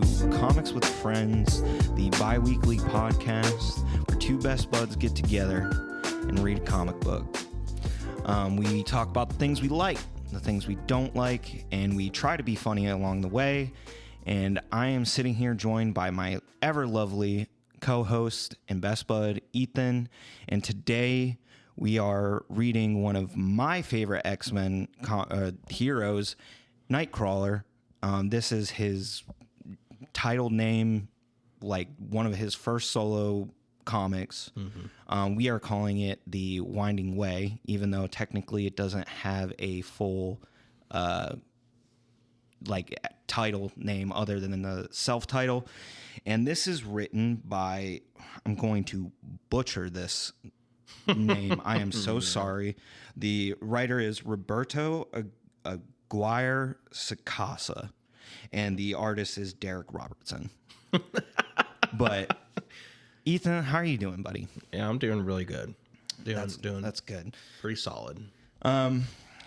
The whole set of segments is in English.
to Comics with Friends, the bi-weekly podcast where two best buds get together and read a comic book. We talk about the things we like, the things we don't like, and we try to be funny along the way. And I am sitting here joined by my ever lovely co-host and best bud, Ethan. And today we are reading one of my favorite X-Men heroes, Nightcrawler. This is his title name, like one of his first solo comics. We are calling it The Winding Way, even though technically it doesn't have a full title name other than the self-title. And this is written by, I'm going to butcher this name. I am so sorry. The writer is Roberto Aguirre Sacasa, and the artist is Derek Robertson. But Ethan, how are you doing, buddy? Yeah, I'm doing really good. That's good. Pretty solid.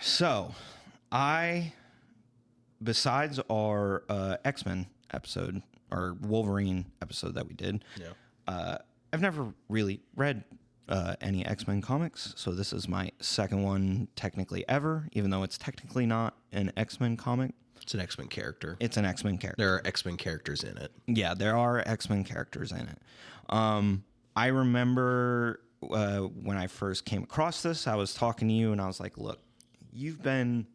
So besides our X-Men episode, or Wolverine episode that we did, I've never really read any X-Men comics, so this is my second one technically ever, even though it's technically not an X-Men comic. It's an X-Men character. It's an X-Men character. There are X-Men characters in it. Yeah, there are X-Men characters in it. I remember when I first came across this, I was talking to you, and I was like, look, you've been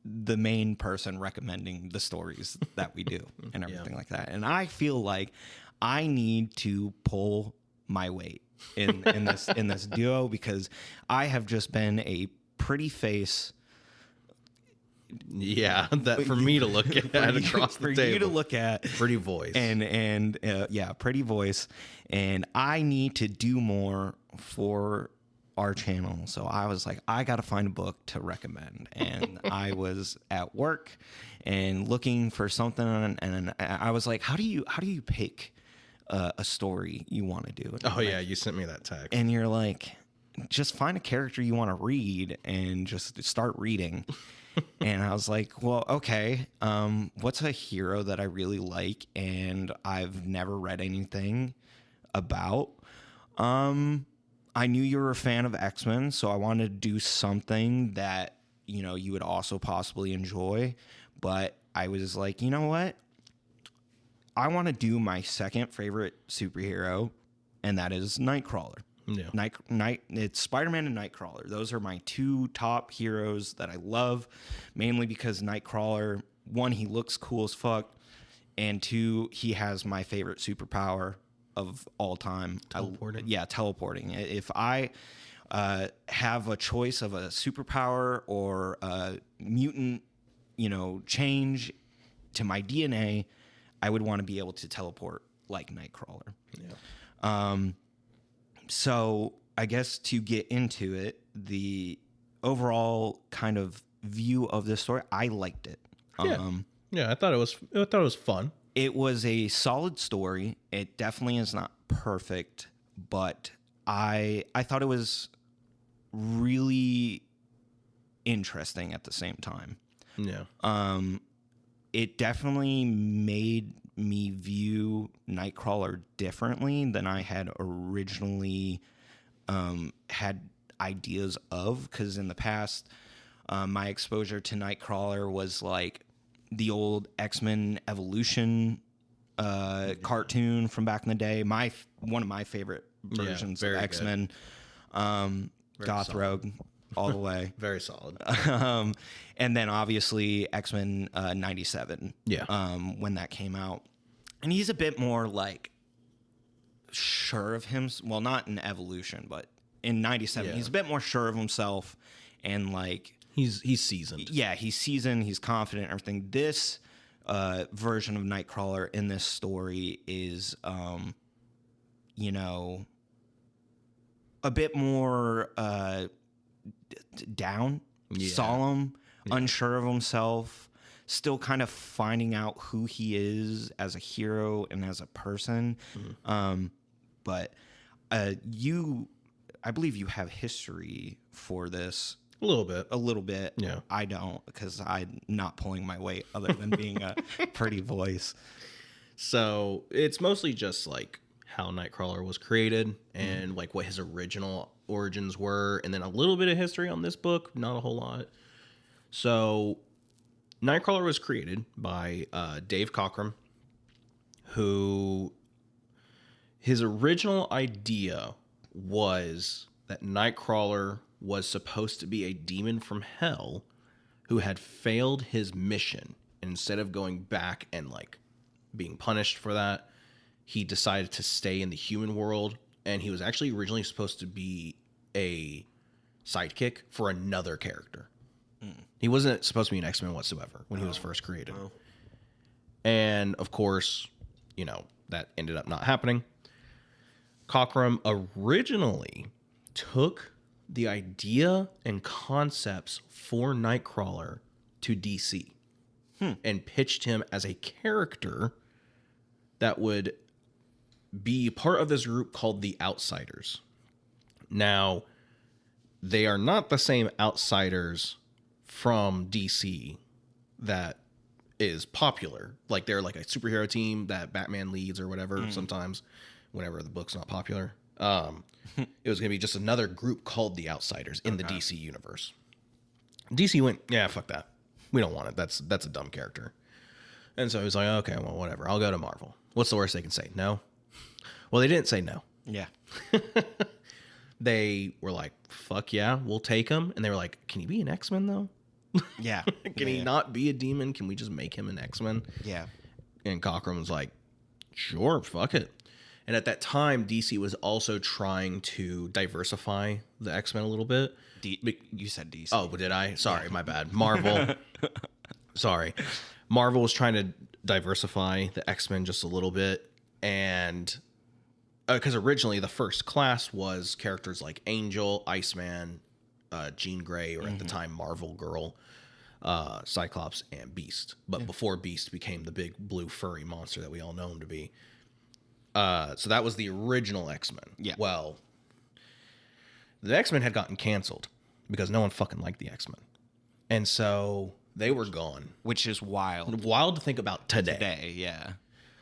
the main person recommending the stories that we do and everything like that. And I feel like I need to pull my weight in this duo, because I have just been a pretty face. Yeah, that for me to look at across the table. For you to look at. Pretty voice. And pretty voice. And I need to do more for our channel. So I was like, I got to find a book to recommend. And I was at work and looking for something, and I was like, how do you pick a story you want to do? Oh, yeah, you sent me that text. And you're like, just find a character you want to read and just start reading. And I was like, well, okay, what's a hero that I really like and I've never read anything about? I knew you were a fan of X-Men, so I wanted to do something that, you would also possibly enjoy. But I was like, you know what? I want to do my second favorite superhero, and that is Nightcrawler. Yeah. It's Spider-Man and Nightcrawler. Those are my two top heroes that I love, mainly because Nightcrawler, one, he looks cool as fuck, and two, he has my favorite superpower of all time. Teleporting? Teleporting. If I have a choice of a superpower or a mutant, change to my DNA, I would want to be able to teleport like Nightcrawler. Yeah. So I guess to get into it, the overall kind of view of this story, I liked it. I thought it was fun. It was a solid story. It definitely is not perfect, but I thought it was really interesting at the same time. Yeah. It definitely made me view Nightcrawler differently than I had originally had ideas of, because in the past, my exposure to Nightcrawler was like the old X-Men Evolution cartoon from back in the day. One of my favorite versions of X-Men. Goth Rogue all the way. Very solid. And then obviously X-Men 97. Yeah. When that came out. And he's a bit more like sure of him. Well, not in Evolution, but in 97, he's a bit more sure of himself, and like he's seasoned. Yeah, he's seasoned. He's confident. Everything. This version of Nightcrawler in this story is, a bit more down, solemn, unsure of himself, still kind of finding out who he is as a hero and as a person. But I believe you have history for this. A little bit. Yeah. I don't, because I'm not pulling my weight other than being a pretty voice. So it's mostly just like how Nightcrawler was created and like what his original origins were, and then a little bit of history on this book, not a whole lot. So Nightcrawler was created by Dave Cockrum, who his original idea was that Nightcrawler was supposed to be a demon from hell who had failed his mission. And instead of going back and like being punished for that, he decided to stay in the human world. And he was actually originally supposed to be a sidekick for another character. He wasn't supposed to be an X-Men whatsoever when he was first created. Oh. And of course, you know, that ended up not happening. Cockrum originally took the idea and concepts for Nightcrawler to DC and pitched him as a character that would be part of this group called the Outsiders. Now, they are not the same Outsiders from DC that is popular. Like they're like a superhero team that Batman leads or whatever sometimes whenever the book's not popular. It was going to be just another group called the Outsiders in the DC universe. DC went, yeah, fuck that. We don't want it. That's a dumb character. And so he was like, okay, well, whatever. I'll go to Marvel. What's the worst they can say? No? Well, they didn't say no. Yeah. They were like, fuck yeah, we'll take him. And they were like, can he be an X-Men though? Yeah. Can he not be a demon? Can we just make him an X-Men? Yeah. And Cockrum was like, sure, fuck it. And at that time, DC was also trying to diversify the X-Men a little bit. You said DC. Oh, but did I? Sorry, my bad. Marvel. Sorry. Marvel was trying to diversify the X-Men just a little bit. And because originally the first class was characters like Angel, Iceman, Jean Grey, or at the time Marvel Girl, Cyclops, and Beast. But before Beast became the big blue furry monster that we all know him to be. So that was the original X-Men. Yeah. Well, the X-Men had gotten canceled because no one fucking liked the X-Men. And so they were gone. Which is wild. Wild to think about today. Today, yeah.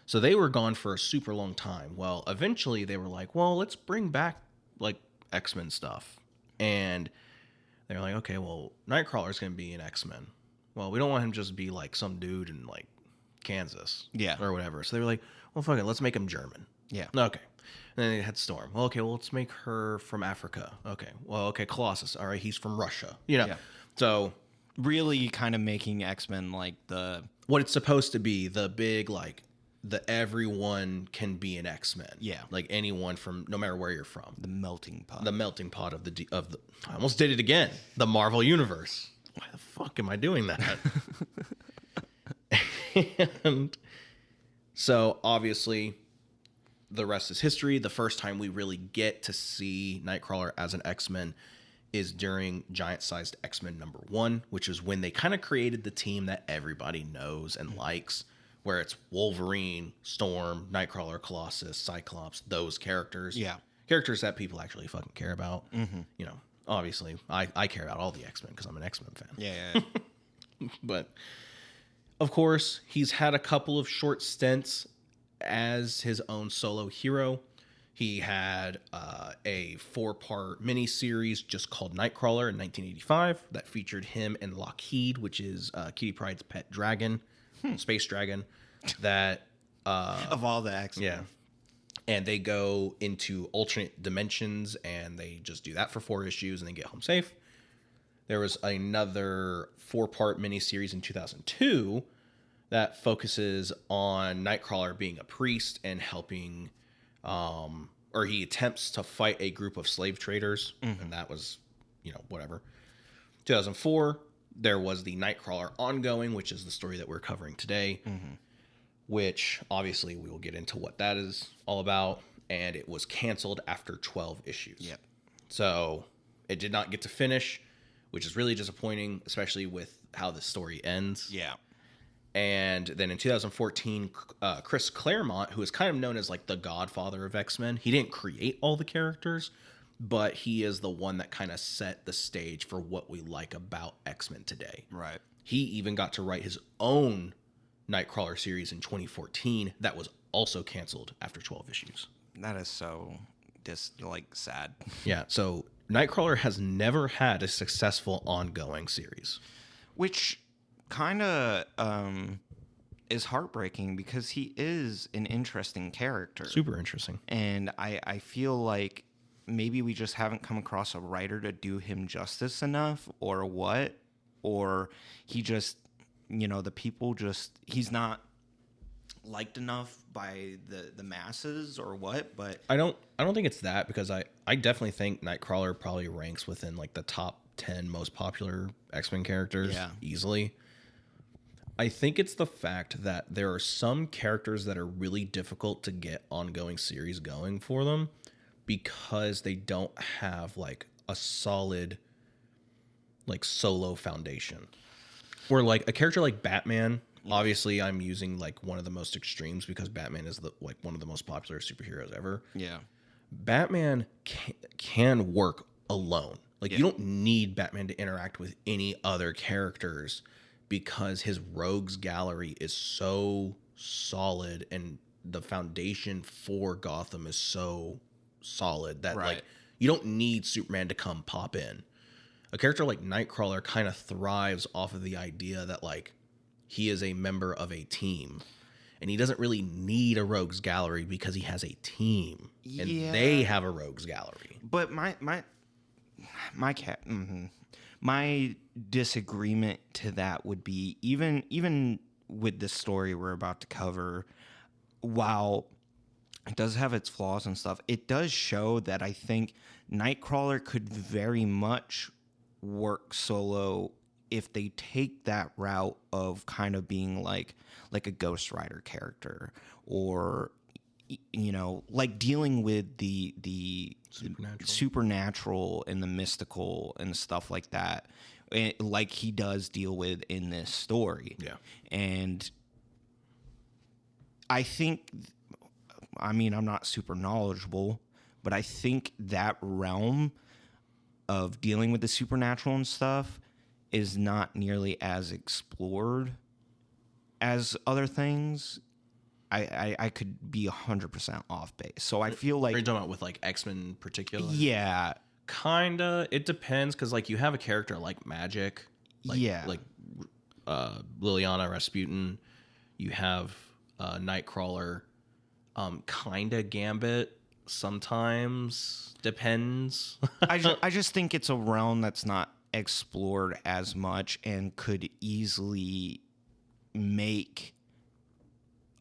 So they were gone for a super long time. Well, eventually they were like, well, let's bring back like X-Men stuff. And they were like, okay, well, Nightcrawler's going to be an X-Men. Well, we don't want him to just be like some dude in like Kansas. Yeah. Or whatever. So they were like, well, fuck it, let's make him German. Yeah. Okay. And then they had Storm. Well, okay, well, let's make her from Africa. Okay. Well, okay, Colossus. All right, he's from Russia. You know. Yeah. So really kind of making X-Men like the what it's supposed to be, the big like the everyone can be an X-Men. Yeah. Like anyone from no matter where you're from. The melting pot. The melting pot of the I almost did it again. The Marvel universe. Why the fuck am I doing that? And so obviously the rest is history. The first time we really get to see Nightcrawler as an X-Men is during Giant-Sized X-Men #1, which is when they kind of created the team that everybody knows and likes, where it's Wolverine, Storm, Nightcrawler, Colossus, Cyclops, those characters. Yeah. Characters that people actually fucking care about. Mm-hmm. You know, obviously, I care about all the X-Men because I'm an X-Men fan. Yeah. But, of course, he's had a couple of short stints as his own solo hero. He had a 4-part miniseries just called Nightcrawler in 1985 that featured him and Lockheed, which is Kitty Pryde's pet dragon, space dragon, that... of all the X-Men. Yeah. And they go into alternate dimensions, and they just do that for 4 issues and then get home safe. There was another 4-part miniseries in 2002 that focuses on Nightcrawler being a priest and helping, or he attempts to fight a group of slave traders, and that was, you know, whatever. 2004, there was the Nightcrawler ongoing, which is the story that we're covering today, which obviously we will get into what that is all about, and it was canceled after 12 issues. Yep. So it did not get to finish, which is really disappointing, especially with how the story ends. Yeah. And then in 2014, Chris Claremont, who is kind of known as like the godfather of X-Men, he didn't create all the characters, but he is the one that kind of set the stage for what we like about X-Men today. Right. He even got to write his own Nightcrawler series in 2014 that was also canceled after 12 issues. That is so just like sad. Yeah, so Nightcrawler has never had a successful ongoing series. Which kind of is heartbreaking because he is an interesting character. Super interesting. And I feel like maybe we just haven't come across a writer to do him justice enough, or what, or he just, the people just, he's not liked enough by the masses, or what. But I don't think it's that, because I definitely think Nightcrawler probably ranks within like the top 10 most popular X-Men characters easily. I think it's the fact that there are some characters that are really difficult to get ongoing series going for them because they don't have like a solid like solo foundation. Or like a character like Batman, obviously I'm using like one of the most extremes because Batman is like one of the most popular superheroes ever. yeah, Batman can work alone. Like you don't need Batman to interact with any other characters because his rogues gallery is so solid and the foundation for Gotham is so solid that like you don't need Superman to come pop in. A character like Nightcrawler kind of thrives off of the idea that like he is a member of a team and he doesn't really need a rogues gallery because he has a team and they have a rogues gallery. But my disagreement to that would be even with the story we're about to cover, while it does have its flaws and stuff, it does show that I think Nightcrawler could very much work solo if they take that route of kind of being like a Ghost Rider character, or like dealing with the supernatural and the mystical and stuff like that, like he does deal with in this story. Yeah. And I think, I'm not super knowledgeable, but I think that realm of dealing with the supernatural and stuff is not nearly as explored as other things. I could be 100% off base. So I feel like... Are you talking about with like X-Men in particular? Yeah. Kinda. It depends, because like you have a character like Magic. Like Liliana Rasputin. You have Nightcrawler. Kinda Gambit. Sometimes. Depends. I just think it's a realm that's not explored as much and could easily make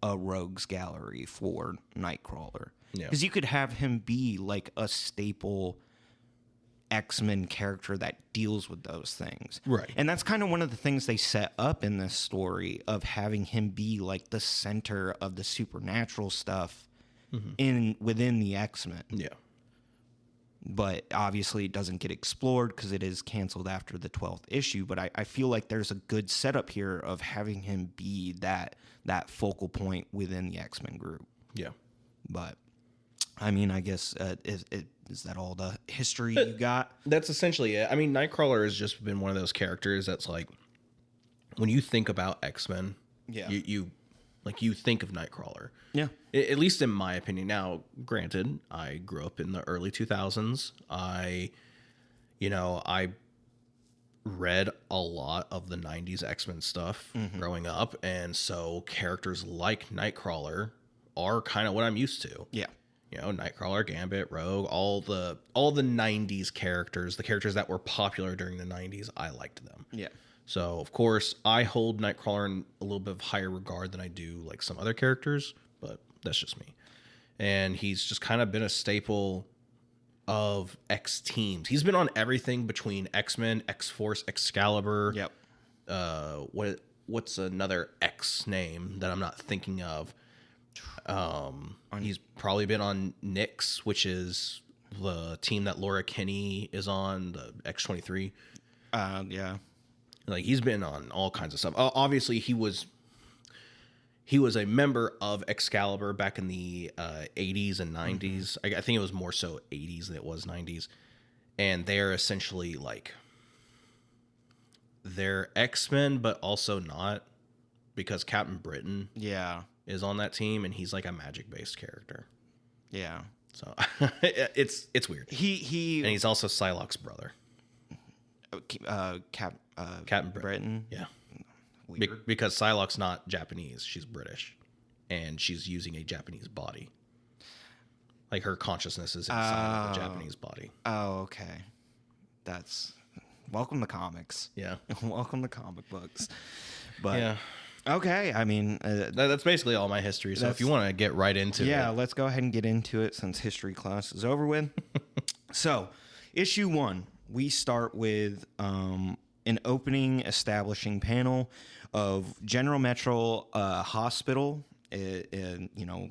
a rogues gallery for Nightcrawler. Yeah. Because you could have him be like a staple X-Men character that deals with those things. Right. And that's kind of one of the things they set up in this story, of having him be like the center of the supernatural stuff within the X-Men. Yeah. But obviously it doesn't get explored because it is canceled after the 12th issue. But I feel like there's a good setup here of having him be that focal point within the X-Men group. Yeah. But, I guess, is that all the history you got? That's essentially it. Nightcrawler has just been one of those characters that's like, when you think about X-Men, you think of Nightcrawler. Yeah. At least in my opinion. Now, granted, I grew up in the early 2000s. I read a lot of the 90s X-Men stuff growing up, and so characters like Nightcrawler are kind of what I'm used to. Yeah. Nightcrawler, Gambit, Rogue, all the 90s characters, the characters that were popular during the 90s, I liked them. Yeah. So, of course, I hold Nightcrawler in a little bit of higher regard than I do like some other characters, but that's just me. And he's just kind of been a staple of X teams. He's been on everything between X-Men, X-Force, Excalibur. Yep. What's another X name that I'm not thinking of? He's probably been on Nyx, which is the team that Laura Kinney is on, the X-23. Yeah. Like, he's been on all kinds of stuff. Obviously, he was a member of Excalibur back in the 80s and 90s. I think it was more so 80s than it was 90s. And they're essentially like, they're X-Men, but also not. because Captain Britain Yeah. is on that team, and he's like a magic-based character. Yeah. So it's weird. And he's also Psylocke's brother. Captain Britain. Yeah. Weird. Because Psylocke's not Japanese. She's British. And she's using a Japanese body. Like, her consciousness is inside of a Japanese body. Oh, okay. That's... Welcome to comics. Yeah. Welcome to comic books. But... Yeah. Okay, I mean... that's basically all my history, so if you want to get right into it... Yeah, let's go ahead and get into it since history class is over with. So, issue 1, we start with an opening establishing panel of General Metro Hospital. And, you know...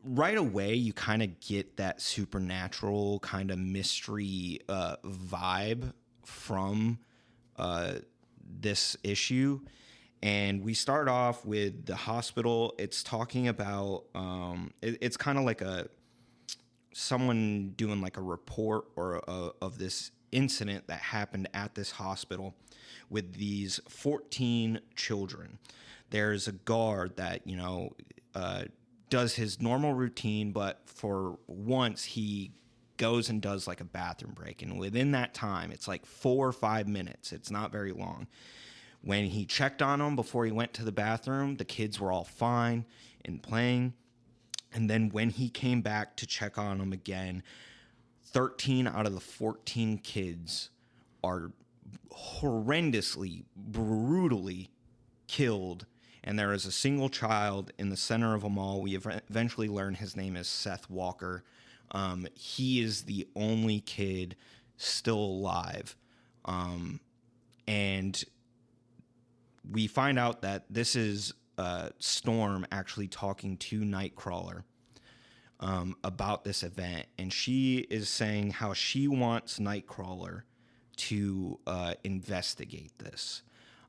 Right away, you kind of get that supernatural kind of mystery vibe from this issue. And we start off with the hospital. It's talking about, it's kind of like someone doing like a report of this incident that happened at this hospital with these 14 children. There's a guard that, you know, does his normal routine, but for once he goes and does like a bathroom break. And within that time, it's like 4 or 5 minutes. It's not very long. When he checked on them before he went to the bathroom, the kids were all fine and playing. And then when he came back to check on them again, 13 out of the 14 kids are horrendously, brutally killed. And there is a single child in the center of them all. We eventually learn his name is Seth Walker. He is the only kid still alive. And we find out that this is Storm actually talking to Nightcrawler about this event. And she is saying how she wants Nightcrawler to investigate this.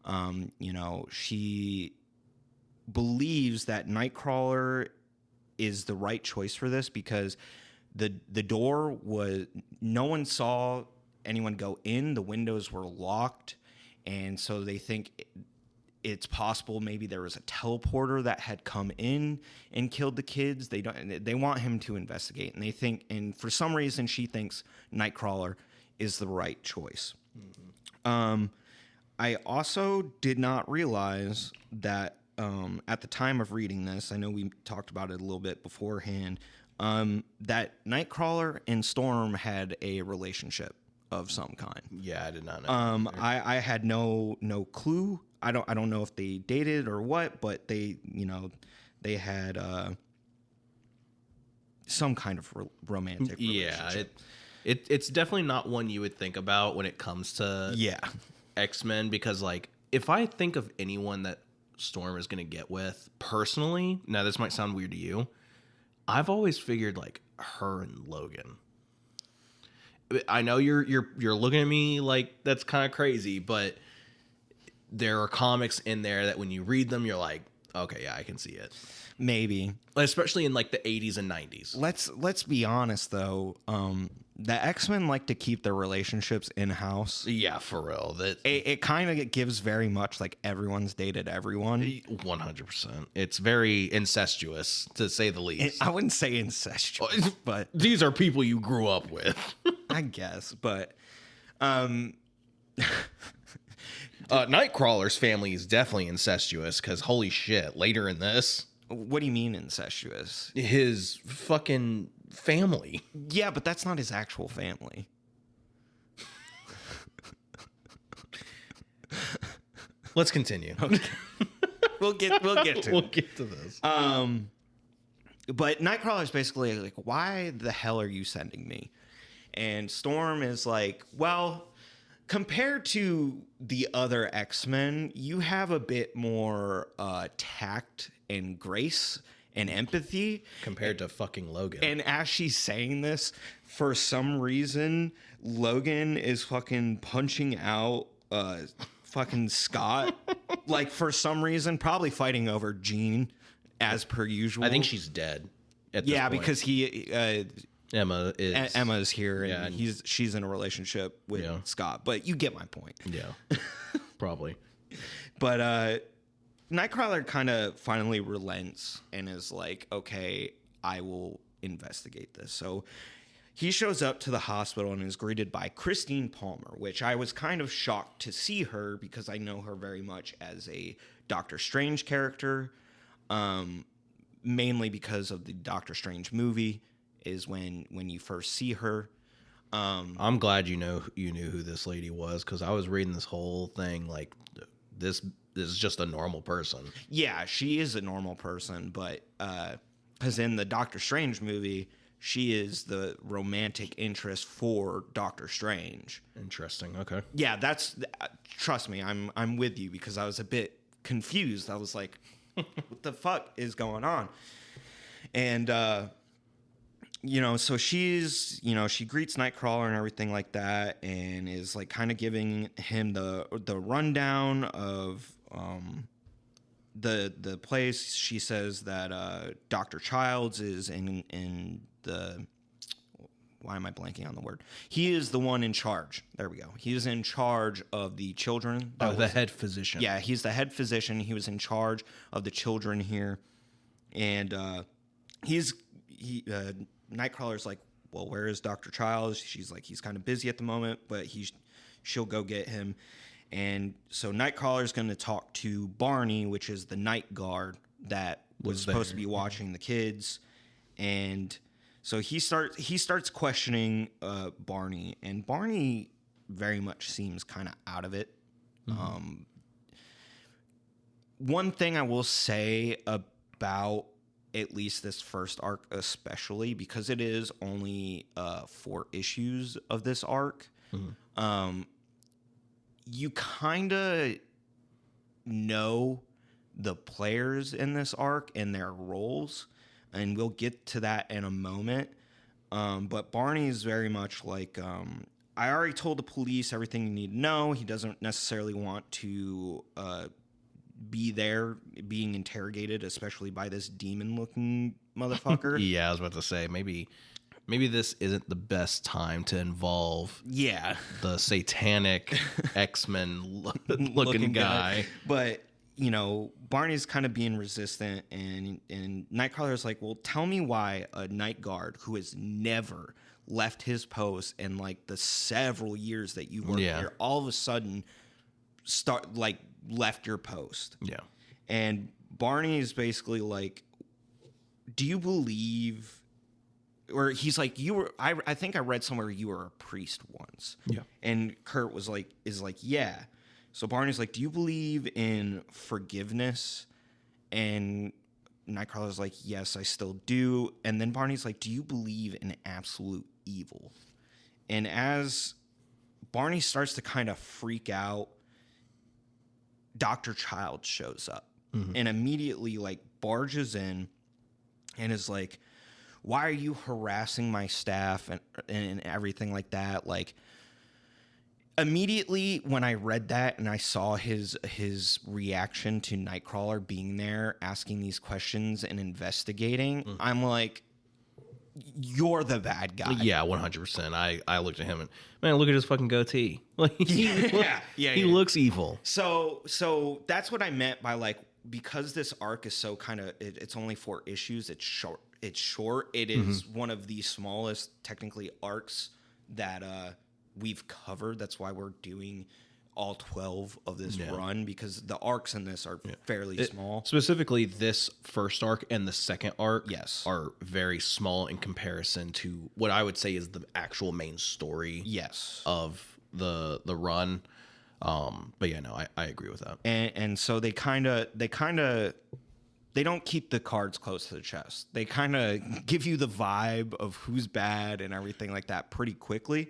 You know, she believes that Nightcrawler is the right choice for this because the door was... No one saw anyone go in. The windows were locked. And so they think... It's possible maybe there was a teleporter that had come in and killed the kids. They want him to investigate, and they think, and for some reason she thinks Nightcrawler is the right choice. Mm-hmm. I also did not realize that at the time of reading this, I know we talked about it a little bit beforehand, that Nightcrawler and Storm had a relationship of some kind. Yeah, I did not know. I had no clue. I don't know if they dated or what, but they had some kind of romantic relationship. Yeah, it's definitely not one you would think about when it comes to X-Men, because like if I think of anyone that Storm is going to get with personally, now this might sound weird to you, I've always figured like her and Logan. I know you're looking at me like that's kind of crazy, but there are comics in there that when you read them, you're like, okay, yeah, I can see it. Maybe. Especially in like the 80s and 90s. Let's be honest though. The X-Men like to keep their relationships in-house. Yeah, for real. It kind of gives very much like everyone's dated everyone. 100%. It's very incestuous, to say the least. I wouldn't say incestuous, but these are people you grew up with. I guess, but Nightcrawler's family is definitely incestuous because holy shit, later in this. What do you mean incestuous? His fucking family. Yeah, but that's not his actual family. Let's continue. Okay. We'll get to this. But Nightcrawler's basically like, why the hell are you sending me? And Storm is like, well, compared to the other X-Men, you have a bit more tact and grace and empathy. Compared to fucking Logan. And as she's saying this, for some reason, Logan is fucking punching out fucking Scott. Like, for some reason, probably fighting over Jean, as per usual. I think she's dead at this point. Because Emma is here, and she's in a relationship with Scott. But you get my point. Yeah, probably. But Nightcrawler kind of finally relents and is like, okay, I will investigate this. So he shows up to the hospital and is greeted by Christine Palmer, which I was kind of shocked to see her because I know her very much as a Doctor Strange character, mainly because of the Doctor Strange movie is when you first see her. I'm glad you knew who this lady was, because I was reading this whole thing like this is just a normal person. Yeah, she is a normal person, but because in the Doctor Strange movie, she is the romantic interest for Doctor Strange. Interesting. Okay. Yeah, trust me, I'm with you because I was a bit confused. I was like, what the fuck is going on? And so she greets Nightcrawler and everything like that, and is like kind of giving him the rundown of the place. She says that Dr. Childs is in the, why am I blanking on the word? He is the one in charge. There we go. He is in charge of the children. The head physician. Yeah, he's the head physician. He was in charge of the children here, and Nightcrawler's like, well, where is Dr. Childs? She's like, he's kind of busy at the moment, but she'll go get him. And so Nightcrawler's going to talk to Barney, which is the night guard that was supposed to be watching the kids. And so he starts questioning Barney, and Barney very much seems kind of out of it. Mm-hmm. One thing I will say about at least this first arc, especially because it is only 4 issues of this arc, you kind of know the players in this arc and their roles, and we'll get to that in a moment. But Barney is very much like, I already told the police everything you need to know. He doesn't necessarily want to be there being interrogated, especially by this demon-looking motherfucker. Yeah, I was about to say, maybe this isn't the best time to involve the satanic X-Men looking guy. But, Barney's kind of being resistant, and Nightcrawler's like, well, tell me why a night guard who has never left his post in, like, the several years that you worked here, all of a sudden left your post. Yeah. And Barney is basically like, do you believe, or he's like, I think I read somewhere you were a priest once. Yeah. And Kurt is like, yeah. So Barney's like, do you believe in forgiveness? And Nightcrawler's like, yes, I still do. And then Barney's like, do you believe in absolute evil? And as Barney starts to kind of freak out, Dr. Childs shows up and immediately like barges in and is like, why are you harassing my staff and everything like that? Like, immediately when I read that and I saw his reaction to Nightcrawler being there, asking these questions and investigating, I'm like, you're the bad guy. Yeah, 100%. I looked at him and, man, look at his fucking goatee. Like, he looks evil. So that's what I meant by, like, because this arc is so kind of, it's only 4 issues. It's short. It is one of the smallest technically arcs that we've covered. That's why we're doing all 12 of this run, because the arcs in this are fairly small. Specifically, this first arc and the second arc are very small in comparison to what I would say is the actual main story of the run. But yeah, no, I agree with that. And so they don't keep the cards close to the chest. They kind of give you the vibe of who's bad and everything like that pretty quickly.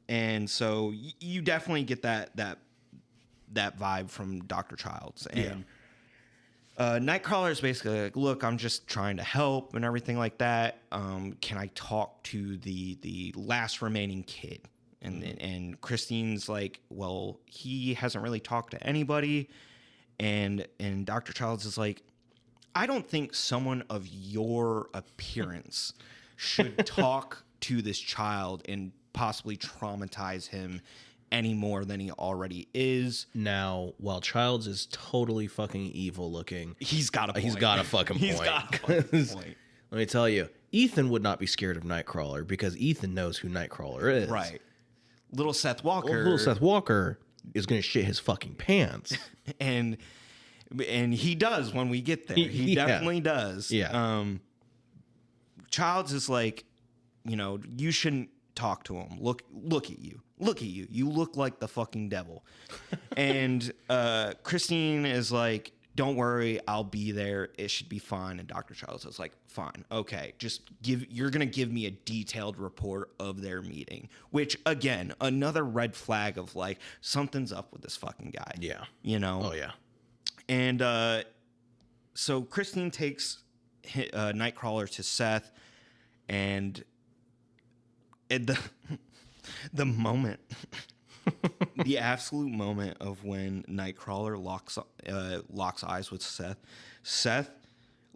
And so you definitely get that vibe from Dr. Childs. And Nightcrawler is basically like, look, I'm just trying to help and everything like that. Can I talk to the last remaining kid? And Christine's like, well, he hasn't really talked to anybody. And Dr. Childs is like, I don't think someone of your appearance should talk to this child and possibly traumatize him any more than he already is. Now, while Childs is totally fucking evil looking, He's got a point. he's got a fucking point. He's got a fucking point. Let me tell you, Ethan would not be scared of Nightcrawler because Ethan knows who Nightcrawler is. Right. Little Seth Walker. Little Seth Walker is going to shit his fucking pants. And he does when we get there. He definitely does. Yeah. Childs is like, you shouldn't talk to him. Look at you. Look at you. You look like the fucking devil. And Christine is like, don't worry, I'll be there. It should be fine. And Dr. Childs is like, fine, okay. You're going to give me a detailed report of their meeting. Which, again, another red flag of like, something's up with this fucking guy. Yeah. Oh, yeah. And so Christine takes Nightcrawler to Seth. And the moment... the absolute moment of when Nightcrawler locks eyes with Seth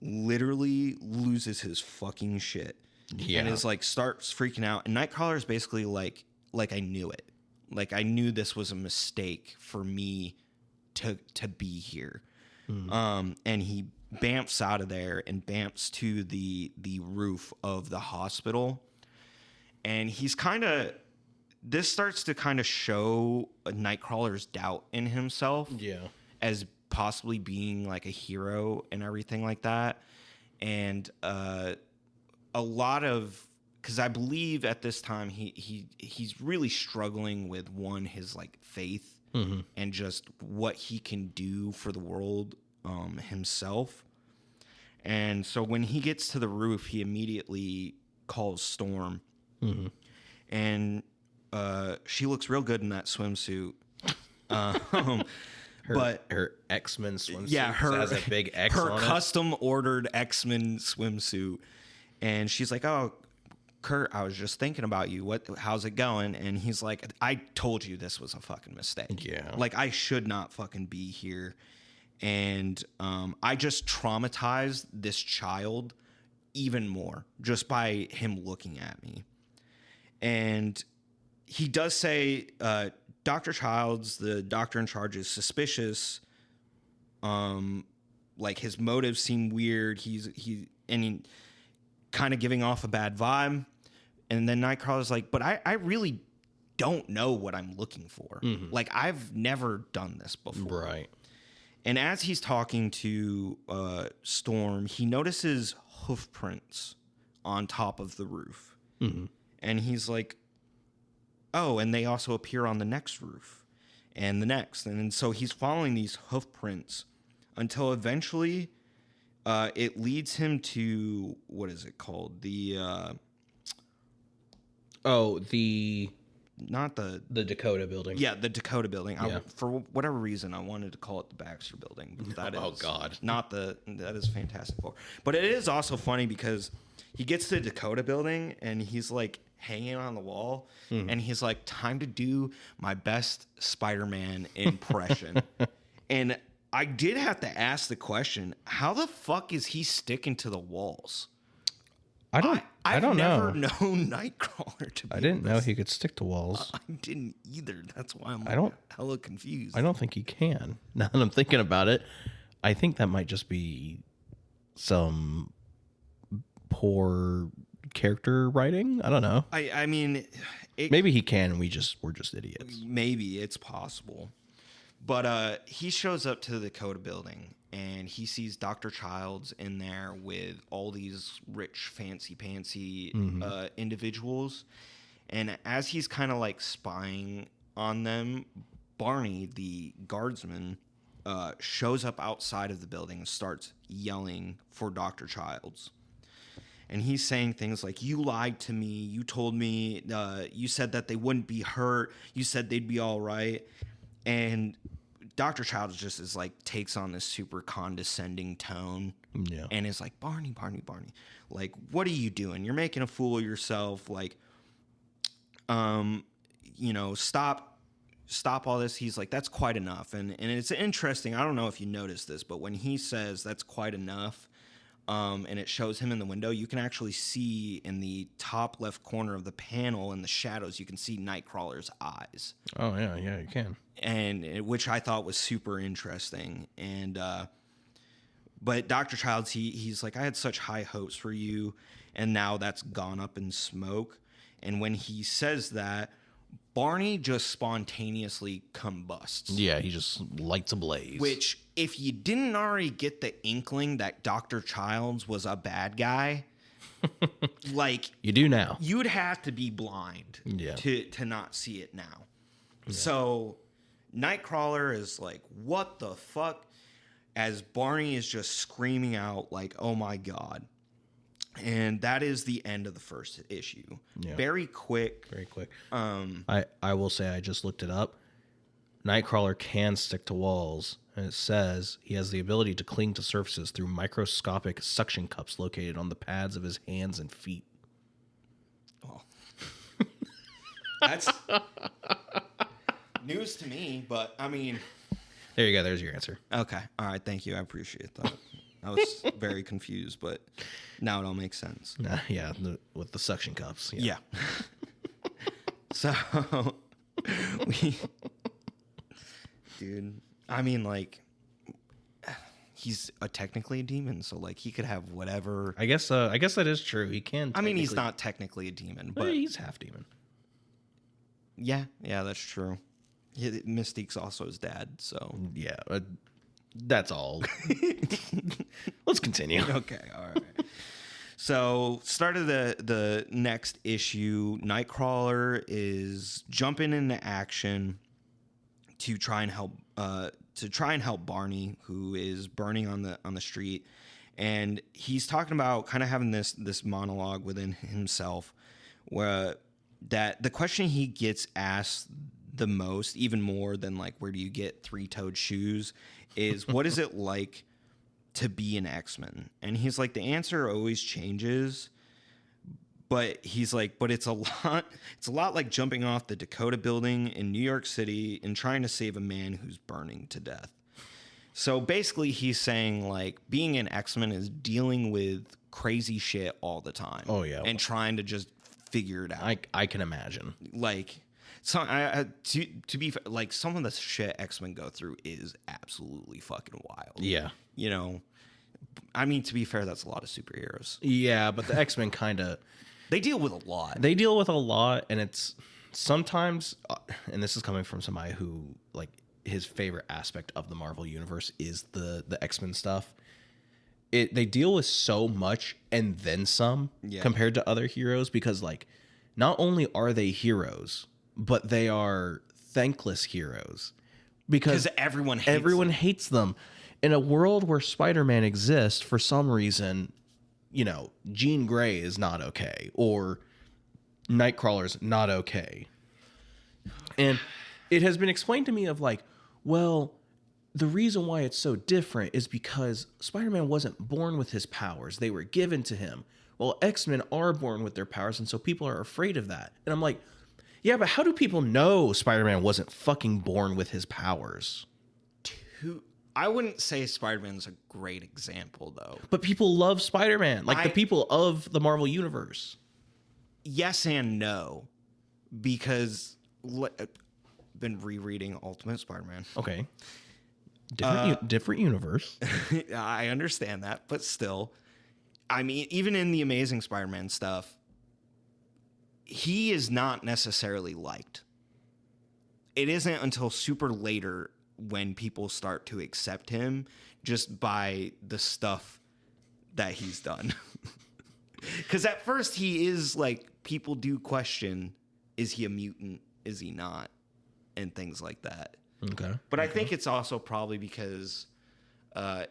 literally loses his fucking shit. Yeah. And is like starts freaking out. And Nightcrawler is basically like I knew it. Like I knew this was a mistake for me to be here. And he bamfs out of there and bamfs to the roof of the hospital. And he's this starts to kind of show Nightcrawler's doubt in himself. Yeah. As possibly being like a hero and everything like that. And a lot of, because I believe at this time he's really struggling with his like faith and just what he can do for the world himself. And so when he gets to the roof, he immediately calls Storm. And she looks real good in that swimsuit. Her X-Men swimsuit. Yeah, has a big X on it. Her custom ordered X-Men swimsuit. And she's like, "Oh, Kurt, I was just thinking about you. How's it going?" And he's like, "I told you this was a fucking mistake. Yeah. Like I should not fucking be here. And I just traumatized this child even more just by him looking at me." And he does say, Dr. Childs, the doctor in charge, is suspicious. Like his motives seem weird. He kind of giving off a bad vibe. And then Nightcrawler's like, but I really don't know what I'm looking for. Like I've never done this before. Right. And as he's talking to Storm, he notices hoof prints on top of the roof. And he's like, oh, and they also appear on the next roof and the next. And so he's following these hoof prints until eventually it leads him to, what is it called? Not the Dakota building. Yeah, the Dakota building. Yeah. For whatever reason, I wanted to call it the Baxter building. But that Oh, is God. that is Fantastic Four. But it is also funny because he gets to the Dakota building and he's like hanging on the wall and he's like, time to do my best Spider-Man impression. And I did have to ask the question, how the fuck is he sticking to the walls? I don't I've never know. known Nightcrawler to be I didn't know he could stick to walls. I didn't either. That's why I'm hella confused. I don't think he can. Now that I'm thinking about it, I think that might just be some poor character writing. I don't know. I mean, Maybe he can, and we're just idiots. maybe it's possible. But he shows up to the Dakota building, and he sees Dr. Childs in there with all these rich, fancy-pantsy individuals. And as he's kind of like spying on them, Barney, the guardsman, shows up outside of the building and starts yelling for Dr. Childs. And he's saying things like, you lied to me. You told me, you said that they wouldn't be hurt. You said they'd be all right. And Dr. Childs just is like, takes on this super condescending tone. Yeah. And is like, Barney. Like, what are you doing? You're making a fool of yourself. Like, stop all this. He's like, that's quite enough. And it's interesting. I don't know if you noticed this, but when he says that's quite enough, and it shows him in the window, you can actually see in the top left corner of the panel in the shadows, you can see Nightcrawler's eyes. Oh, yeah, you can. Which I thought was super interesting. But Dr. Childs, he's like, I had such high hopes for you, and now that's gone up in smoke. And when he says that, Barney just spontaneously combusts. Yeah, he just lights ablaze. Which, if you didn't already get the inkling that Dr. Childs was a bad guy, like... You do now. You'd have to be blind to not see it now. Yeah. So, Nightcrawler is like, what the fuck? As Barney is just screaming out like, oh my God. And that is the end of the first issue. Yeah. Very quick. Very quick. I will say I just looked it up. Nightcrawler can stick to walls, and it says he has the ability to cling to surfaces through microscopic suction cups located on the pads of his hands and feet. Oh. That's news to me, but I mean... There you go. There's your answer. Okay. All right. Thank you. I appreciate that. I was very confused, but now it all makes sense. Yeah, with the suction cups. Yeah. So, dude, I mean, like, he's technically a demon, so like he could have whatever. I guess that is true. He can. I mean, he's not technically a demon, but he's half demon. Yeah, that's true. Mystique's also his dad, so yeah, that's all. Let's continue. Okay, all right. So, start of the next issue, Nightcrawler is jumping into action to try and help Barney, who is burning on the street, and he's talking about kind of having this monologue within himself, where that the question he gets asked the most, even more than like, where do you get three-toed shoes, is what is it like to be an X-Men? And he's like, the answer always changes, but he's like, but it's a lot like jumping off the Dakota building in New York City and trying to save a man who's burning to death. So basically he's saying like being an X-Men is dealing with crazy shit all the time. Oh yeah. And trying to just figure it out. I can imagine. Like, so to be like, some of the shit X-Men go through is absolutely fucking wild. Yeah. You know, I mean, to be fair, that's a lot of superheroes. Yeah, but the X-Men kind of... They deal with a lot. They deal with a lot, and it's sometimes... and this is coming from somebody who, like, his favorite aspect of the Marvel Universe is the X-Men stuff. They deal with so much and then some compared to other heroes, because, like, not only are they heroes, but they are thankless heroes. Because everyone hates them. In a world where Spider-Man exists, for some reason, you know, Jean Grey is not okay, or Nightcrawler's not okay. And it has been explained to me of like, well, the reason why it's so different is because Spider-Man wasn't born with his powers. They were given to him. Well, X-Men are born with their powers, and so people are afraid of that. And I'm like, yeah, but how do people know Spider-Man wasn't fucking born with his powers? I wouldn't say Spider-Man's a great example, though. But people love Spider-Man, like the people of the Marvel Universe. Yes and no, because I've been rereading Ultimate Spider-Man. Okay. Different universe. I understand that, but still. I mean, even in the Amazing Spider-Man stuff, he is not necessarily liked. It isn't until super later when people start to accept him just by the stuff that he's done. Because at first he is like, people do question, is he a mutant? Is he not? And things like that. Okay. But I think it's also probably because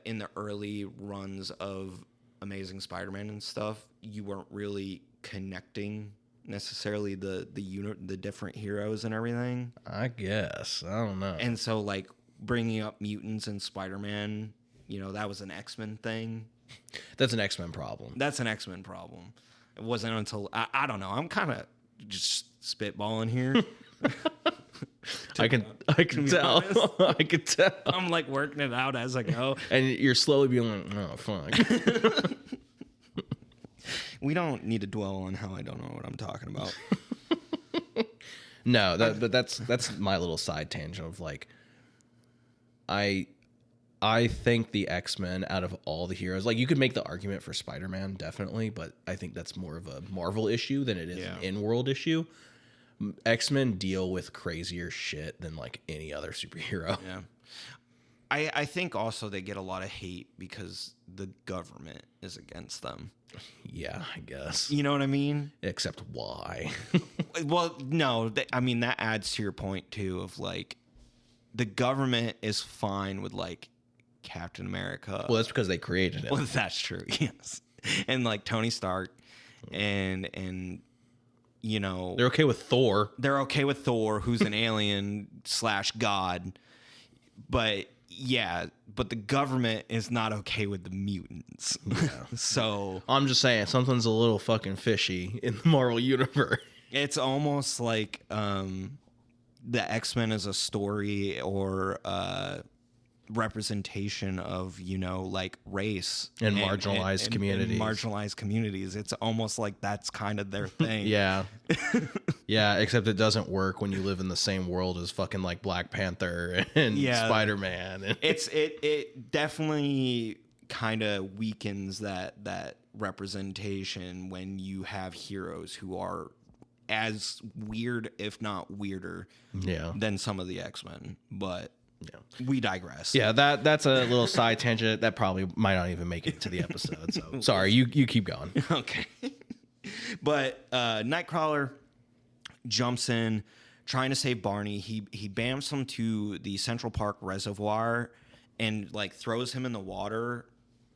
in the early runs of Amazing Spider-Man and stuff, you weren't really connecting necessarily the different heroes and everything. I guess. I don't know. And so like bringing up mutants and Spider-Man, you know, that was an X-Men thing. That's an X-Men problem. That's an X-Men problem. It wasn't until I don't know. I'm kind of just spitballing here. I can tell. I can tell. I'm like working it out as I go. And you're slowly being like, oh fuck. We don't need to dwell on how I don't know what I'm talking about. No, but that's my little side tangent of like, I think the X-Men out of all the heroes, like you could make the argument for Spider-Man definitely, but I think that's more of a Marvel issue than it is an in-world issue. X-Men deal with crazier shit than like any other superhero. Yeah. I think also they get a lot of hate because the government is against them. Yeah, I guess. You know what I mean? Except why? Well, no, I mean, that adds to your point too of like the government is fine with like Captain America. Well, that's because they created it. Well, that's true. Yes. And like Tony Stark and you know, they're okay with Thor. They're okay with Thor, who's an alien / god. But yeah, but the government is not okay with the mutants. Yeah. So I'm just saying something's a little fucking fishy in the Marvel universe. It's almost like the X-Men is a story or representation of, you know, like race and marginalized communities. And marginalized communities. It's almost like that's kind of their thing. Yeah. Yeah, except it doesn't work when you live in the same world as fucking like Black Panther and Spider-Man. It definitely kind of weakens that representation when you have heroes who are as weird, if not weirder, than some of the X-Men. But we digress. Yeah, that's a little side tangent that probably might not even make it to the episode. So sorry, you keep going. Okay. But Nightcrawler jumps in, trying to save Barney. He bams him to the Central Park Reservoir and like throws him in the water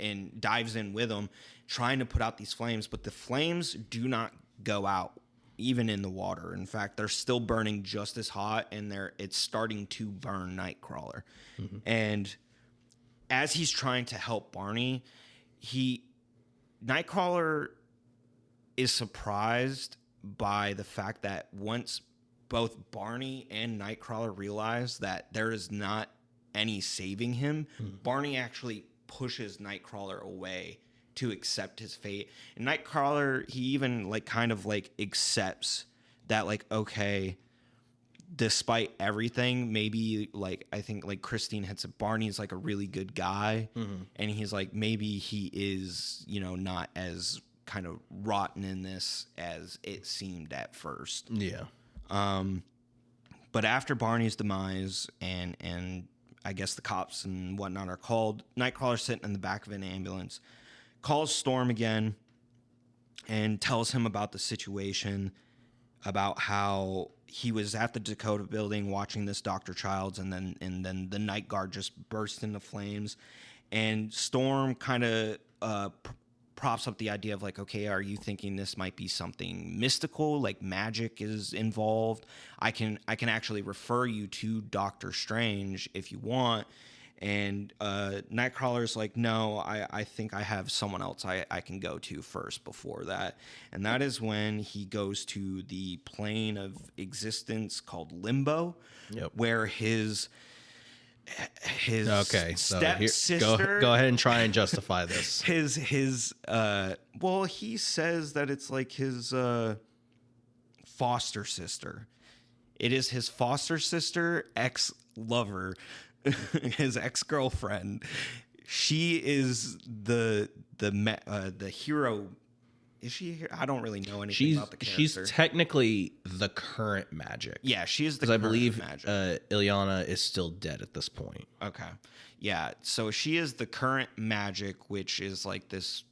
and dives in with him, trying to put out these flames. But the flames do not go out even in the water. In fact, they're still burning just as hot, and it's starting to burn Nightcrawler. Mm-hmm. And as he's trying to help Barney, Nightcrawler is surprised by the fact that once both Barney and Nightcrawler realize that there is not any saving him, Barney actually pushes Nightcrawler away to accept his fate. And Nightcrawler, he even like kind of like accepts that, like, okay, despite everything, maybe like I think like Christine had said, Barney's like a really good guy, and he's like, maybe he is, you know, not as kind of rotten in this as it seemed at first. Yeah. But after Barney's demise and I guess the cops and whatnot are called, Nightcrawler sitting in the back of an ambulance, calls Storm again and tells him about the situation, about how he was at the Dakota building watching this Dr. Childs, and then the Night Guard just burst into flames. And Storm kind of props up the idea of like, okay, are you thinking this might be something mystical, like magic is involved? I can actually refer you to Doctor Strange if you want. And Nightcrawler's like, no, I think I have someone else I can go to first before that. And that is when he goes to the plane of existence called Limbo, where his stepsister. Go ahead and try and justify this. Well, he says that it's like his foster sister. It is his foster sister, ex-lover, his ex-girlfriend. She is the hero. Is she here? I don't really know anything about the character. She's technically the current magic. Yeah, she is the current magic. I believe Ileana is still dead at this point. Okay. Yeah, so she is the current magic, which is like this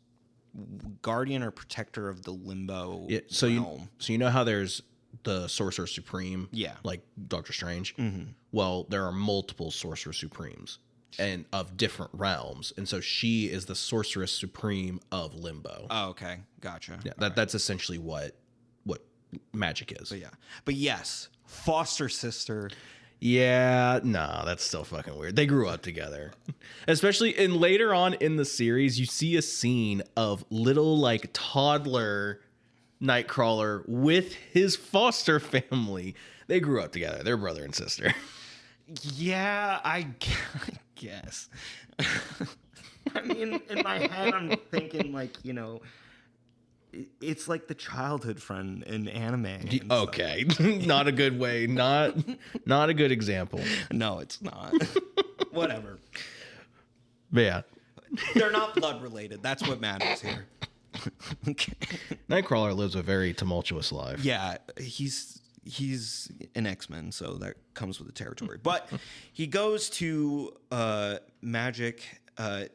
guardian or protector of the Limbo realm. You know how there's the Sorcerer Supreme? Yeah. Like Doctor Strange? Mm-hmm. Well, there are multiple Sorcerer Supremes and of different realms, and so she is the Sorceress Supreme of Limbo. Oh, okay, gotcha. Yeah, that's essentially what magic is. But yes, foster sister. Yeah, nah, that's still fucking weird. They grew up together, especially in later on in the series. You see a scene of little like toddler Nightcrawler with his foster family. They grew up together. They're brother and sister. Yeah, I guess. I mean, in my head, I'm thinking like, it's like the childhood friend in anime. And Okay, not a good way. Not a good example. no, it's not. Whatever. But yeah, They're not blood related. That's what matters here. Okay. Nightcrawler lives a very tumultuous life. Yeah, he's an X-Men, so that comes with the territory. But he goes to Magic,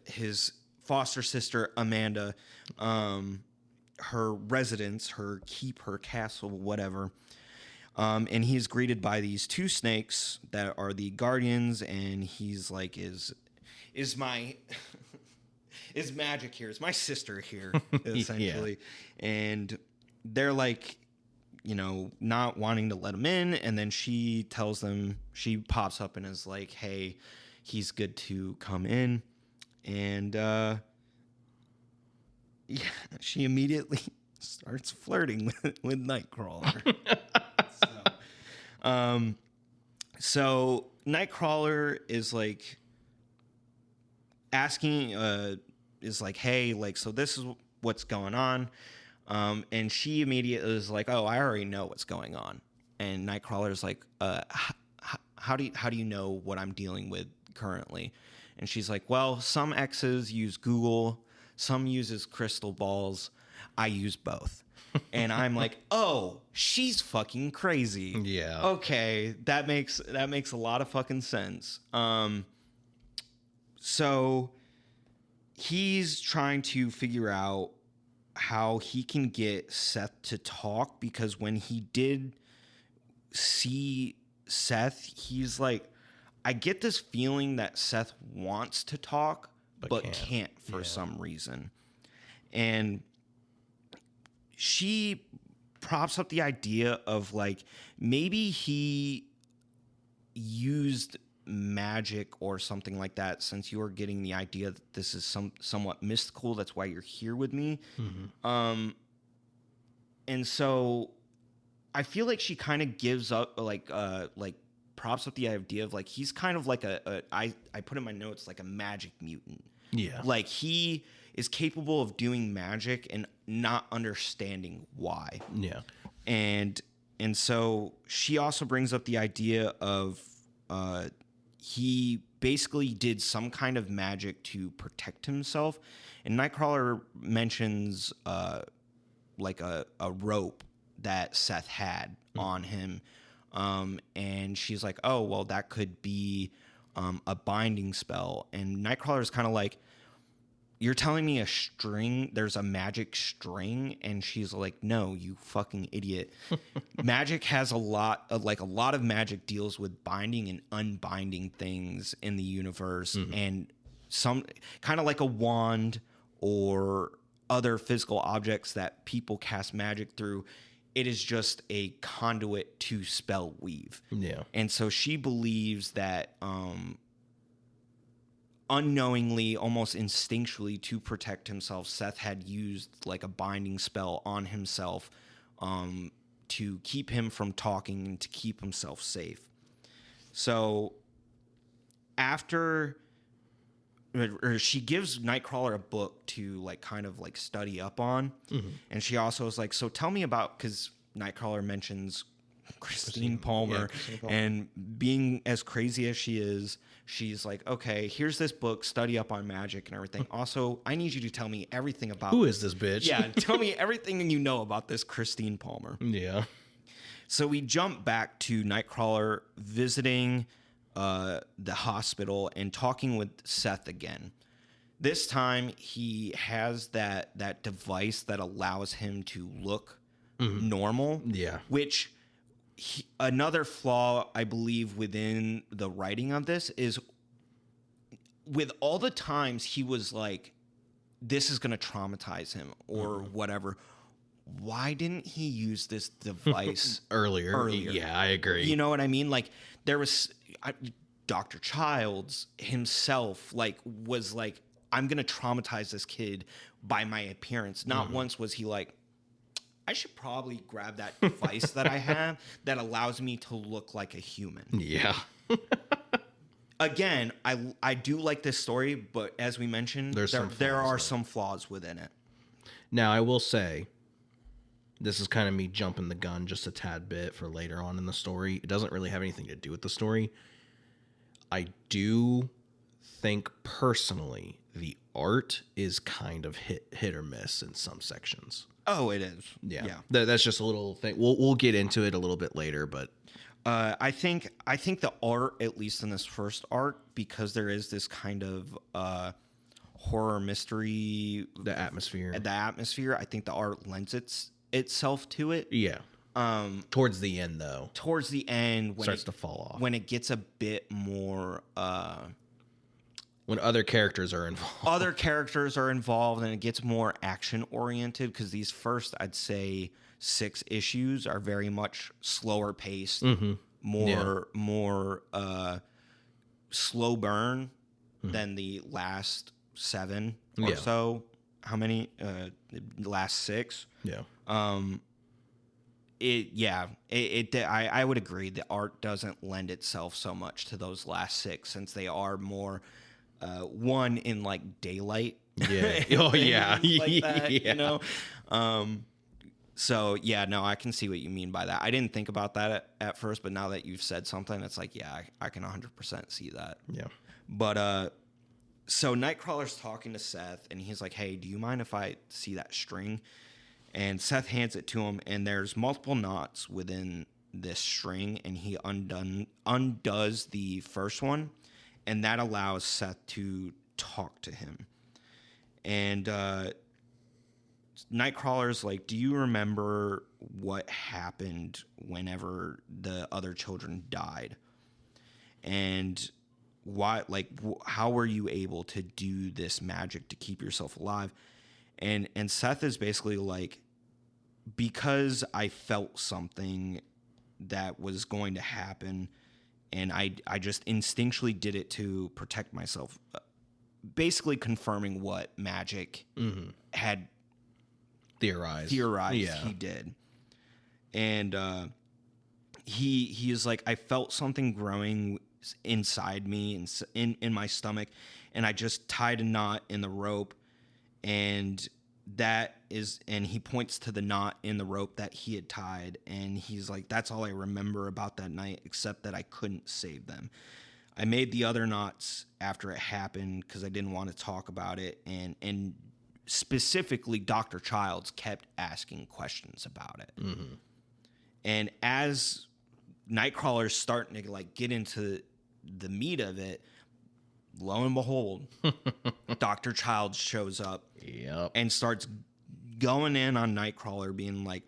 his foster sister Amanda, her residence, her keep, her castle, whatever. And he's greeted by these two snakes that are the guardians, and he's like, is my is Magic here? Is my sister here? Essentially. Yeah. And they're like, not wanting to let him in. And then she tells them, she pops up and is like, hey, he's good to come in. And she immediately starts flirting with Nightcrawler. So Nightcrawler is like asking, is like, hey, like, so this is what's going on. And she immediately is like, oh, I already know what's going on. And Nightcrawler is like, how do you know what I'm dealing with currently? And she's like, well, some exes use Google, some uses crystal balls. I use both. And I'm like, oh, she's fucking crazy. Yeah. Okay, that makes a lot of fucking sense. So he's trying to figure out how he can get Seth to talk, because when he did see Seth, he's like, I get this feeling that Seth wants to talk, but can't for some reason. And she props up the idea of like, maybe he used magic or something like that, since you're getting the idea that this is somewhat mystical. That's why you're here with me. Mm-hmm. And so I feel like she kind of gives up, like props up the idea of like, he's kind of like I put in my notes, like a magic mutant. Yeah. Like he is capable of doing magic and not understanding why. Yeah. And so she also brings up the idea of he basically did some kind of magic to protect himself. And Nightcrawler mentions like a rope that Seth had on him. And she's like, oh, well, that could be a binding spell. And Nightcrawler is kind of like, you're telling me a string, there's a magic string? And she's like, no, you fucking idiot. Magic has a lot of magic deals with binding and unbinding things in the universe. Mm-hmm. And some kind of like a wand or other physical objects that people cast magic through. It is just a conduit to spell weave. Yeah. And so she believes that unknowingly, almost instinctually, to protect himself, Seth had used like a binding spell on himself to keep him from talking and to keep himself safe. So after, or she gives Nightcrawler a book to like kind of like study up on. Mm-hmm. And she also is like, so tell me about, because Nightcrawler mentions Christine Palmer, and being as crazy as she is, she's like, okay, here's this book, study up on magic and everything. Also, I need you to tell me everything about who is this bitch. Yeah, tell me everything you know about this Christine Palmer. Yeah. So we jump back to Nightcrawler visiting the hospital and talking with Seth again. This time he has that device that allows him to look normal. Yeah. Which another flaw, I believe, within the writing of this is, with all the times he was like, this is going to traumatize him or whatever, why didn't he use this device earlier? Yeah, I agree. You know what I mean? Like, there was Dr. Childs himself, like, was like, I'm going to traumatize this kid by my appearance. Not once was he like, I should probably grab that device that I have that allows me to look like a human. Yeah. Again, I do like this story, but as we mentioned, there are some flaws within it. Now, I will say, this is kind of me jumping the gun just a tad bit for later on in the story. It doesn't really have anything to do with the story. I do think personally the art is kind of hit or miss in some sections. Oh, it is. Yeah. That's just a little thing. We'll get into it a little bit later, but I think the art, at least in this first arc, because there is this kind of horror mystery, the atmosphere. I think the art lends itself to it. Yeah. Towards the end, though. Towards the end, when starts to fall off. When it gets a bit more. When other characters are involved. And it gets more action oriented, because these first, I'd say, 6 issues are very much slower paced, more slow burn than the last 7 or so. How many? The last 6. Yeah. I would agree. The art doesn't lend itself so much to those last 6, since they are more one in like daylight. Yeah. Oh yeah. Like that, you know. So yeah, no, I can see what you mean by that. I didn't think about that at first, but now that you've said something, it's like, yeah, I can 100% see that. Yeah. But so Nightcrawler's talking to Seth, and he's like, "Hey, do you mind if I see that string?" And Seth hands it to him, and there's multiple knots within this string, and he undoes the first one, and that allows Seth to talk to him. And Nightcrawler's like, "Do you remember what happened whenever the other children died? And why, like, how were you able to do this magic to keep yourself alive?" And Seth is basically like, "Because I felt something that was going to happen, and I just instinctually did it to protect myself." Basically confirming what magic had theorized he did. And he is like, "I felt something growing inside me, in my stomach, and I just tied a knot in the rope, and he points to the knot in the rope that he had tied, and he's like, "That's all I remember about that night, except that I couldn't save them. I made the other knots after it happened because I didn't want to talk about it, and specifically Dr. Childs kept asking questions about it." And as Nightcrawler's starting to like get into the meat of it, lo and behold, Dr. Childs shows up and starts going in on Nightcrawler, being like,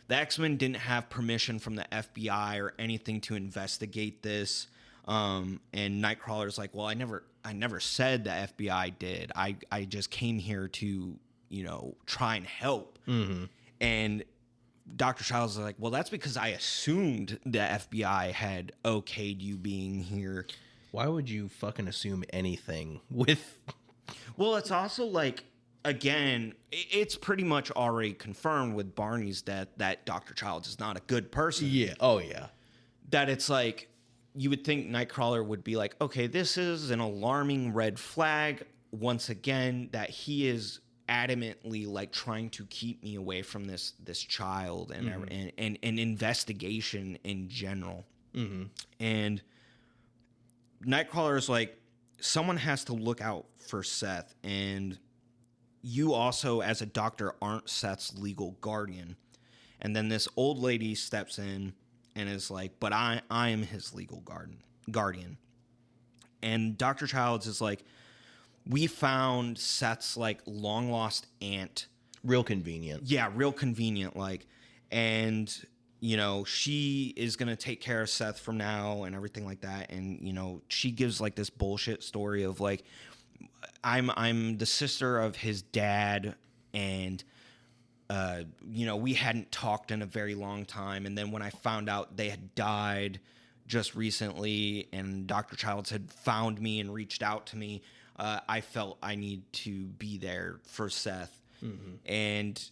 "The X-Men didn't have permission from the FBI or anything to investigate this." And Nightcrawler's like, "Well, I never said the FBI did. I just came here to, try and help." And Dr. Childs is like, "Well, that's because I assumed the FBI had okayed you being here." Why would you fucking assume anything with... Well, it's also like, again, it's pretty much already confirmed with Barney's death that Dr. Childs is not a good person. Yeah. Oh, yeah. That it's like, you would think Nightcrawler would be like, "Okay, this is an alarming red flag. Once again, that he is adamantly like trying to keep me away from this child and an investigation in general." And Nightcrawler is like, "Someone has to look out for Seth, and you also, as a doctor, aren't Seth's legal guardian." And then this old lady steps in and is like, "But I am his legal guardian." And Dr. Childs is like, "We found Seth's like long lost aunt." Real convenient. Yeah, real convenient. Like, and she is going to take care of Seth from now and everything like that. And, she gives like this bullshit story of like, I'm the sister of his dad, and, we hadn't talked in a very long time. And then when I found out they had died just recently and Dr. Childs had found me and reached out to me, I felt I need to be there for Seth. And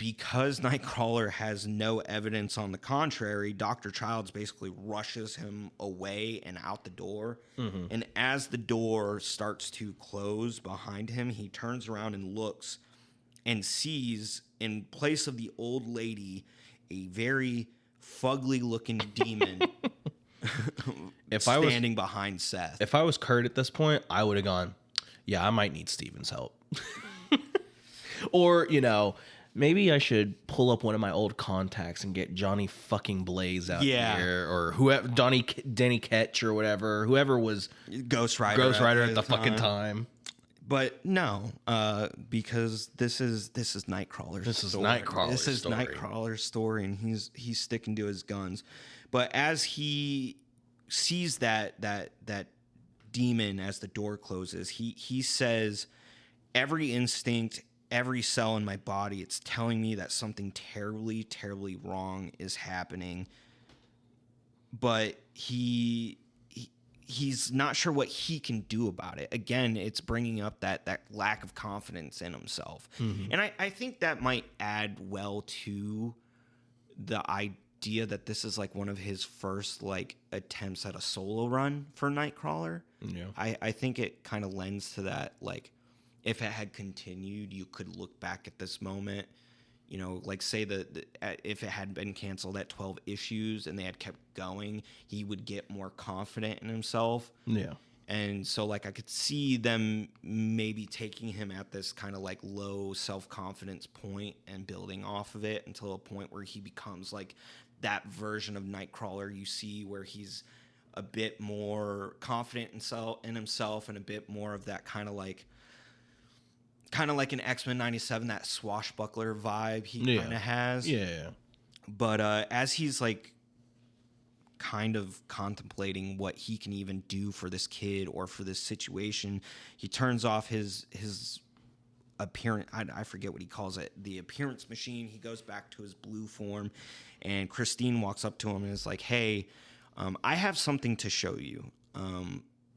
because Nightcrawler has no evidence on the contrary, Dr. Childs basically rushes him away and out the door. Mm-hmm. And as the door starts to close behind him, he turns around and looks and sees, in place of the old lady, a very fugly-looking demon standing behind Seth. If I was Kurt at this point, I would have gone, yeah, I might need Steven's help. Or, maybe I should pull up one of my old contacts and get Johnny fucking Blaze out here, or whoever, Denny Ketch or whatever, whoever was Ghost Rider at the fucking time. But no, because this is Nightcrawler's story. Nightcrawler's story, and he's sticking to his guns. But as he sees that demon as the door closes, he says, every instinct, every cell in my body, it's telling me that something terribly, terribly wrong is happening. But he's not sure what he can do about it. Again, it's bringing up that lack of confidence in himself. Mm-hmm. And I think that might add well to the idea that this is like one of his first like attempts at a solo run for Nightcrawler. Yeah. I think it kind of lends to that, like, if it had continued, you could look back at this moment, like say if it had been canceled at 12 issues and they had kept going, he would get more confident in himself. Yeah. And so like I could see them maybe taking him at this kind of like low self-confidence point and building off of it until a point where he becomes like that version of Nightcrawler you see, where he's a bit more confident in himself and a bit more of that kind of like an X-Men 97, that swashbuckler vibe he kind of has. Yeah. But as he's like kind of contemplating what he can even do for this kid or for this situation, he turns off his appearance. I forget what he calls it, the appearance machine. He goes back to his blue form, and Christine walks up to him and is like, "Hey, I have something to show you.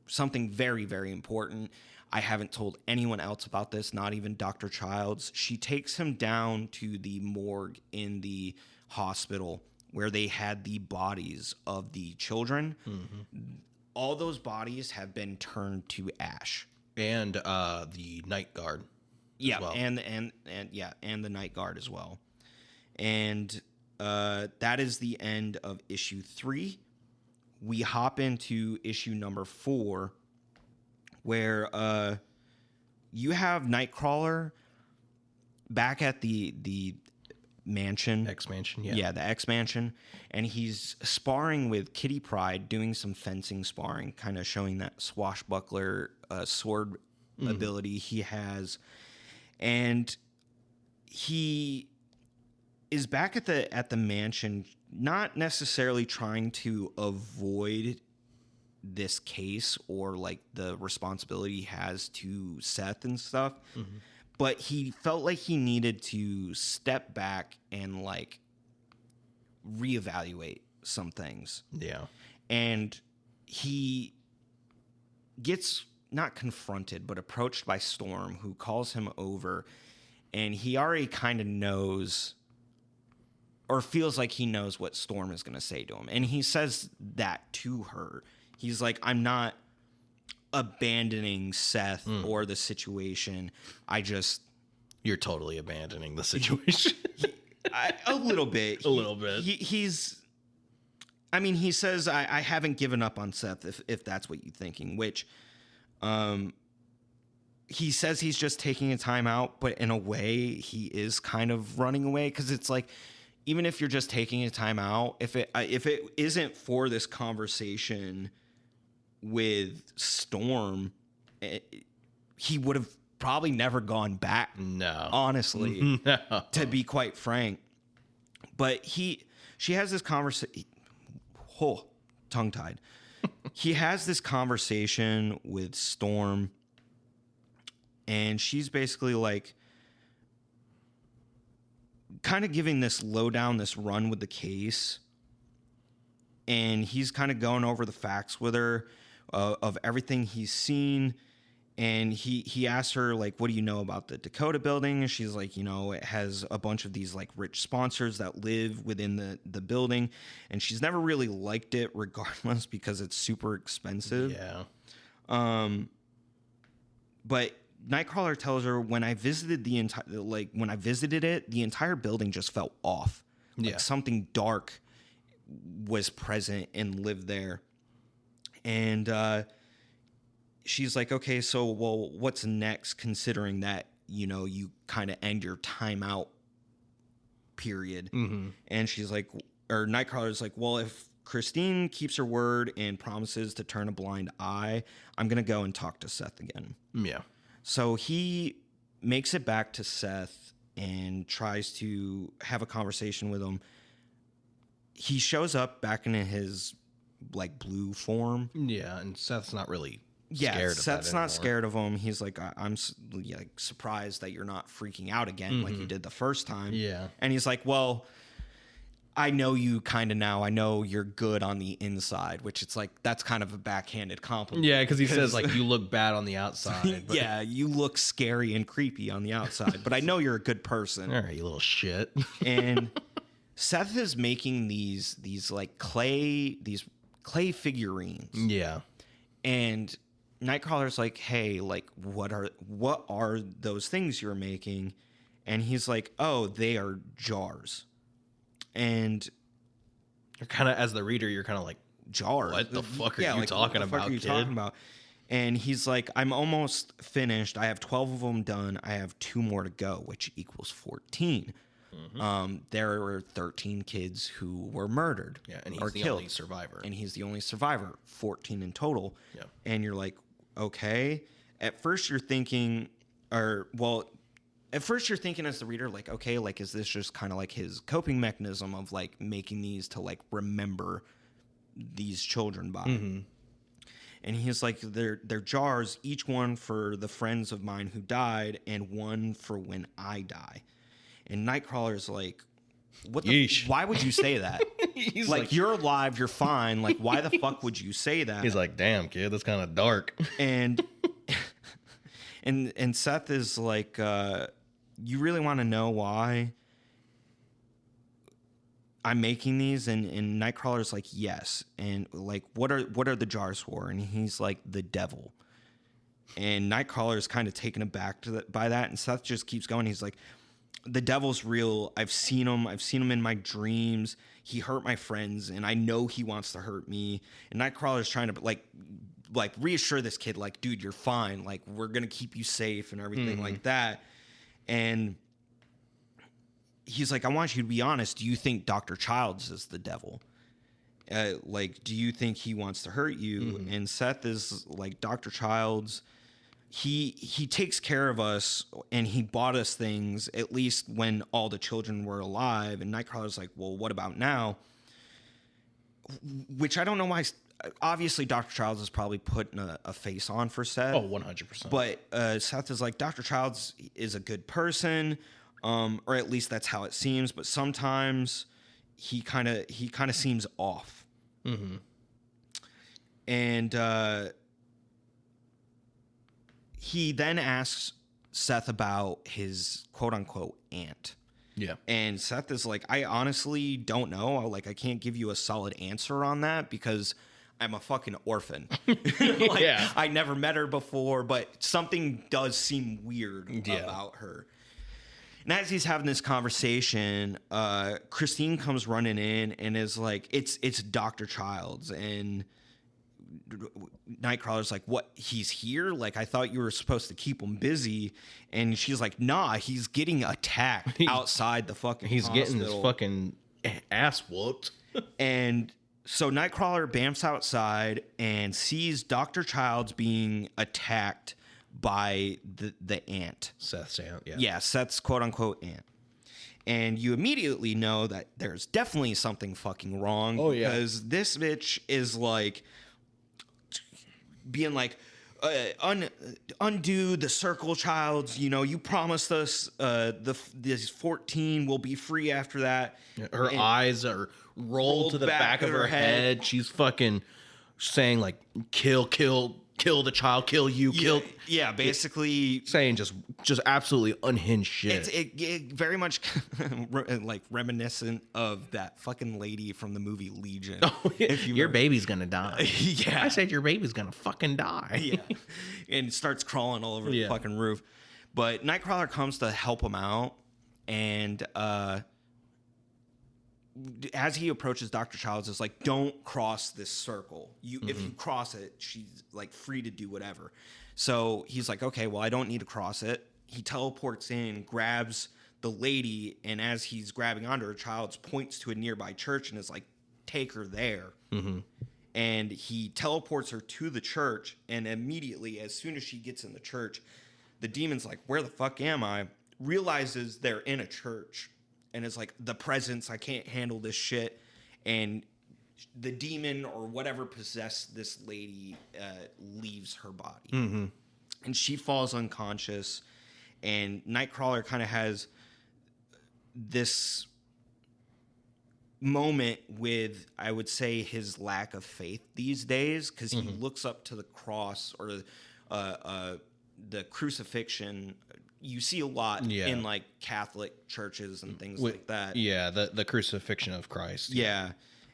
Something very, very important. I haven't told anyone else about this, not even Dr. Childs." She takes him down to the morgue in the hospital where they had the bodies of the children. Mm-hmm. All those bodies have been turned to ash. And the Night Guard. Yeah, well. and the Night Guard as well. And that is the end of issue 3. We hop into issue number 4, where you have Nightcrawler back at the mansion. X-Mansion, yeah. Yeah, the X-Mansion. And he's sparring with Kitty Pryde, doing some fencing sparring, kind of showing that swashbuckler sword ability he has. And he is back at the mansion, not necessarily trying to avoid this case or like the responsibility he has to Seth and stuff, but he felt like he needed to step back and like reevaluate some things. Yeah. And he gets not confronted, but approached by Storm, who calls him over, and he already kind of knows or feels like he knows what Storm is going to say to him. And he says that to her. He's like, "I'm not abandoning Seth or the situation. You're totally abandoning the situation." A little bit. A little bit. He says, I haven't given up on Seth, if that's what you're thinking, which he says he's just taking a time out, but in a way he is kind of running away, because it's like, even if you're just taking a time out, if it isn't for this conversation with Storm, he would have probably never gone back. No, honestly, no. To be quite frank. But she has this conversation. Oh, tongue tied. He has this conversation with Storm, and she's basically like, kind of giving this lowdown, this run with the case, and he's kind of going over the facts with her of everything he's seen, And he asked her, like, what do you know about the Dakota building? And she's like, it has a bunch of these, like, rich sponsors that live within the building. And she's never really liked it regardless because it's super expensive. Yeah. But Nightcrawler tells her, when I visited the entire building just felt off. Like something dark was present and lived there. And she's like, okay, so, well, what's next, considering that, you kind of end your timeout period? Mm-hmm. And she's like, or Nightcrawler's like, well, if Christine keeps her word and promises to turn a blind eye, I'm going to go and talk to Seth again. Yeah. So he makes it back to Seth and tries to have a conversation with him. He shows up back in his, like, blue form. Yeah, and Seth's not really scared of Seth's that not anymore. scared of him. He's like, I'm like surprised that you're not freaking out again like you did the first time. Yeah. And he's like, well, I know you kind of now. I know you're good on the inside, which it's like, that's kind of a backhanded compliment. Yeah, because he says, like, you look bad on the outside. But... yeah, you look scary and creepy on the outside, but I know you're a good person. All right, you little shit. And Seth is making these like clay figurines. Yeah. And Nightcrawler's like, hey, like, what are those things you're making? And he's like, oh, they are jars. And You're kind of, as the reader, you're kind of like, jars. what the fuck are you like, talking what the fuck about, are you kid? talking about? And he's like, I'm almost finished. I have 12 of them done. I have 2 more to go, which equals 14. There were 13 kids who were murdered. Yeah, and he's or the killed. only survivor. And he's the only survivor, 14 in total. Yeah. And you're like, okay. At first you're thinking, as the reader, like, okay, like, is this just kind of like his coping mechanism of, like, making these to, like, remember these children by? Mm-hmm. And he's like, they're jars, each one for the friends of mine who died and one for when I die. And Nightcrawler's like, why would you say that? He's like, you're alive, you're fine. Like, why the fuck would you say that? He's like, damn, kid, that's kind of dark. And and Seth is like, you really want to know why I'm making these? And Nightcrawler's like, yes. And like, what are the jars for? And he's like, the devil. And Nightcrawler's kind of taken aback by that. And Seth just keeps going. He's like, the devil's real. I've seen him in my dreams. He hurt my friends, and I know he wants to hurt me. And Nightcrawler's trying to like reassure this kid, like, dude, you're fine. Like, we're gonna keep you safe and everything like that. And he's like, I want you to be honest. Do you think Dr. Childs is the devil? Like, do you think he wants to hurt you? And Seth is like, Dr. Childs, he takes care of us, and he bought us things, at least when all the children were alive. And Nightcrawler's like, well, what about now? Which I don't know why. Obviously, Dr. Childs is probably putting a face on for Seth. Oh, 100%. But Seth is like, Dr. Childs is a good person, or at least that's how it seems. But sometimes he kind of seems off. Mm-hmm. And he then asks Seth about his quote unquote aunt. Yeah. And Seth is like, I honestly don't know. Like, I can't give you a solid answer on that because I'm a fucking orphan. Like, yeah. I never met her before, but something does seem weird about her. And as he's having this conversation, Christine comes running in and is like, it's Dr. Childs. And Nightcrawler's like, what, he's here? Like, I thought you were supposed to keep him busy. And she's like, nah, he's getting attacked outside the fucking hospital. Getting his fucking ass whooped. And so Nightcrawler bamfs outside and sees Dr. Childs being attacked by the aunt. Seth's aunt, yeah. Yeah, Seth's quote-unquote aunt. And you immediately know that there's definitely something fucking wrong. Oh, yeah. Because this bitch is like being like, undo the circle, Childs. You know, you promised us this 14 will be free after that. Her eyes are rolled to the back of her head. She's fucking saying like, kill kill the child, kill you, kill. Yeah, basically Saying just absolutely unhinged shit. it very much like reminiscent of that fucking lady from the movie Legion. Oh, your baby's gonna die. Yeah, I said your baby's gonna fucking die. Yeah, and starts crawling all over the fucking roof. But Nightcrawler comes to help him out, and as he approaches, Dr. Childs is like, "Don't cross this circle. If you cross it, she's like free to do whatever." So he's like, "Okay, well, I don't need to cross it." He teleports in, grabs the lady, and as he's grabbing onto her, Childs points to a nearby church and is like, "Take her there." And he teleports her to the church, and immediately, as soon as she gets in the church, the demon's like, "Where the fuck am I?" Realizes they're in a church. And it's like, the presence, I can't handle this shit. And the demon or whatever possessed this lady leaves her body. And she falls unconscious. And Nightcrawler kind of has this moment with, I would say, his lack of faith these days. Because he looks up to the cross or the crucifixion. You see a lot in like Catholic churches and things like that. Yeah, the crucifixion of Christ. Yeah.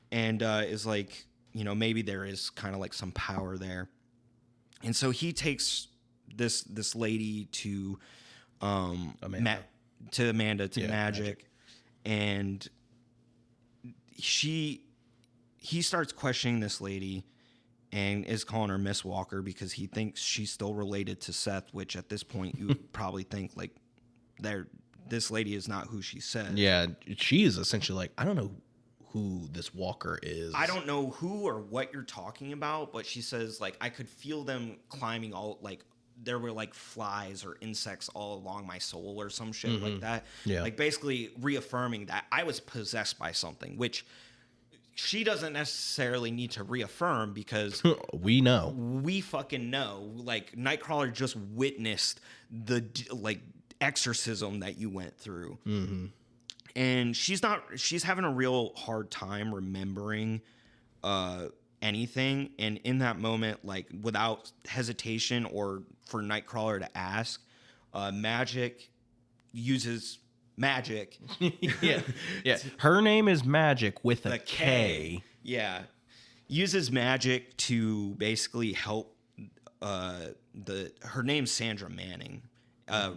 And is like, maybe there is kind of like some power there. And so he takes this lady to Amanda. Magic. And he starts questioning this lady and is calling her Miss Walker because he thinks she's still related to Seth, which at this point you would probably think like this lady is not who she said. Yeah, she is essentially like, I don't know who this Walker is. I don't know who or what you're talking about, but she says like, I could feel them climbing all, like there were like flies or insects all along my soul or some shit like that. Yeah. Like basically reaffirming that I was possessed by something, which she doesn't necessarily need to reaffirm because we fucking know. Like Nightcrawler just witnessed the like exorcism that you went through, and she's having a real hard time remembering anything. And in that moment, like without hesitation or for Nightcrawler to ask, Magic uses magic. yeah. Her name is Magic with a K. Yeah. Uses magic to basically help her name's Sandra Manning.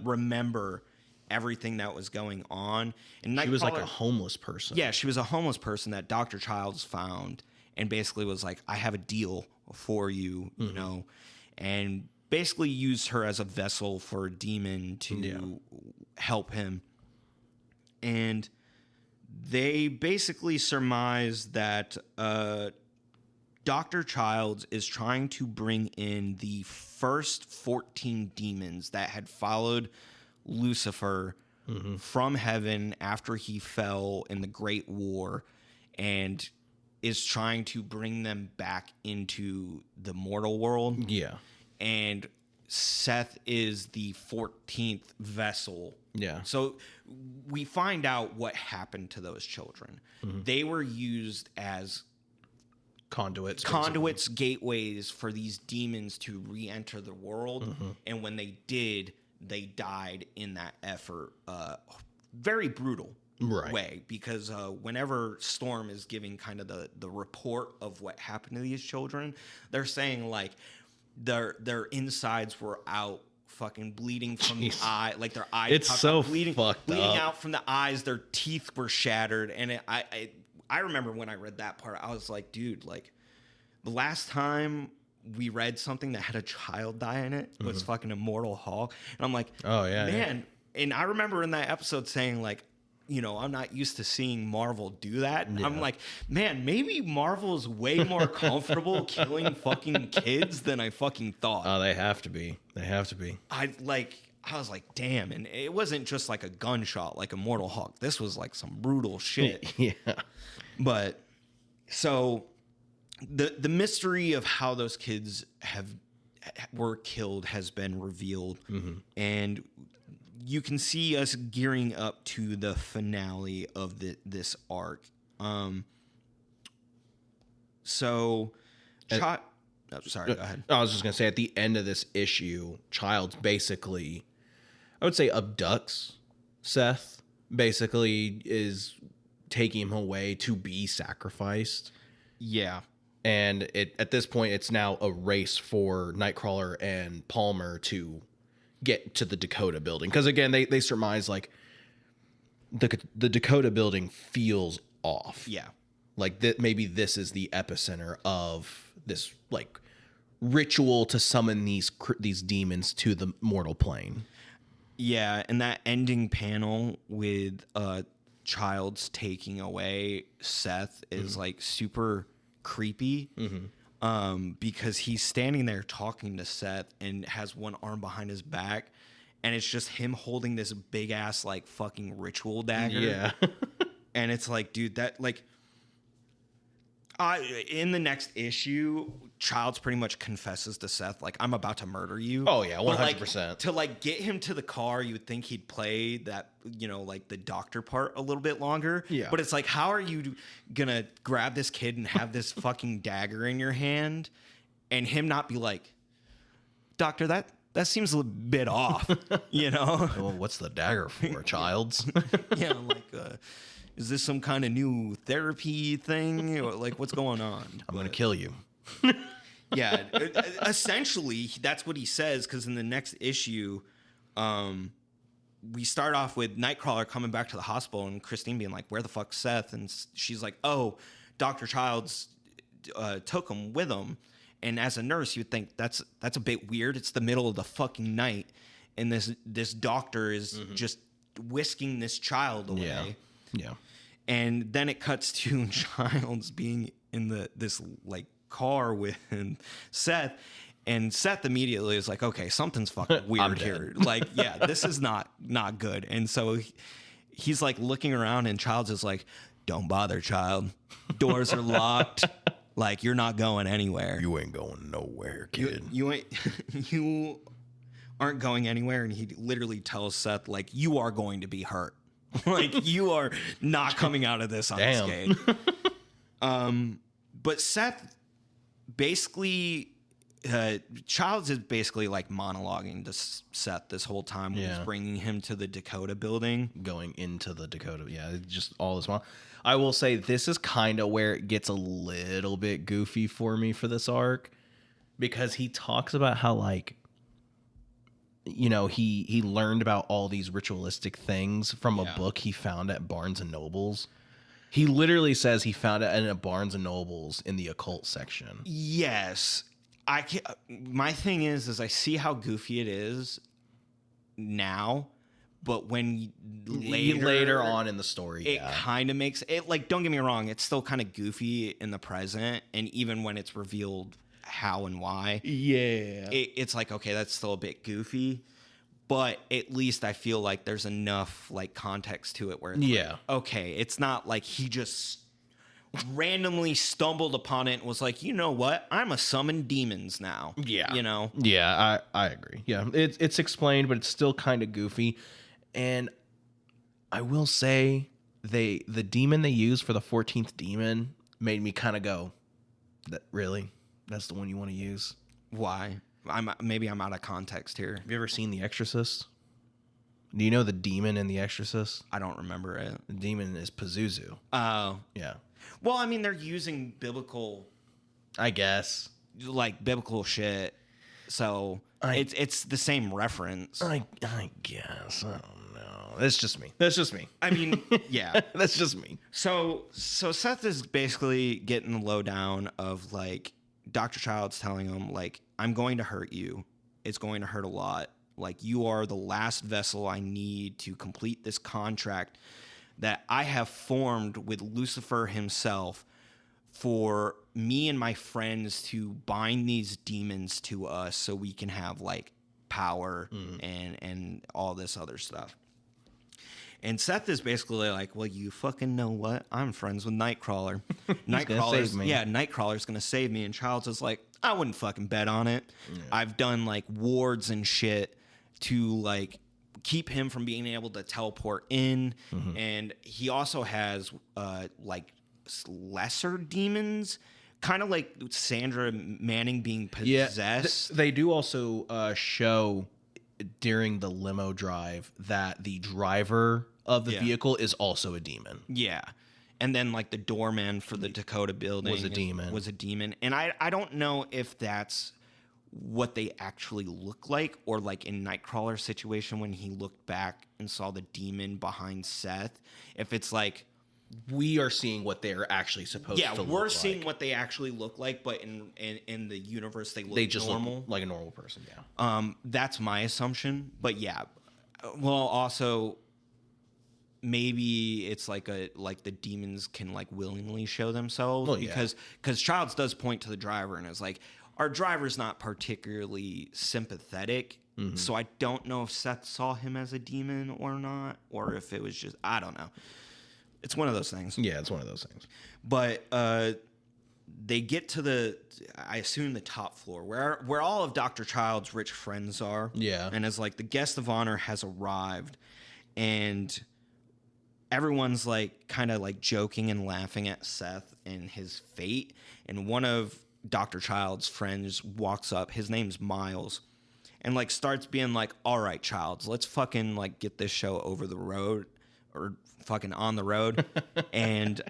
Remember everything that was going on. And she was like a homeless person. Yeah, she was a homeless person that Dr. Childs found and basically was like, I have a deal for you, you know, and basically used her as a vessel for a demon to help him. And they basically surmise that Dr. Childs is trying to bring in the first 14 demons that had followed Lucifer from heaven after he fell in the Great War, and is trying to bring them back into the mortal world. Yeah. And Seth is the 14th vessel. Yeah. So we find out what happened to those children. They were used as conduits, gateways for these demons to re-enter the world. And when they did, they died in that effort. Very brutal way, because whenever Storm is giving kind of the report of what happened to these children, they're saying like their insides were out, fucking bleeding from the eye, like their eyes. It's so bleeding fucked out from the eyes. Their teeth were shattered, and I remember when I read that part, I was like, dude, like the last time we read something that had a child die in it was fucking Immortal Hulk, and I'm like, oh yeah, man. Yeah. And I remember in that episode saying like, you know, I'm not used to seeing Marvel do that. Yeah. I'm like, man, maybe Marvel is way more comfortable killing fucking kids than I fucking thought. Oh, they have to be. They have to be. I was like, damn. And it wasn't just like a gunshot like Immortal Hulk. This was like some brutal shit. Yeah. But so the mystery of how those kids were killed has been revealed. And you can see us gearing up to the finale of this arc. Oh, sorry, go ahead. I was just gonna say at the end of this issue, Childs basically, I would say, abducts Seth. Basically, is taking him away to be sacrificed. Yeah. And at this point, it's now a race for Nightcrawler and Palmer to get to the Dakota building. Because again, they surmise like the Dakota building feels off. Yeah. Like maybe this is the epicenter of this like ritual to summon these demons to the mortal plane. Yeah, and that ending panel with Childs taking away Seth is like super creepy. Because he's standing there talking to Seth and has one arm behind his back, and it's just him holding this big ass like fucking ritual dagger. Yeah. And it's like, dude, that like in the next issue, Childs pretty much confesses to Seth, like, I'm about to murder you. Oh, yeah, 100%. But, like, to, like, get him to the car, you would think he'd play that, you know, like, the doctor part a little bit longer. Yeah. But it's like, how are you gonna grab this kid and have this fucking dagger in your hand and him not be like, Doctor, that seems a bit off, you know? Well, what's the dagger for, Childs? Yeah, I'm like, is this some kind of new therapy thing? Or, like, what's going on? I'm going to kill you. Yeah, essentially, that's what he says, because in the next issue, we start off with Nightcrawler coming back to the hospital and Christine being like, where the fuck's Seth? And she's like, oh, Dr. Childs took him with him. And as a nurse, you would think that's a bit weird. It's the middle of the fucking night, and this doctor is just whisking this child away. Yeah. And then it cuts to Childs being in this like car with Seth, and Seth immediately is like, okay, something's fucking weird here. Like, yeah, this is not good. And so he's like looking around, and Childs is like, don't bother, child. Doors are locked. Like, you're not going anywhere. You ain't going nowhere, kid. You aren't going anywhere. And he literally tells Seth, like, you are going to be hurt. Like, you are not coming out of this unscathed. But Seth basically, Childs is basically like monologuing to Seth this whole time when he's bringing him to the Dakota building. Going into the Dakota. Yeah, just all this while. I will say this is kind of where it gets a little bit goofy for me for this arc, because he talks about how, like, you know, he learned about all these ritualistic things from a book he found at Barnes and Nobles. He literally says he found it in a Barnes and Nobles in the occult section. Yes. My thing is I see how goofy it is now, but when later on in the story, it kind of makes it, like, don't get me wrong, it's still kind of goofy in the present, and even when it's revealed how and why, it's like, okay, that's still a bit goofy, but at least I feel like there's enough like context to it where it's like, okay, it's not like he just randomly stumbled upon it and was like, you know what, I'm a summon demons now. You know? Yeah, I agree. Yeah, it's explained, but it's still kind of goofy. And I will say the demon they used for the 14th demon made me kind of go, that really? That's the one you want to use? Why? Maybe I'm out of context here. Have you ever seen The Exorcist? Do you know the demon in The Exorcist? I don't remember it. The demon is Pazuzu. Oh. Yeah. Well, I mean, they're using biblical, I guess, like biblical shit. So it's the same reference. I guess. I don't know. That's just me. I mean, yeah. That's just me. So Seth is basically getting the lowdown of, like, Dr. Childs telling him, like, I'm going to hurt you. It's going to hurt a lot. Like, you are the last vessel I need to complete this contract that I have formed with Lucifer himself for me and my friends to bind these demons to us so we can have, like, power and all this other stuff. And Seth is basically like, well, you fucking know what? I'm friends with Nightcrawler. Nightcrawler's going to save me. And Childs is like, I wouldn't fucking bet on it. Yeah. I've done, like, wards and shit to, like, keep him from being able to teleport in. And he also has, like, lesser demons kind of like Sandra Manning being Yeah, possessed. they do also show during the limo drive that the driver of the vehicle is also a demon. Yeah. And then like the doorman for the Dakota building Was a demon. And I don't know if that's what they actually look like, or like in Nightcrawler's situation when he looked back and saw the demon behind Seth, if it's like we are seeing what they're actually supposed to look like. Yeah, we're seeing what they actually look like, but in the universe they just normal. Look like a normal person, yeah. That's my assumption, but yeah. Well, also maybe it's like the demons can like willingly show themselves, because Childs does point to the driver and is like, our driver's not particularly sympathetic, so I don't know if Seth saw him as a demon or not, or if it was just, I don't know. It's one of those things. Yeah, it's one of those things. But they get to I assume the top floor where all of Dr. Child's rich friends are. Yeah. And as like the guest of honor has arrived, and everyone's like kind of like joking and laughing at Seth and his fate. And one of Dr. Child's friends walks up. His name's Miles. And like starts being like, all right, Childs, let's fucking like get this show over the road, or fucking on the road. And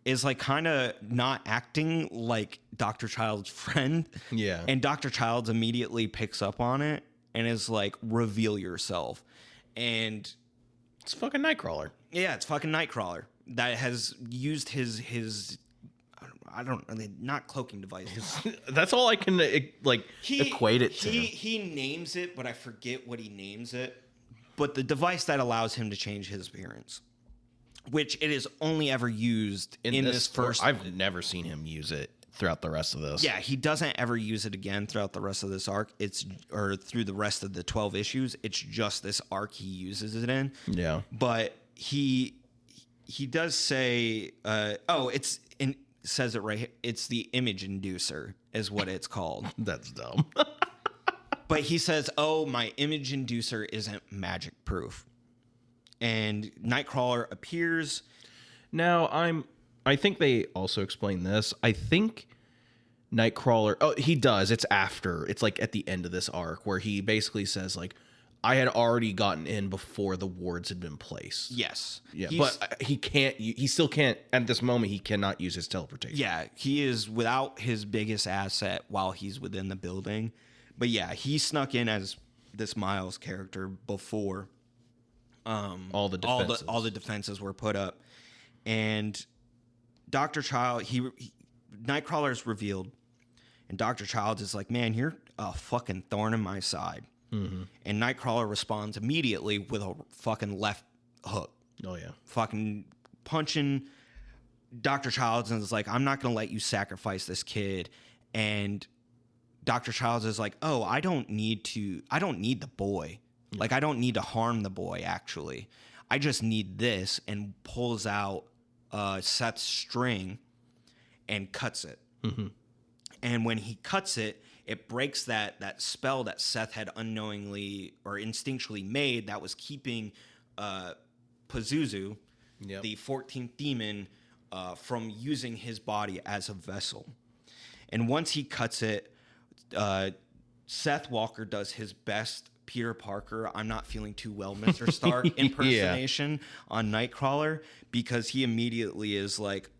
is like kind of not acting like Dr. Child's friend. Yeah. And Dr. Childs immediately picks up on it and is like, reveal yourself. And it's fucking Nightcrawler. Yeah, it's fucking Nightcrawler that has used his I don't not cloaking device. That's all I can equate it to. He names it, but I forget what he names it. But the device that allows him to change his appearance, which it is only ever used in this first. I've never seen him use it throughout the rest of this. Yeah, he doesn't ever use it again throughout the rest of this arc. Or through the rest of the 12 issues. It's just this arc he uses it in. Yeah, but he does say, says it right here. It's the image inducer is what it's called. That's dumb. But he says, oh, my image inducer isn't magic proof. And Nightcrawler appears. Now, I think they also explain this. I think Nightcrawler, oh, he does. It's after. It's like at the end of this arc where he basically says like, I had already gotten in before the wards had been placed. Yes. Yeah, but he still can't, at this moment, he cannot use his teleportation. Yeah, he is without his biggest asset while he's within the building. But yeah, he snuck in as this Miles character before all the defenses were put up. And Dr. Child, Nightcrawler's revealed, and Dr. Childs is like, man, you're a fucking thorn in my side. Mm-hmm. And Nightcrawler responds immediately with a fucking left hook. Oh, yeah. Fucking punching Dr. Childs and is like, I'm not going to let you sacrifice this kid. And Dr. Childs is like, oh, I don't need the boy. Yeah. Like, I don't need to harm the boy, actually. I just need this, and pulls out Seth's string and cuts it. Mm-hmm. And when he cuts it, it breaks that spell that Seth had unknowingly or instinctually made that was keeping Pazuzu, the 14th demon, from using his body as a vessel. And once he cuts it, Seth Walker does his best Peter Parker, I'm not feeling too well, Mr. Stark impersonation on Nightcrawler, because he immediately is like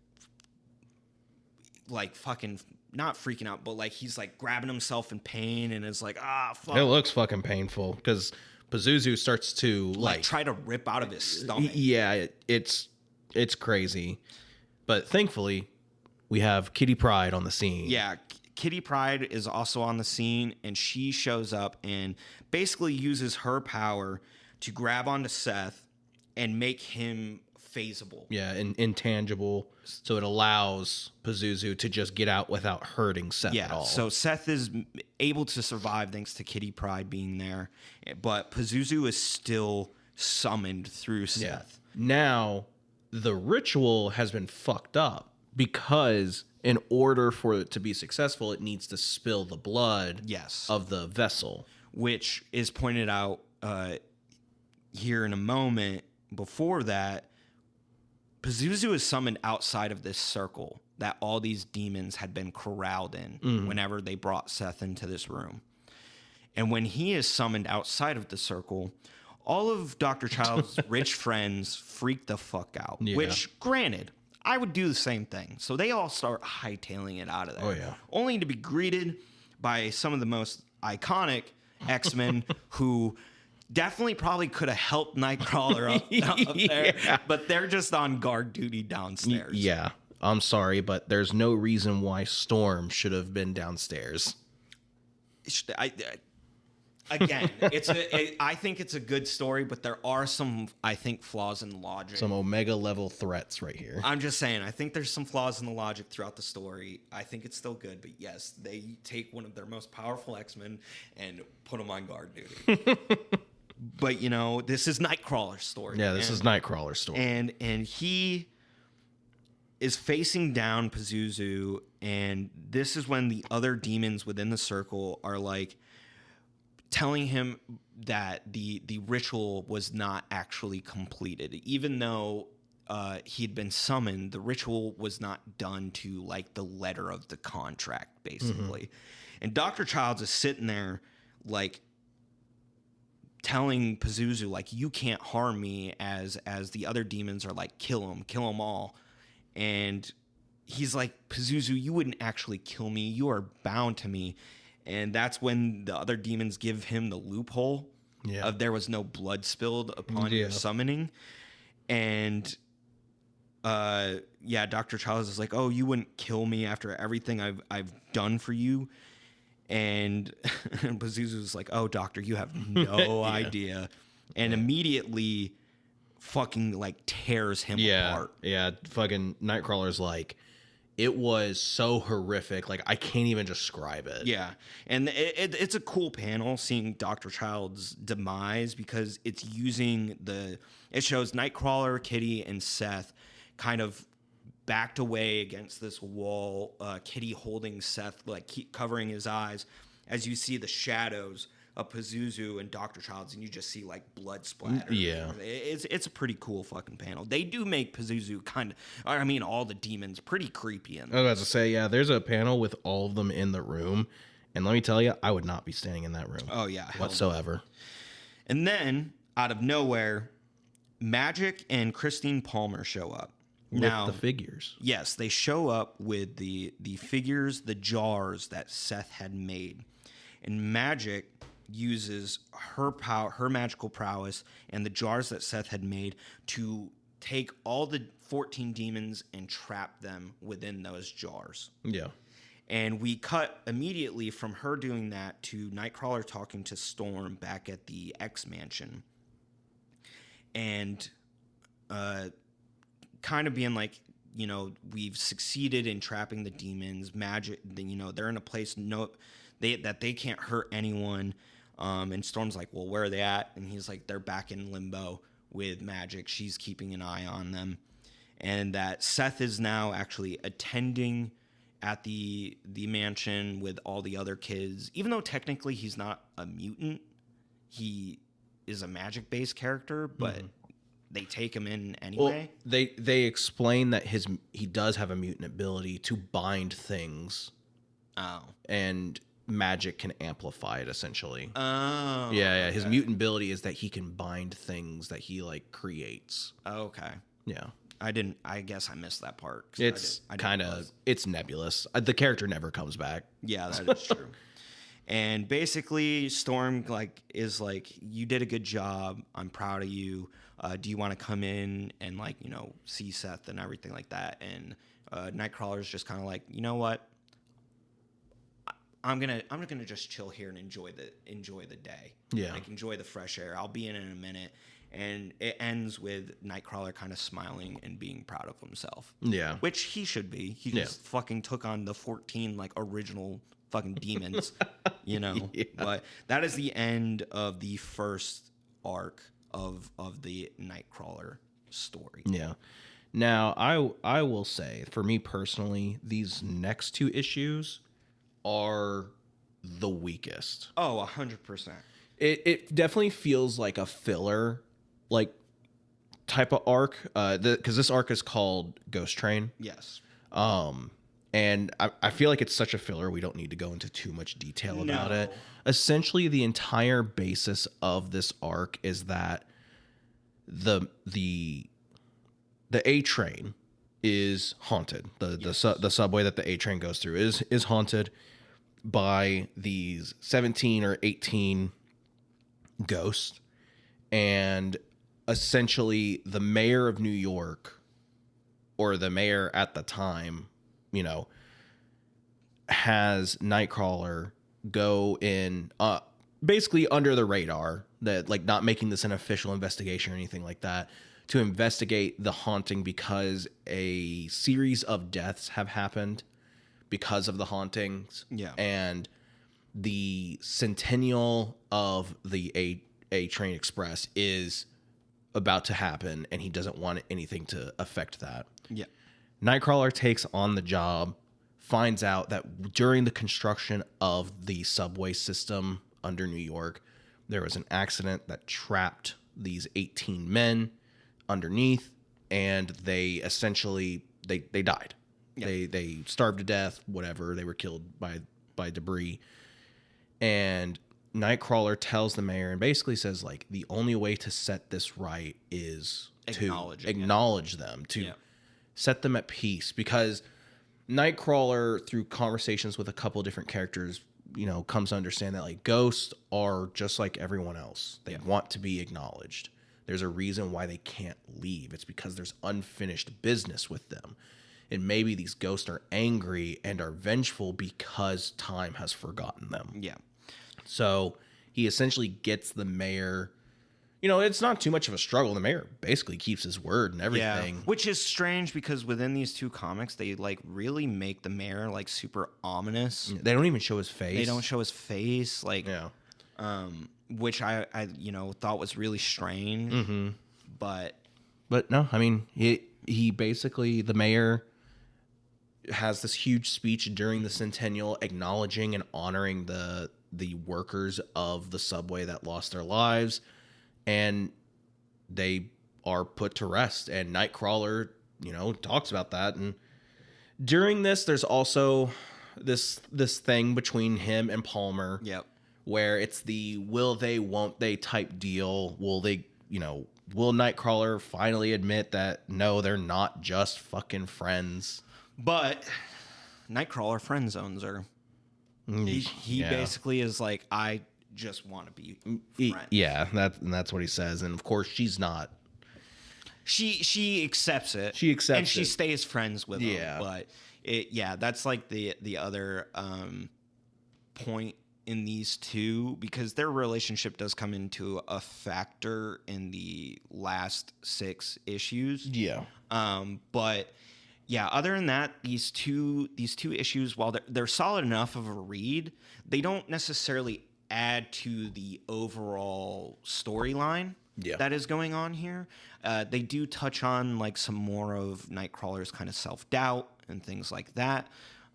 fucking not freaking out, but like he's like grabbing himself in pain and is like, fuck. It looks fucking painful because Pazuzu starts to like try to rip out of his stomach. Yeah, it's crazy. But thankfully, we have Kitty Pryde on the scene. Yeah, Kitty Pryde is also on the scene, and she shows up and basically uses her power to grab onto Seth and make him phaseable. Yeah, and intangible, so it allows Pazuzu to just get out without hurting Seth at all. So Seth is able to survive thanks to Kitty Pryde being there, but Pazuzu is still summoned through Seth. Yeah. Now, the ritual has been fucked up because in order for it to be successful, it needs to spill the blood of the vessel. Which is pointed out here in a moment. Before that, Pazuzu is summoned outside of this circle that all these demons had been corralled in whenever they brought Seth into this room. And when he is summoned outside of the circle, all of Dr. Child's rich friends freak the fuck out. Yeah. Which, granted, I would do the same thing. So they all start hightailing it out of there. Oh, yeah. Only to be greeted by some of the most iconic X-Men who definitely probably could have helped Nightcrawler up there. Yeah. But they're just on guard duty downstairs. Yeah. I'm sorry, but there's no reason why Storm should have been downstairs. Again, I think it's a good story, but there are some, I think, flaws in the logic. Some Omega level threats right here. I'm just saying, I think there's some flaws in the logic throughout the story. I think it's still good, but yes, they take one of their most powerful X-Men and put him on guard duty. But, you know, this is Nightcrawler's story. Yeah, this is Nightcrawler's story. And he is facing down Pazuzu, and this is when the other demons within the circle are like telling him that the ritual was not actually completed. Even though he'd been summoned, the ritual was not done to like the letter of the contract, basically. And Dr. Childs is sitting there like telling Pazuzu, like, you can't harm me, as the other demons are like, kill him all. And he's like, Pazuzu, you wouldn't actually kill me. You are bound to me. And that's when the other demons give him the loophole of there was no blood spilled upon your summoning. And Dr. Childs is like, oh, you wouldn't kill me after everything I've done for you. And Pazuzu's like, oh, doctor, you have no idea. And immediately fucking like tears him apart. Yeah, fucking Nightcrawler's like, it was so horrific. Like, I can't even describe it. Yeah. And it's a cool panel seeing Dr. Child's demise, because it's using it shows Nightcrawler, Kitty, and Seth kind of backed away against this wall. Kitty holding Seth, like covering his eyes, as you see the shadows of Pazuzu and Dr. Childs, and you just see like blood splatter. Yeah. It's a pretty cool fucking panel. They do make Pazuzu all the demons pretty creepy in I was about to say, yeah, there's a panel with all of them in the room, and let me tell you, I would not be standing in that room. Oh yeah, whatsoever. And then out of nowhere, Magic and Christine Palmer show up. With Now, the figures. Yes, they show up with the figures, the jars that Seth had made. And Magic uses her magical prowess and the jars that Seth had made to take all the 14 demons and trap them within those jars. Yeah. And we cut immediately from her doing that to Nightcrawler talking to Storm back at the X Mansion. And kind of being like, you know, we've succeeded in trapping the demons. Magic, you know, they're in a place that they can't hurt anyone. And Storm's like, well, where are they at? And he's like, they're back in limbo with Magic. She's keeping an eye on them. And that Seth is now actually attending at the mansion with all the other kids. Even though technically he's not a mutant, he is a magic-based character, but they take him in anyway. Well, they explain that he does have a mutant ability to bind things. Oh. And magic can amplify it, essentially. Oh. Yeah. His mutant ability is that he can bind things that he like creates. Okay. Yeah. I guess I missed that part. It's kind of, it's nebulous. The character never comes back. Yeah, that is true. And basically Storm is like, you did a good job. I'm proud of you. Do you want to come in and like, you know, see Seth and everything like that? And Nightcrawler's just kind of like, you know what? I'm gonna just chill here and enjoy the day. Yeah. Like enjoy the fresh air. I'll be in a minute. And it ends with Nightcrawler kind of smiling and being proud of himself. Yeah. Which he should be. He just fucking took on the 14 like original fucking demons, you know. Yeah. But that is the end of the first arc of the Nightcrawler story. Yeah. Now, I will say, for me personally, these next two issues are the weakest. Oh, 100%. It definitely feels like a filler, like, type of arc. Because this arc is called Ghost Train. Yes. And I feel like it's such a filler, we don't need to go into too much detail about it. No. Essentially, the entire basis of this arc is that the A train is haunted. The subway that the A train goes through is haunted by these 17 or 18 ghosts. And essentially the mayor of New York, or the mayor at the time, you know, has Nightcrawler go in basically under the radar, that like not making this an official investigation or anything like that, to investigate the haunting, because a series of deaths have happened because of the hauntings. Yeah. And the centennial of the A Train Express is about to happen, and he doesn't want anything to affect that. Yeah. Nightcrawler takes on the job, finds out that during the construction of the subway system under New York, there was an accident that trapped these 18 men underneath, and they essentially they died. Yeah. They starved to death, whatever. They were killed by debris. And Nightcrawler tells the mayor and basically says, like, the only way to set this right is to acknowledge them, to set them at peace, because Nightcrawler, through conversations with a couple of different characters, you know, comes to understand that, like, ghosts are just like everyone else. They want to be acknowledged. There's a reason why they can't leave. It's because there's unfinished business with them. And maybe these ghosts are angry and are vengeful because time has forgotten them. Yeah. So he essentially gets the mayor. You know, it's not too much of a struggle. The mayor basically keeps his word and everything. Yeah, which is strange because within these two comics, they like really make the mayor like super ominous. They don't even show his face. They don't show his face, like, which I you know thought was really strange. Mm-hmm. But no, I mean he basically, the mayor has this huge speech during the centennial, acknowledging and honoring the workers of the subway that lost their lives. And they are put to rest. And Nightcrawler, you know, talks about that. And during this, there's also this thing between him and Palmer. Yep. Where it's the will they, won't they type deal. Will they, you know, will Nightcrawler finally admit that, no, they're not just fucking friends? But Nightcrawler friend zones her. He basically is like, I just want to be friends. Yeah, that's what he says. And of course she's not. She accepts it. She accepts and she it. stays friends with him. But that's like the other point in these two, because their relationship does come into a factor in the last 6 issues. Yeah. But yeah, other than that, these two issues, while they're solid enough of a read, they don't necessarily add to the overall storyline that is going on here. They do touch on like some more of Nightcrawler's kind of self-doubt and things like that.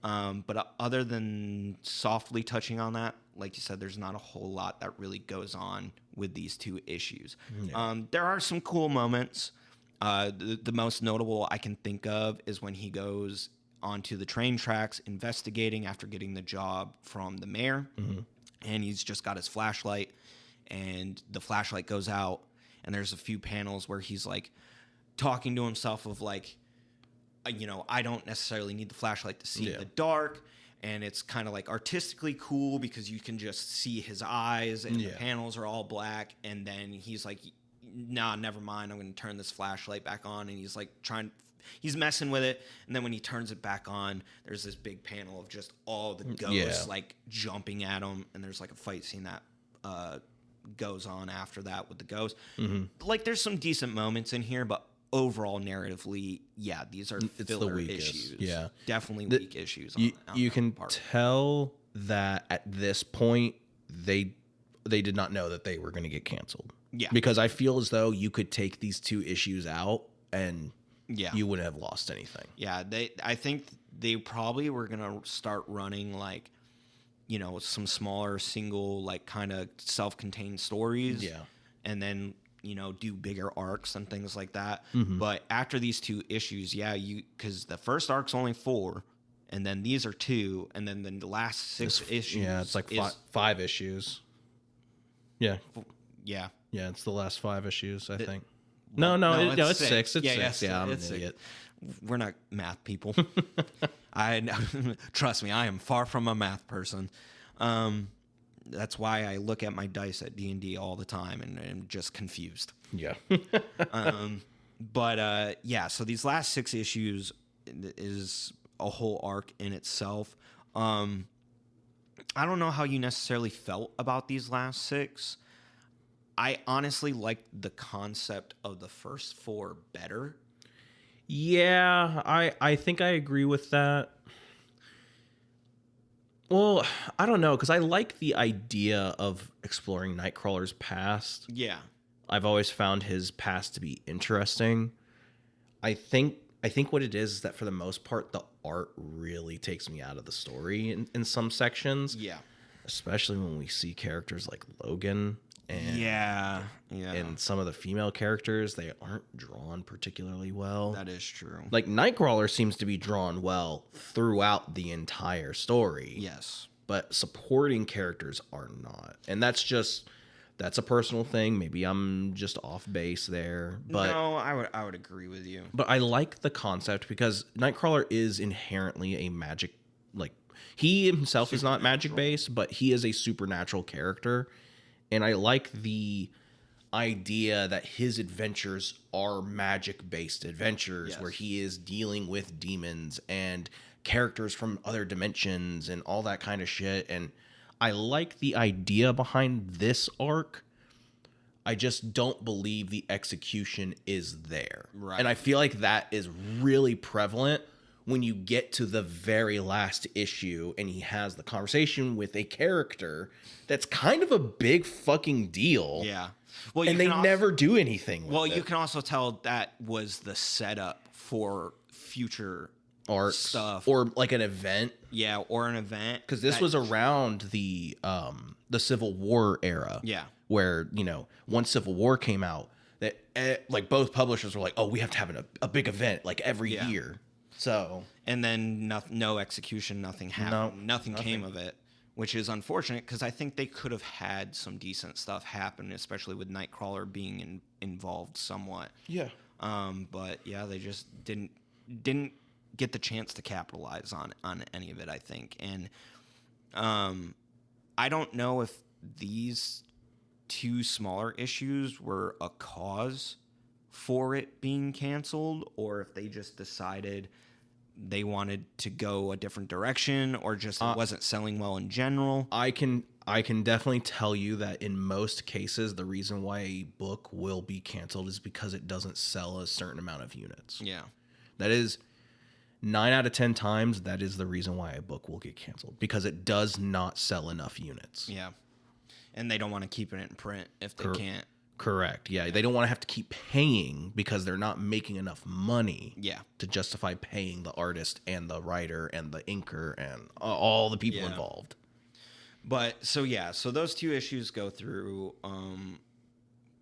But other than softly touching on that, like you said, there's not a whole lot that really goes on with these 2 issues. Yeah. There are some cool moments. The most notable I can think of is when he goes onto the train tracks investigating after getting the job from the mayor. Mm-hmm. And he's just got his flashlight, and the flashlight goes out, and there's a few panels where he's like talking to himself of like, you know, I don't necessarily need the flashlight to see in the dark. And it's kind of like artistically cool because you can just see his eyes, and the panels are all black. And then he's like, nah, never mind, I'm going to turn this flashlight back on. And he's like he's messing with it. And then when he turns it back on, there's this big panel of just all the ghosts like jumping at him. And there's like a fight scene that goes on after that with the ghosts. Mm-hmm. Like there's some decent moments in here, but overall narratively, these are filler issues. Yeah. Definitely weak issues. You can tell that at this point, they did not know that they were going to get canceled. Yeah. Because I feel as though you could take these 2 issues out and you wouldn't have lost anything. Yeah. I think they probably were going to start running like, you know, some smaller single, like kind of self-contained stories. Yeah. And then, do bigger arcs and things like that. But after these 2 issues, because the first arc's only 4, and then these are 2, and then the last 6 issues. Yeah, it's like 5 issues. Yeah. Yeah. Yeah, it's the last 5 issues, I think. Well, No, it's 6. It's 6. Yeah, I'm an it's idiot. We're not math people. Trust me, I am far from a math person. That's why I look at my dice at D&D all the time and am just confused. Yeah. But so these last 6 issues is a whole arc in itself. I don't know how you necessarily felt about these last 6. I honestly liked the concept of the first 4 better. Yeah, I think I agree with that. Well, I don't know, because I like the idea of exploring Nightcrawler's past. Yeah. I've always found his past to be interesting. I think what it is that for the most part, the art really takes me out of the story in some sections. Yeah. Especially when we see characters like Logan and and some of the female characters, they aren't drawn particularly well. That is true. Like Nightcrawler seems to be drawn well throughout the entire story. Yes. But supporting characters are not. And that's a personal thing. Maybe I'm just off base there. But no, I would agree with you. But I like the concept because Nightcrawler is inherently a magic, like, he himself is not magic based, but he is a supernatural character. And I like the idea that his adventures are magic based adventures where he is dealing with demons and characters from other dimensions and all that kind of shit. And I like the idea behind this arc. I just don't believe the execution is there. Right. And I feel like that is really prevalent when you get to the very last issue and he has the conversation with a character that's kind of a big fucking deal. Yeah. Well, and they never do anything with it. You can also tell that was the setup for future arcs stuff. Or like an event. Yeah, or an event. Because this was around the Civil War era. Yeah. Where, once Civil War came out, that like both publishers were like, oh, we have to have a big event like every year. So, and then no execution, nothing happened. Nothing came of it, which is unfortunate because I think they could have had some decent stuff happen, especially with Nightcrawler being involved somewhat. Yeah. But yeah, they just didn't get the chance to capitalize on any of it, I think. And I don't know if these 2 smaller issues were a cause for it being canceled, or if they just decided they wanted to go a different direction, or just it wasn't selling well in general. I can definitely tell you that in most cases, the reason why a book will be canceled is because it doesn't sell a certain amount of units. Yeah. That is 9 out of 10 times. That is the reason why a book will get canceled, because it does not sell enough units. Yeah. And they don't want to keep it in print if they can't. Correct. Yeah. They don't want to have to keep paying because they're not making enough money to justify paying the artist and the writer and the inker and all the people involved. But so those 2 issues go through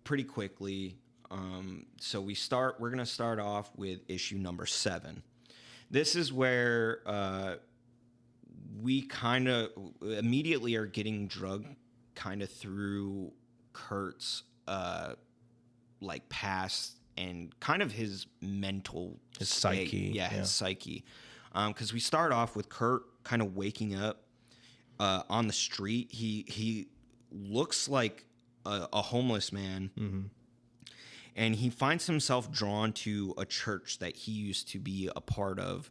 pretty quickly. So we're going to start off with issue number 7. This is where we kind of immediately are getting drugged kind of through Kurt's like past and kind of his mental state. Psyche. His psyche. Because we start off with Kurt kind of waking up on the street. He looks like a homeless man. Mm-hmm. And he finds himself drawn to a church that he used to be a part of,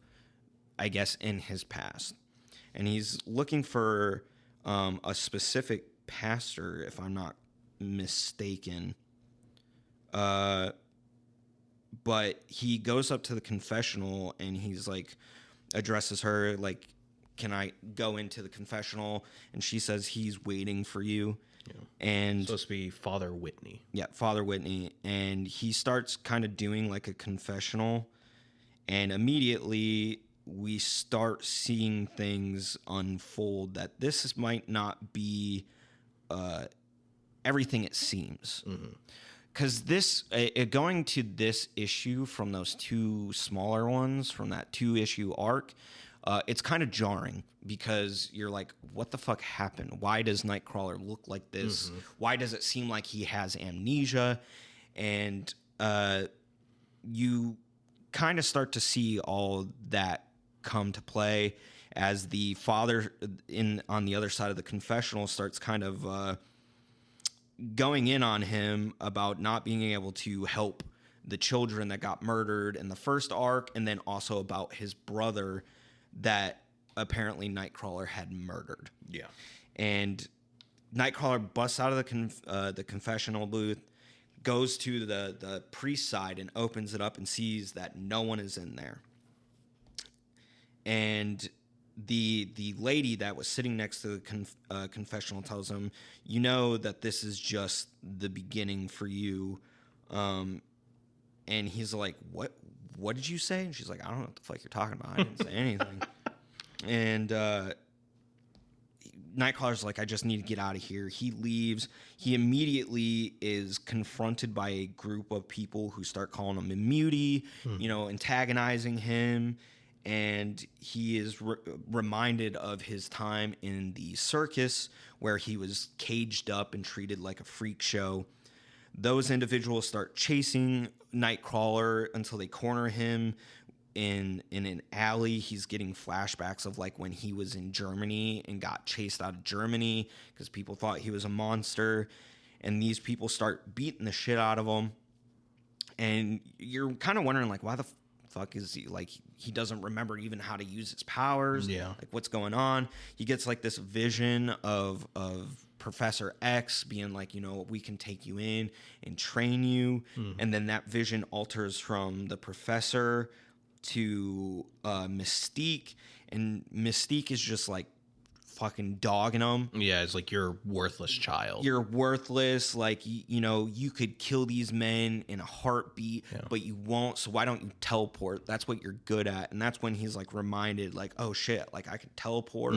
I guess, in his past. And he's looking for a specific pastor, if I'm not mistaken. But he goes up to the confessional and he's like, addresses her like, can I go into the confessional? And she says he's waiting for you. Yeah. And it's supposed to be Father Whitney. Yeah, Father Whitney. And he starts kind of doing like a confessional. And immediately we start seeing things unfold that might not be everything it seems. Mm-hmm. because this going to this issue from those two smaller ones from that 2-issue arc, it's kind of jarring because you're like, what the fuck happened? Why does Nightcrawler look like this? Why does it seem like he has amnesia? And you kind of start to see all that come to play as the father on the other side of the confessional starts kind of going in on him about not being able to help the children that got murdered in the first arc, and then also about his brother that apparently Nightcrawler had murdered. Yeah. And Nightcrawler busts out of the confessional booth, goes to the priest side and opens it up and sees that no one is in there. And the lady that was sitting next to the confessional tells him, you know that this is just the beginning for you. And he's like, what did you say? And she's like, I don't know what the fuck you're talking about. I didn't say anything. And Nightcrawler's like, I just need to get out of here. He leaves. He immediately is confronted by a group of people who start calling him a mutie, antagonizing him. And he is reminded of his time in the circus where he was caged up and treated like a freak show. Those individuals start chasing Nightcrawler until they corner him in an alley. He's getting flashbacks of like when he was in Germany and got chased out of Germany because people thought he was a monster. And these people start beating the shit out of him. And you're kind of wondering, like, why the fuck is he, like, he doesn't remember even how to use his powers. Yeah. Like, what's going on? He gets like this vision of Professor X being like, we can take you in and train you. And then that vision alters from the professor to Mystique, and Mystique is just like fucking dogging him. Yeah, it's like, you're a worthless child. You're worthless. Like, you could kill these men in a heartbeat, but you won't. So why don't you teleport? That's what you're good at. And that's when he's like reminded, like, oh shit, like I can teleport.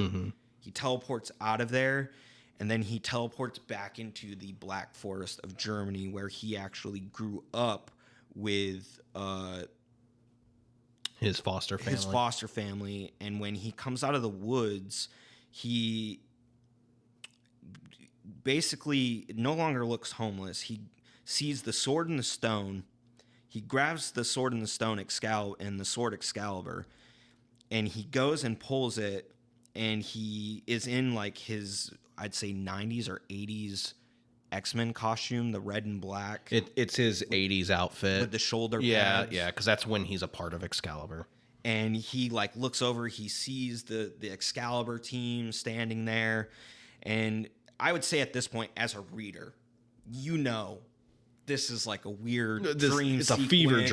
He teleports out of there, and then he teleports back into the Black Forest of Germany, where he actually grew up with his foster family. And when he comes out of the woods, he basically no longer looks homeless. He sees the sword and the stone. He grabs the sword and the stone and the sword Excalibur, and he goes and pulls it, and he is in like his, I'd say, 90s or 80s X-Men costume, the red and black. It's his 80s outfit with the shoulder pads. pads. Yeah, because that's when he's a part of Excalibur. And he like looks over, he sees the Excalibur team standing there. And I would say at this point, as a reader, this is like a weird dream. It's a fever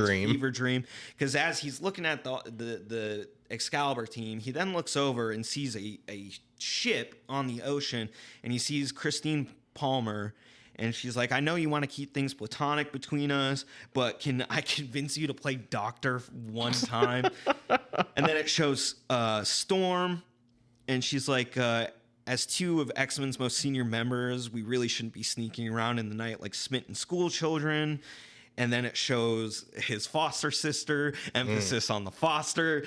dream. Because as he's looking at the Excalibur team, he then looks over and sees a ship on the ocean, and he sees Christine Palmer. And she's like, I know you want to keep things platonic between us, but can I convince you to play doctor one time? And then it shows Storm, and she's like, as two of X-Men's most senior members, we really shouldn't be sneaking around in the night like smitten school children. And then it shows his foster sister, emphasis on the foster.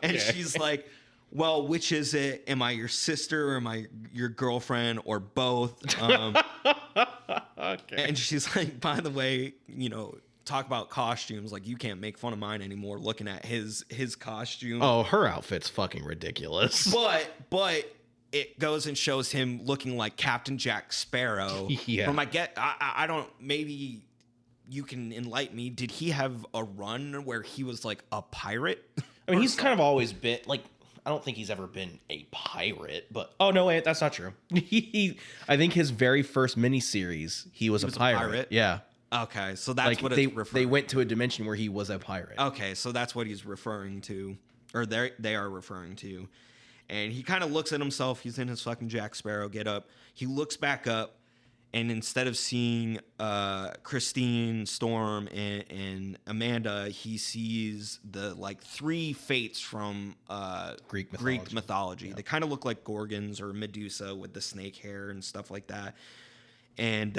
And she's like, well, which is it? Am I your sister, or am I your girlfriend, or both? Okay. And she's like, by the way, talk about costumes. Like, you can't make fun of mine anymore looking at his costume. Oh, her outfit's fucking ridiculous. But it goes and shows him looking like Captain Jack Sparrow. Yeah. I don't, maybe you can enlighten me. Did he have a run where he was like a pirate? I mean, he's kind of always been like, I don't think he's ever been a pirate, but oh no, wait, that's not true. I think his very first miniseries, he was a pirate. Yeah. Okay, so that's like what they went to a dimension where he was a pirate. Okay, so that's what he's referring to, or they are referring to. And he kind of looks at himself. He's in his fucking Jack Sparrow get up. He looks back up, and instead of seeing Christine, Storm, and Amanda, he sees the like three fates from Greek mythology. Yep. They kind of look like Gorgons or Medusa with the snake hair and stuff like that. And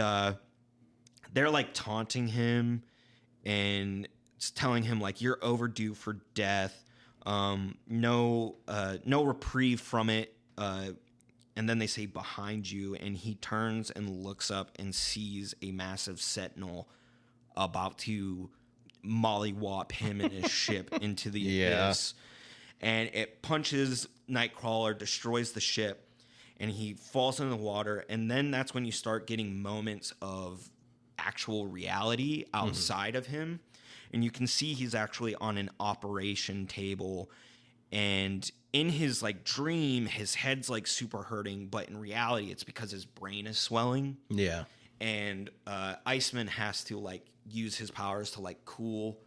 they're like taunting him and telling him like you're overdue for death. No reprieve from it. And then they say behind you, and he turns and looks up and sees a massive sentinel about to mollywop him and his ship into the abyss. And it punches Nightcrawler, destroys the ship, and he falls into the water. And then that's when you start getting moments of actual reality outside of him. And you can see he's actually on an operation table, and in his like dream, his head's like super hurting, but in reality, it's because his brain is swelling. Yeah. And Iceman has to like use his powers to like cool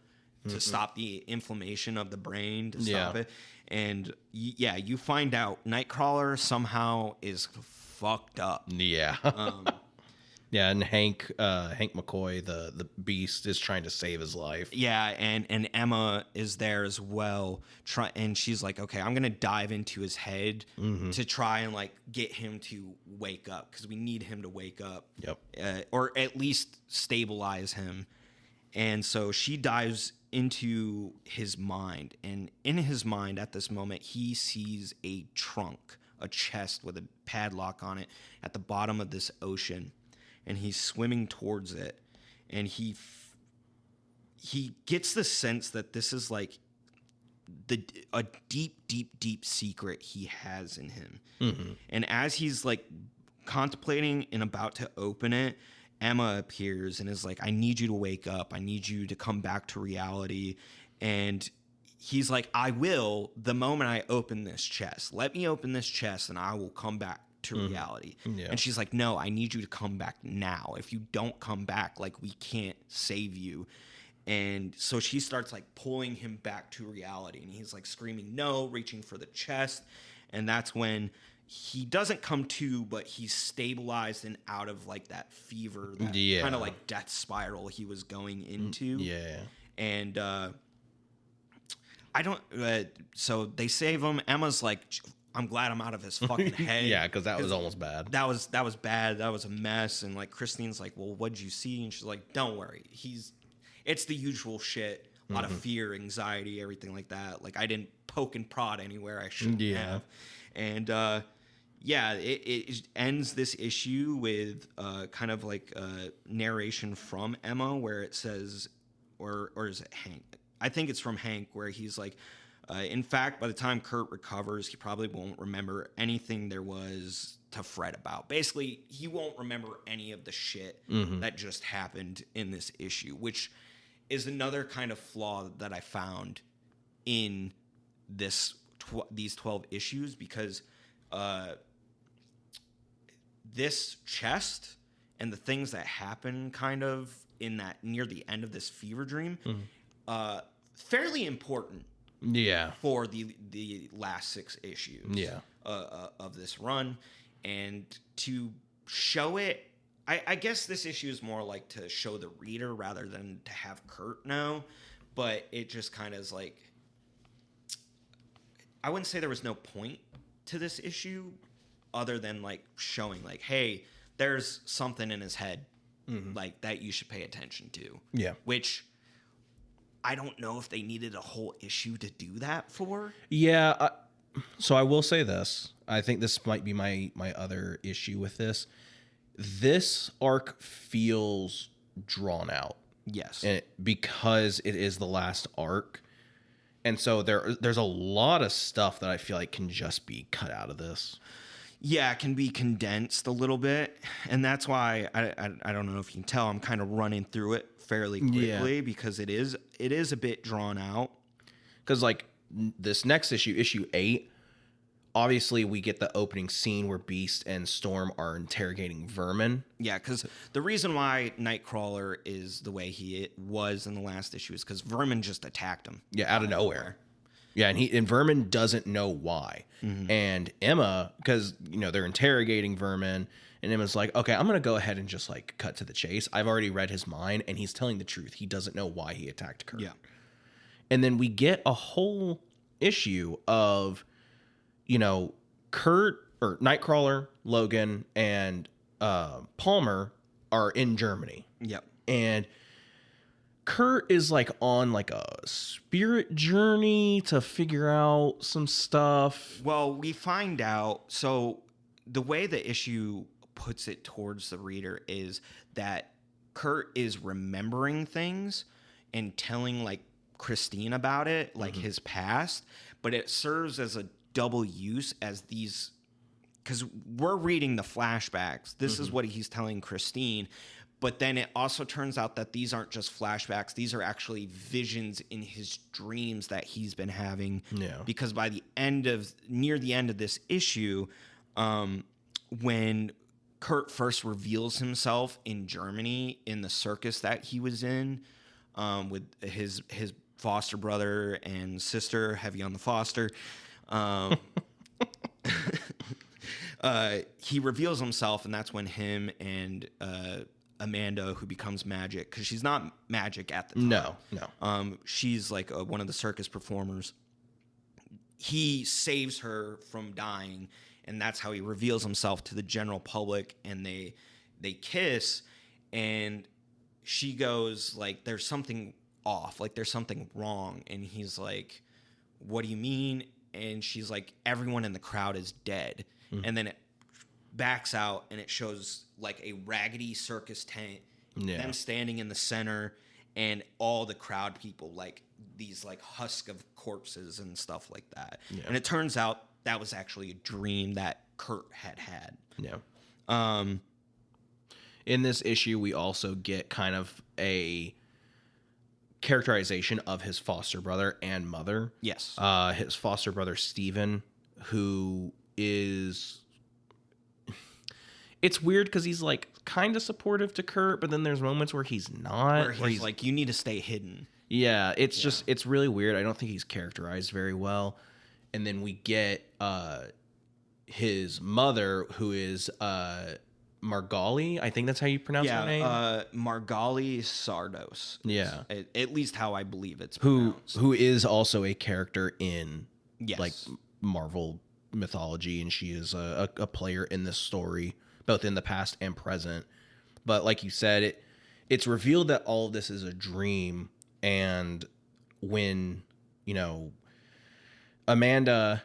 to stop the inflammation of the brain, to stop it. And you find out Nightcrawler somehow is fucked up. Yeah. Yeah, and Hank McCoy, the Beast, is trying to save his life. Yeah, and Emma is there as well. And she's like, okay, I'm gonna dive into his head to try and like get him to wake up, because we need him to wake up. Yep. Or at least stabilize him. And so she dives into his mind, and in his mind at this moment, he sees a trunk, a chest with a padlock on it at the bottom of this ocean. And he's swimming towards it, and he gets the sense that this is like a deep secret he has in him. And as he's like contemplating and about to open it, Emma appears and is like, I need you to wake up. I need you to come back to reality. And he's like, I will, the moment I open this chest. Let me open this chest and I will come back to reality. Yeah. And she's like, no, I need you to come back now. If you don't come back, like, we can't save you. And so she starts like pulling him back to reality, and he's like screaming no, reaching for the chest. And that's when he doesn't come to, but he's stabilized and out of like that fever, that kind of like death spiral he was going into. And I don't so they save him. Emma's like, I'm glad I'm out of his fucking head. Yeah, because that was almost bad. That was bad. That was a mess. And like Christine's like, well, what'd you see? And she's like, don't worry. It's the usual shit. A lot of fear, anxiety, everything like that. Like, I didn't poke and prod anywhere I shouldn't have. And it ends this issue with kind of like a narration from Emma where it says, or is it Hank? I think it's from Hank, where he's like, in fact, by the time Kurt recovers, he probably won't remember anything there was to fret about. Basically, he won't remember any of the shit that just happened in this issue, which is another kind of flaw that I found in these 12 issues, because this chest and the things that happen kind of in that near the end of this fever dream, fairly important. Yeah. For the last 6 issues. Yeah. Of this run, and to show it, I guess this issue is more like to show the reader rather than to have Kurt know, but it just kind of is like, I wouldn't say there was no point to this issue other than like showing like, hey, there's something in his head like that you should pay attention to. Yeah. Which I don't know if they needed a whole issue to do that for. Yeah. So I will say this. I think this might be my other issue with this. This arc feels drawn out. Yes. Because it is the last arc. And so there's a lot of stuff that I feel like can just be cut out of this. Yeah, it can be condensed a little bit. And that's why I don't know if you can tell, I'm kind of running through it fairly quickly because it is a bit drawn out. Because like this next issue 8, obviously we get the opening scene where Beast and Storm are interrogating Vermin. Yeah, because the reason why Nightcrawler is the way he was in the last issue is because Vermin just attacked him. Yeah, out of nowhere. Yeah, and Vermin doesn't know why. And Emma, because they're interrogating Vermin, and Emma's like, okay, I'm gonna go ahead and just like cut to the chase. I've already read his mind, and he's telling the truth. He doesn't know why he attacked Kurt. Yeah. And then we get a whole issue of, Kurt or Nightcrawler, Logan, and Palmer are in Germany. Yep. And Kurt is like on like a spirit journey to figure out some stuff. Well, we find out. So the way the issue puts it towards the reader is that Kurt is remembering things and telling like Christine about it, like his past, but it serves as a double use as these, because we're reading the flashbacks. This is what he's telling Christine. But then it also turns out that these aren't just flashbacks. These are actually visions in his dreams that he's been having. Yeah. Because by the end of, near the end of this issue, when Kurt first reveals himself in Germany in the circus that he was in, with his foster brother and sister, heavy on the foster, he reveals himself, and that's when him and Amanda, who becomes Magic, because she's not Magic at the time. No. She's like one of the circus performers. He saves her from dying, and that's how he reveals himself to the general public. And they kiss, and she goes like, "There's something off, like there's something wrong." And he's like, "What do you mean?" And she's like, "Everyone in the crowd is dead." And then it backs out, and it shows like a raggedy circus tent, them standing in the center, and all the crowd people, like these like husk of corpses and stuff like that. And it turns out that was actually a dream that Kurt had. In this issue, we also get kind of a characterization of his foster brother and mother. Yes. His foster brother, Steven, who is... It's weird because he's like kind of supportive to Kurt, but then there's moments where he's not. Where he's like, "You need to stay hidden." Yeah, just, it's really weird. I don't think he's characterized very well. And then we get his mother, who is Margali. I think that's how you pronounce her name. Margali Sardos. Yeah. At least how I believe it's pronounced. Who is also a character in Yes. like Marvel mythology, and she is a player in this story, both in the past and present. But like you said, it's revealed that all of this is a dream. And when, Amanda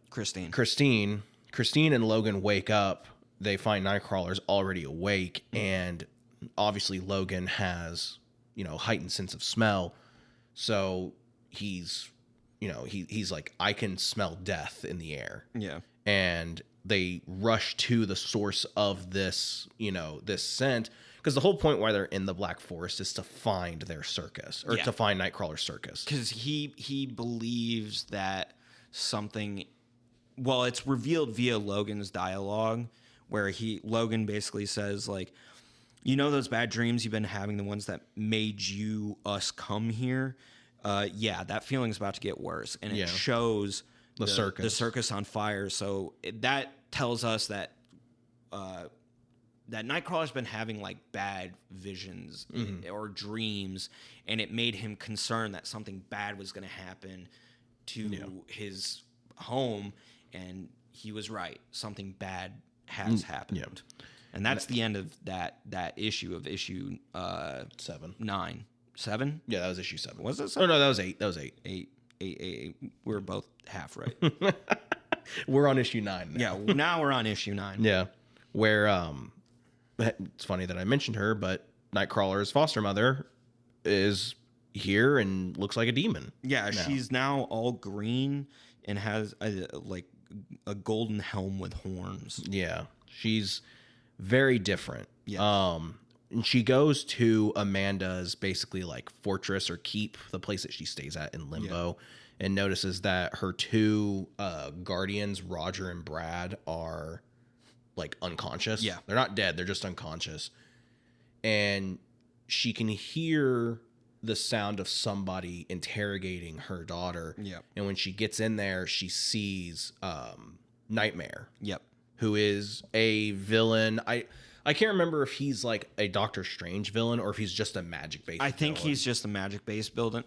Christine and Logan wake up, they find Nightcrawler's already awake. And obviously Logan has, heightened sense of smell. So he's like, "I can smell death in the air." Yeah. And they rush to the source of this, this scent, because the whole point why they're in the Black Forest is to find their circus, or to find Nightcrawler's circus. Because he believes that something... Well, it's revealed via Logan's dialogue, where Logan basically says, like, "Those bad dreams you've been having, the ones that made us come here? Yeah, that feeling's about to get worse." And it shows the circus on fire. So that tells us that that Nightcrawler's been having like bad visions or dreams, and it made him concerned that something bad was going to happen to his home. And he was right. Something bad has happened. And that's the end of that issue of issue 7. 9. 7? Yeah, that was issue 7. Was it 7? Oh, no, that was 8. That was 8. 8. We're both half right. We're on issue 9 now. Yeah, now we're on issue 9. Yeah, where it's funny that I mentioned her, but Nightcrawler's foster mother is here and looks like a demon. Yeah, now. She's now all green and has a golden helm with horns. Yeah, she's very different. Yeah. And she goes to Amanda's basically like fortress or keep, the place that she stays at in Limbo, and notices that her 2 guardians, Roger and Brad, are like unconscious. Yeah. They're not dead. They're just unconscious. And she can hear the sound of somebody interrogating her daughter. Yeah. And when she gets in there, she sees Nightmare. Yep. Who is a villain. I can't remember if he's like a Doctor Strange villain or if he's just a magic-based I think villain. he's just a magic-based villain.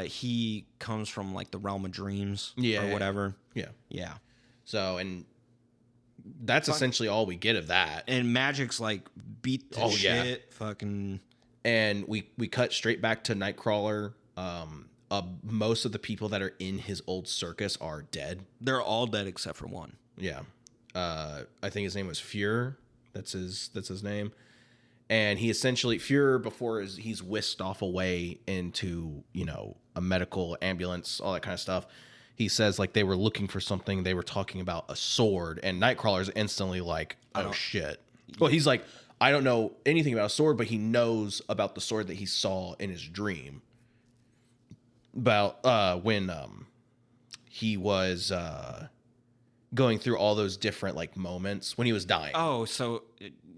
He comes from like the realm of dreams or whatever. Yeah. Yeah. So, and that's essentially all we get of that. And Magic's like beat the shit, fucking. And we cut straight back to Nightcrawler. Most of the people that are in his old circus are dead. They're all dead except for one. Yeah. I think his name was Fuhrer. That's his name. And he essentially, Fuhrer, before he's whisked off away into, a medical ambulance, all that kind of stuff. He says, like, they were looking for something. They were talking about a sword. And Nightcrawler's instantly like, oh, shit. Well, he's like, I don't know anything about a sword, but he knows about the sword that he saw in his dream. About when he was going through all those different, like, moments when he was dying. Oh, so,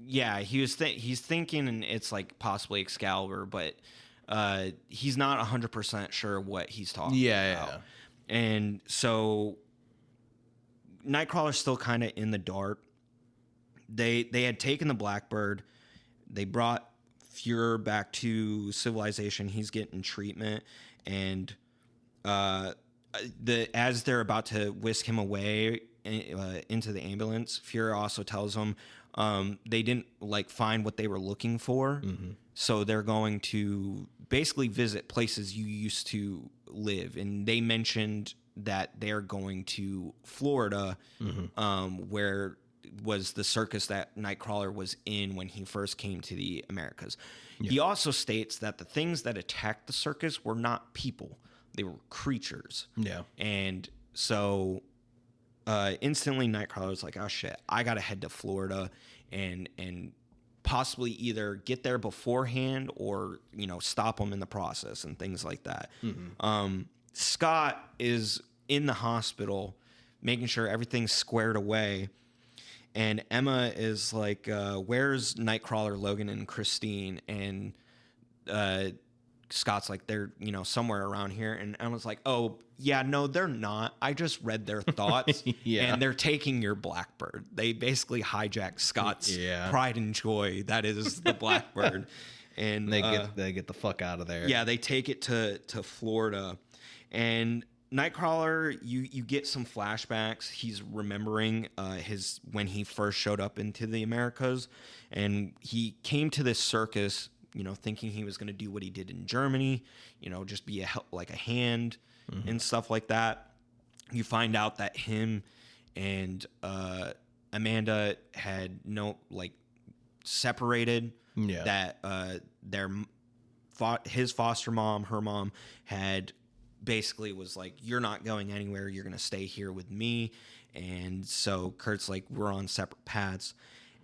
yeah, he's thinking and it's, like, possibly Excalibur, but he's not 100% sure what he's talking about. Yeah. And so Nightcrawler's still kind of in the dark. They had taken the Blackbird. They brought Fuhrer back to civilization. He's getting treatment. And as they're about to whisk him away into the ambulance, Fuhrer also tells them they didn't find what they were looking for. Mm-hmm. So they're going to basically visit places you used to live. And they mentioned that they're going to Florida, where was the circus that Nightcrawler was in when he first came to the Americas. Yeah. He also states that the things that attacked the circus were not people. They were creatures. Yeah. And so instantly Nightcrawler's like, oh shit, I got to head to Florida and possibly either get there beforehand or, stop them in the process and things like that. Mm-hmm. Scott is in the hospital making sure everything's squared away. And Emma is like, where's Nightcrawler, Logan, and Christine? And Scott's like, they're, somewhere around here. And Emma's like, oh, yeah, no, they're not. I just read their thoughts. Yeah. And they're taking your Blackbird. They basically hijacked Scott's pride and joy. That is the Blackbird. And they get the fuck out of there. Yeah, they take it to Florida. And Nightcrawler, you get some flashbacks. He's remembering when he first showed up into the Americas, and he came to this circus, thinking he was going to do what he did in Germany, just be a hand and stuff like that. You find out that him and Amanda had separated. Yeah. That his foster mom, her mom, had basically was like, you're not going anywhere, you're going to stay here with me. And so Kurt's like, we're on separate paths.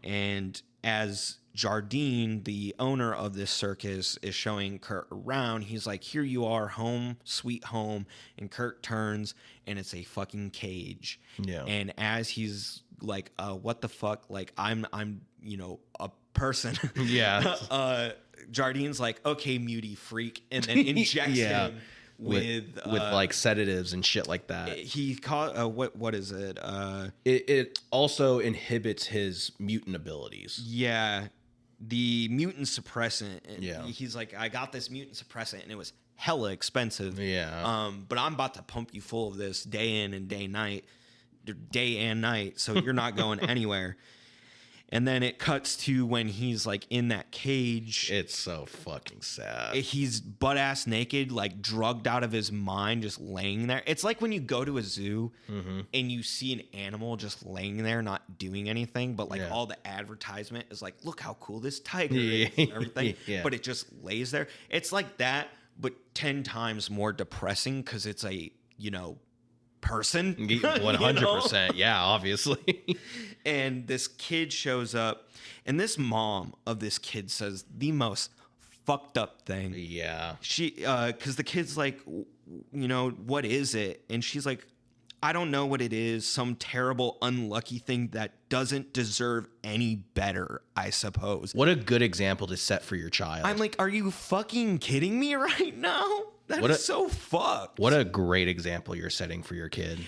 And as Jardine, the owner of this circus, is showing Kurt around, he's like, here you are, home, sweet home. And Kurt turns and it's a fucking cage. Yeah. And as he's like, what the fuck? Like, I'm a person. Yeah. Jardine's like, okay, mutie freak. And then injects him with like sedatives and shit like that. He called what is it? It also inhibits his mutant abilities. Yeah, the mutant suppressant. Yeah, he's like, I got this mutant suppressant, and it was hella expensive. Yeah. But I'm about to pump you full of this day in and day and night, so you're not going anywhere. And then it cuts to when he's like in that cage. It's so fucking sad. He's butt ass naked, like drugged out of his mind, just laying there. It's like when you go to a zoo and you see an animal just laying there, not doing anything, but like all the advertisement is like, look how cool this tiger is and everything. But it just lays there. It's like that, but 10 times more depressing because it's a, person. 100%. Yeah, obviously. And this kid shows up, and this mom of this kid says the most fucked up thing. Yeah. She, because the kid's like, what is it? And she's like, I don't know what it is. Some terrible, unlucky thing that doesn't deserve any better, I suppose. What a good example to set for your child. I'm like, are you fucking kidding me right now? That is so fucked. What a great example you're setting for your kid.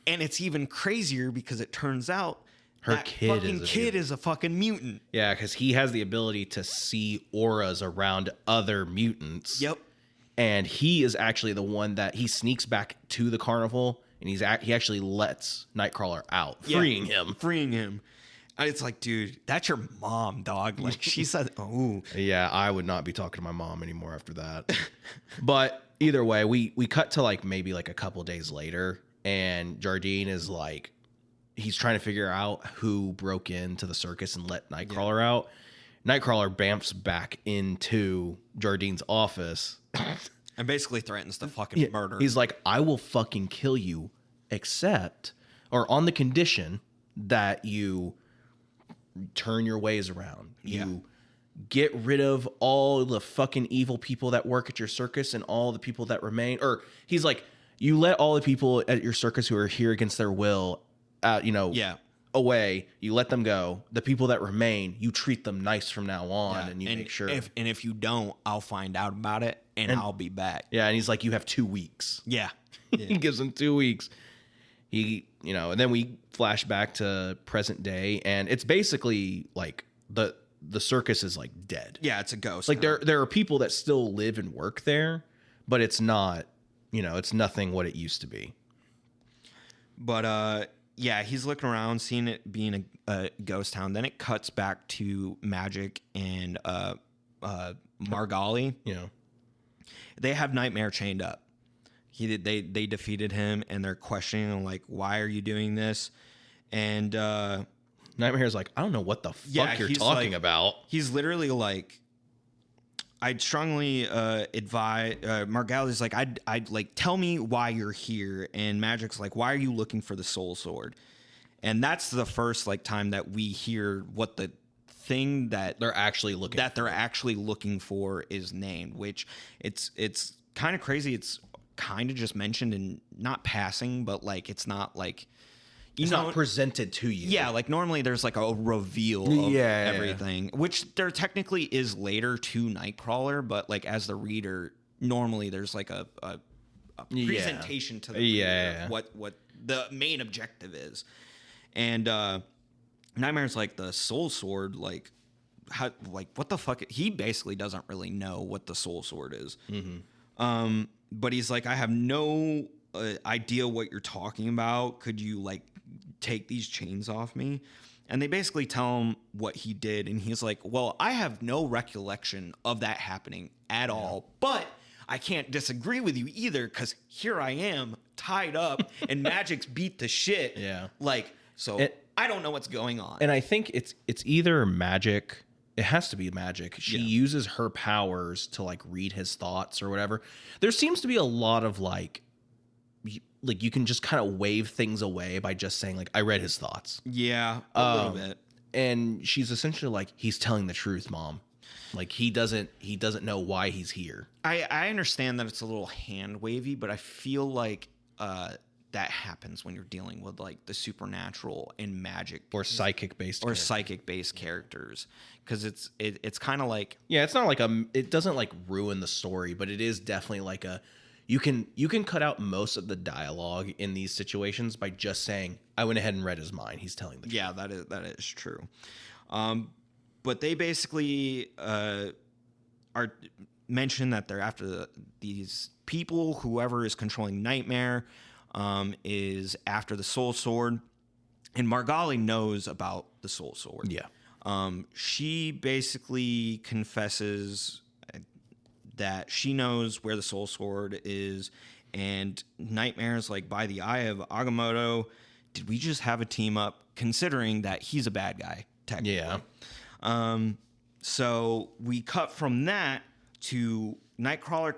And it's even crazier because it turns out that kid is a fucking mutant. Yeah, because he has the ability to see auras around other mutants. Yep. And he is actually the one that he sneaks back to the carnival and he actually lets Nightcrawler out, freeing him. And it's like, dude, that's your mom, dog. Like, she said, oh. Yeah, I would not be talking to my mom anymore after that. But either way, we cut to like maybe like a couple days later, and Jardine is like, he's trying to figure out who broke into the circus and let Nightcrawler out. Nightcrawler bamps back into Jardine's office. And basically threatens to fucking murder. He's like, I will fucking kill you, on the condition that you turn your ways around. You get rid of all the fucking evil people that work at your circus and all the people that remain. Or he's like, you let all the people at your circus who are here against their will, away. You let them go. The people that remain, you treat them nice from now on, and you make sure. If you don't, I'll find out about it, and I'll be back. Yeah, and he's like, you have 2 weeks. Yeah. He gives him 2 weeks. And then we flash back to present day, and it's basically like the circus is like dead. Yeah, it's a ghost. Like there are people that still live and work there, but it's not, it's nothing what it used to be. But he's looking around, seeing it being a ghost town. Then it cuts back to Magic and Margali. They have Nightmare chained up. They defeated him, and they're questioning him, like, why are you doing this? And Nightmare's like, I don't know what the fuck you're talking about. He's literally like, I'd strongly advise. Margali's like, I'd like, tell me why you're here. And Magic's like, why are you looking for the Soul Sword? And that's the first like time that we hear what the thing that they're actually looking for is named. Which it's kind of crazy. It's kind of just mentioned in not passing, but like it's not like it's not presented to you. Yeah, like normally there's like a reveal of everything, which there technically is later to Nightcrawler, but like as the reader, normally there's like a presentation to the reader of what the main objective is. And Nightmare's like, the Soul Sword, like how, like what the fuck? He basically doesn't really know what the Soul Sword is. Mm-hmm. But he's like, I have no idea what you're talking about. Could you like take these chains off me? And they basically tell him what he did. And he's like, well, I have no recollection of that happening at all. But I can't disagree with you either, because here I am tied up and Magic's beat the shit. Yeah. Like, so I don't know what's going on. And I think it's either Magic. It has to be Magic. She uses her powers to like read his thoughts or whatever. There seems to be a lot of like you can just kind of wave things away by just saying like, I read his thoughts. Yeah, a little bit. And she's essentially like, he's telling the truth, Mom. Like he doesn't know why he's here. I understand that it's a little hand wavy, but I feel like that happens when you're dealing with like the supernatural and magic or psychic based characters, because it's kind of like, it's not like it doesn't like ruin the story, but it is definitely like you can cut out most of the dialogue in these situations by just saying, I went ahead and read his mind, he's telling the truth. Yeah, that is true. But they basically are mentioned that they're after these people. Whoever is controlling Nightmare is after the Soul Sword, and Margali knows about the Soul Sword. Yeah. She basically confesses that she knows where the Soul Sword is, and Nightmare's like, by the eye of Agamotto, did we just have a team up, considering that he's a bad guy, technically. Yeah. So we cut from that to Nightcrawler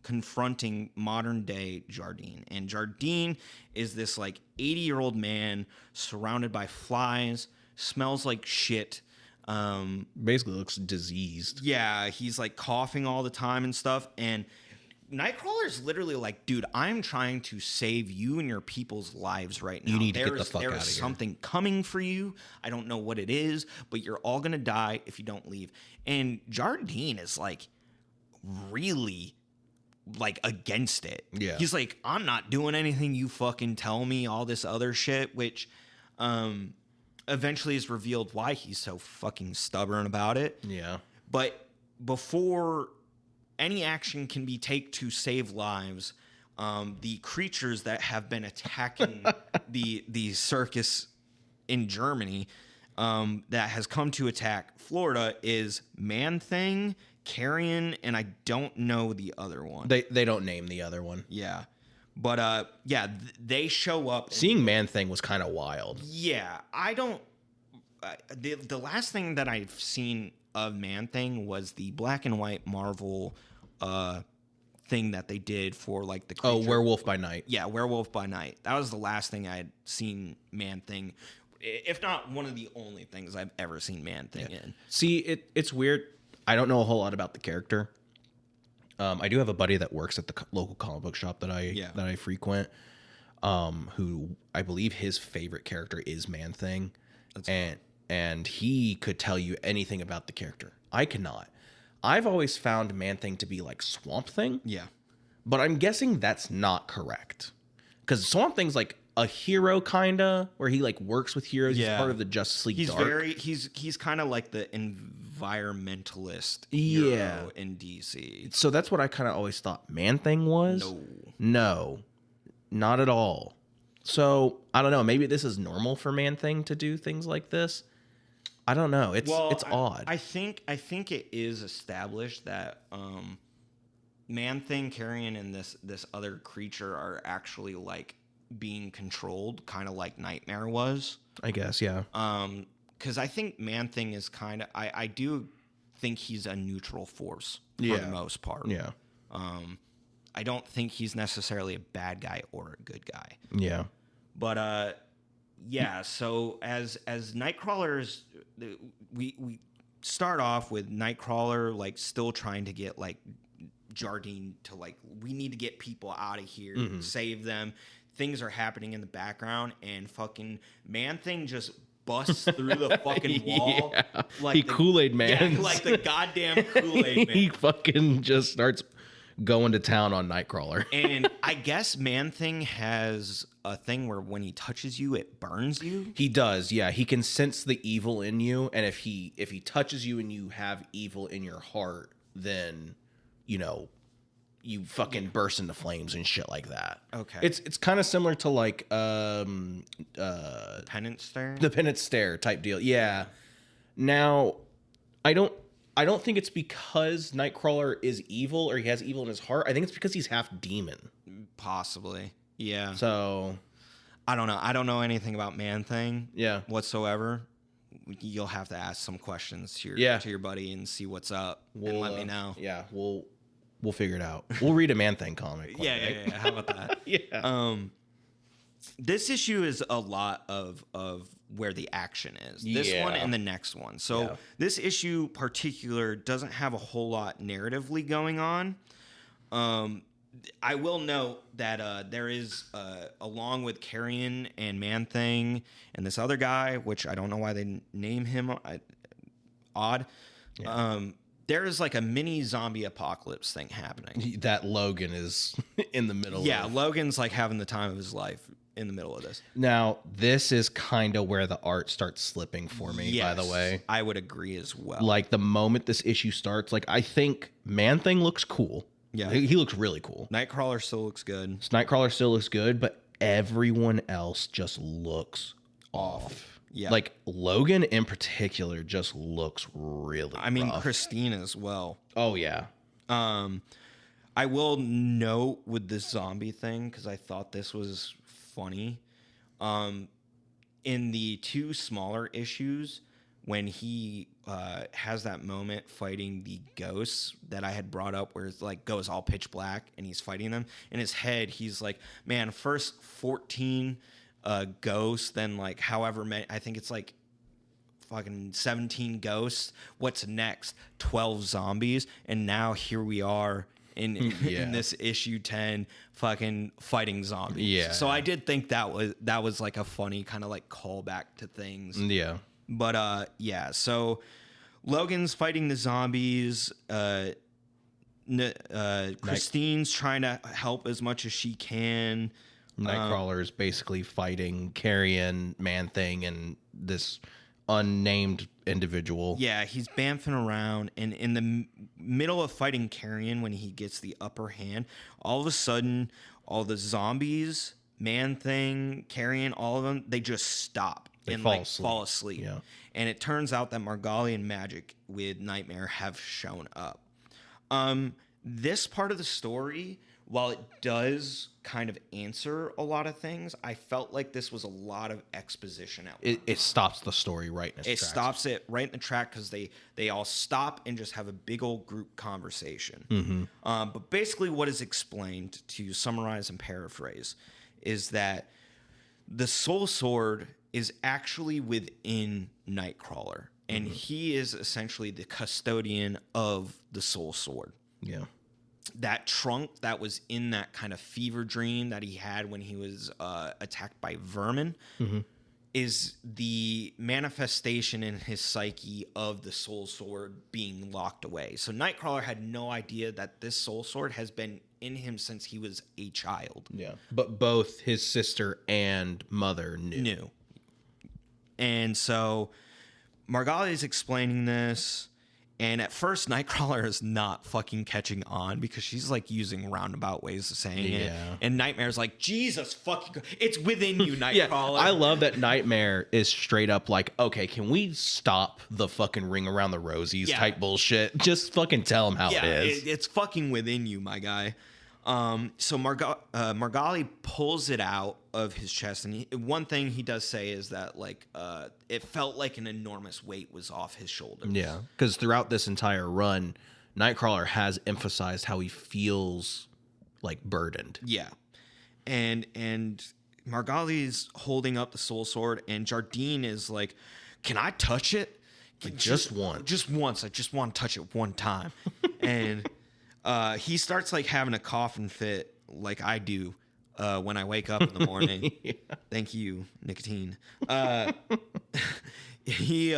confronting modern day Jardine. And Jardine is this like 80-year-old man surrounded by flies, smells like shit. Basically looks diseased. Yeah, he's like coughing all the time and stuff. And Nightcrawler's literally like, dude, I'm trying to save you and your people's lives right now. You need to get the fuck out of here. There is something coming for you. I don't know what it is, but you're all going to die if you don't leave. And Jardine is like really like against it. Yeah. He's like, I'm not doing anything you fucking tell me, all this other shit, which eventually is revealed why he's so fucking stubborn about it. Yeah. But before any action can be taken to save lives, the creatures that have been attacking the circus in Germany that has come to attack Florida is Man-Thing, Carrion, and I don't know the other one. They don't name the other one. Yeah. But they show up. Seeing Man-Thing was kind of wild. Yeah, I don't. The last thing that I've seen of Man-Thing was the black and white Marvel thing that they did for like the creature. Werewolf by Night. Yeah, Werewolf by Night. That was the last thing I had seen Man-Thing, if not one of the only things I've ever seen Man-Thing in. See, it's weird. I don't know a whole lot about the character. I do have a buddy that works at the local comic book shop that I frequent, who I believe his favorite character is Man-Thing, and he could tell you anything about the character. I cannot. I've always found Man-Thing to be like Swamp Thing. Yeah. But I'm guessing that's not correct. Because Swamp Thing's like a hero, kinda, where he like works with heroes. Yeah. He's part of the Justice League Dark. He's kind of like the environmentalist hero in DC. So that's what I kind of always thought Man-Thing was. No, not at all. So I don't know. Maybe this is normal for Man-Thing to do things like this. I don't know. It's odd. I think it is established that Man-Thing, Carrion, and this other creature are actually like being controlled, kind of like Nightmare was. I guess, yeah. Because I think Man-Thing is kind of. I do think he's a neutral force for the most part. Yeah. I don't think he's necessarily a bad guy or a good guy. Yeah. But yeah. So as Nightcrawler's, we start off with Nightcrawler like still trying to get like Jardine to like, we need to get people out of here, save them. Things are happening in the background, and fucking Man-Thing just busts through the fucking wall. Yeah. Like he Kool-Aid Man. Yeah, like the goddamn Kool-Aid Man. He fucking just starts going to town on Nightcrawler. And I guess Man-Thing has a thing where when he touches you, it burns you. He does, yeah. He can sense the evil in you, and if he touches you and you have evil in your heart, then you fucking burst into flames and shit like that. Okay. It's kind of similar to like Penance Stare? The Penance Stare type deal. Yeah. Now, I don't think it's because Nightcrawler is evil or he has evil in his heart. I think it's because he's half demon. Possibly. Yeah. So I don't know. I don't know anything about Man-Thing whatsoever. You'll have to ask some questions to your buddy and see what's up and let me know. Yeah, we'll figure it out. We'll read a Man-Thing comic. Yeah. How about that? Yeah. This issue is a lot of where the action is. This one and the next one. So this issue particular doesn't have a whole lot narratively going on. I will note that there is, along with Carrion and Man-Thing and this other guy, which I don't know why they name him odd. Yeah. There is like a mini zombie apocalypse thing happening. That Logan is in the middle of. Yeah, Logan's like having the time of his life in the middle of this. Now, this is kind of where the art starts slipping for me, by the way. I would agree as well. Like the moment this issue starts, like I think Man-Thing looks cool. Yeah. He looks really cool. Nightcrawler still looks good. Nightcrawler still looks good, but everyone else just looks off. Yeah. Like Logan in particular just looks really rough. Christine as well. Oh, yeah. I will note with this zombie thing, because I thought this was funny. In the two smaller issues, when he has that moment fighting the ghosts that I had brought up where it's like goes all pitch black and he's fighting them, in his head he's like, man, first 14 ghosts, then like however many, I think it's like fucking 17 ghosts, what's next? 12 zombies, and now here we are in this issue 10 fucking fighting zombies. Yeah. So I did think that was like a funny kind of like callback to things. Yeah. But so Logan's fighting the zombies. Christine's trying to help as much as she can. Nightcrawler is basically fighting Carrion, Man-Thing, and this unnamed individual. Yeah, he's bamfing around, and in the middle of fighting Carrion, when he gets the upper hand, all of a sudden, all the zombies, Man-Thing, Carrion, all of them, they just stop and fall asleep. Yeah. And it turns out that Margali and Magic with Nightmare have shown up. This part of the story, while it does kind of answer a lot of things, I felt like this was a lot of exposition at once. It stops the story right in its tracks. It stops it right in the track because they all stop and just have a big old group conversation. But basically what is explained, to summarize and paraphrase, is that the Soul Sword is actually within Nightcrawler, and he is essentially the custodian of the Soul Sword. Yeah. That trunk that was in that kind of fever dream that he had when he was attacked by vermin is the manifestation in his psyche of the Soul Sword being locked away. So Nightcrawler had no idea that this Soul Sword has been in him since he was a child. Yeah. But both his sister and mother knew. And so Margali is explaining this. And at first, Nightcrawler is not fucking catching on because she's like using roundabout ways of saying it. And Nightmare's like, Jesus fucking, it's within you, Nightcrawler. Yeah, I love that Nightmare is straight up like, okay, can we stop the fucking ring around the rosies type bullshit? Just fucking tell him how it is. It's fucking within you, my guy. So Margali pulls it out of his chest, and one thing he does say is that like it felt like an enormous weight was off his shoulders. Yeah, because throughout this entire run, Nightcrawler has emphasized how he feels like burdened. Yeah, and Margali's holding up the Soul Sword, and Jardine is like, "Can I touch it? Just once. Just once. I just want to touch it one time." And he starts like having a coughing fit like I do when I wake up in the morning. Thank you, nicotine. He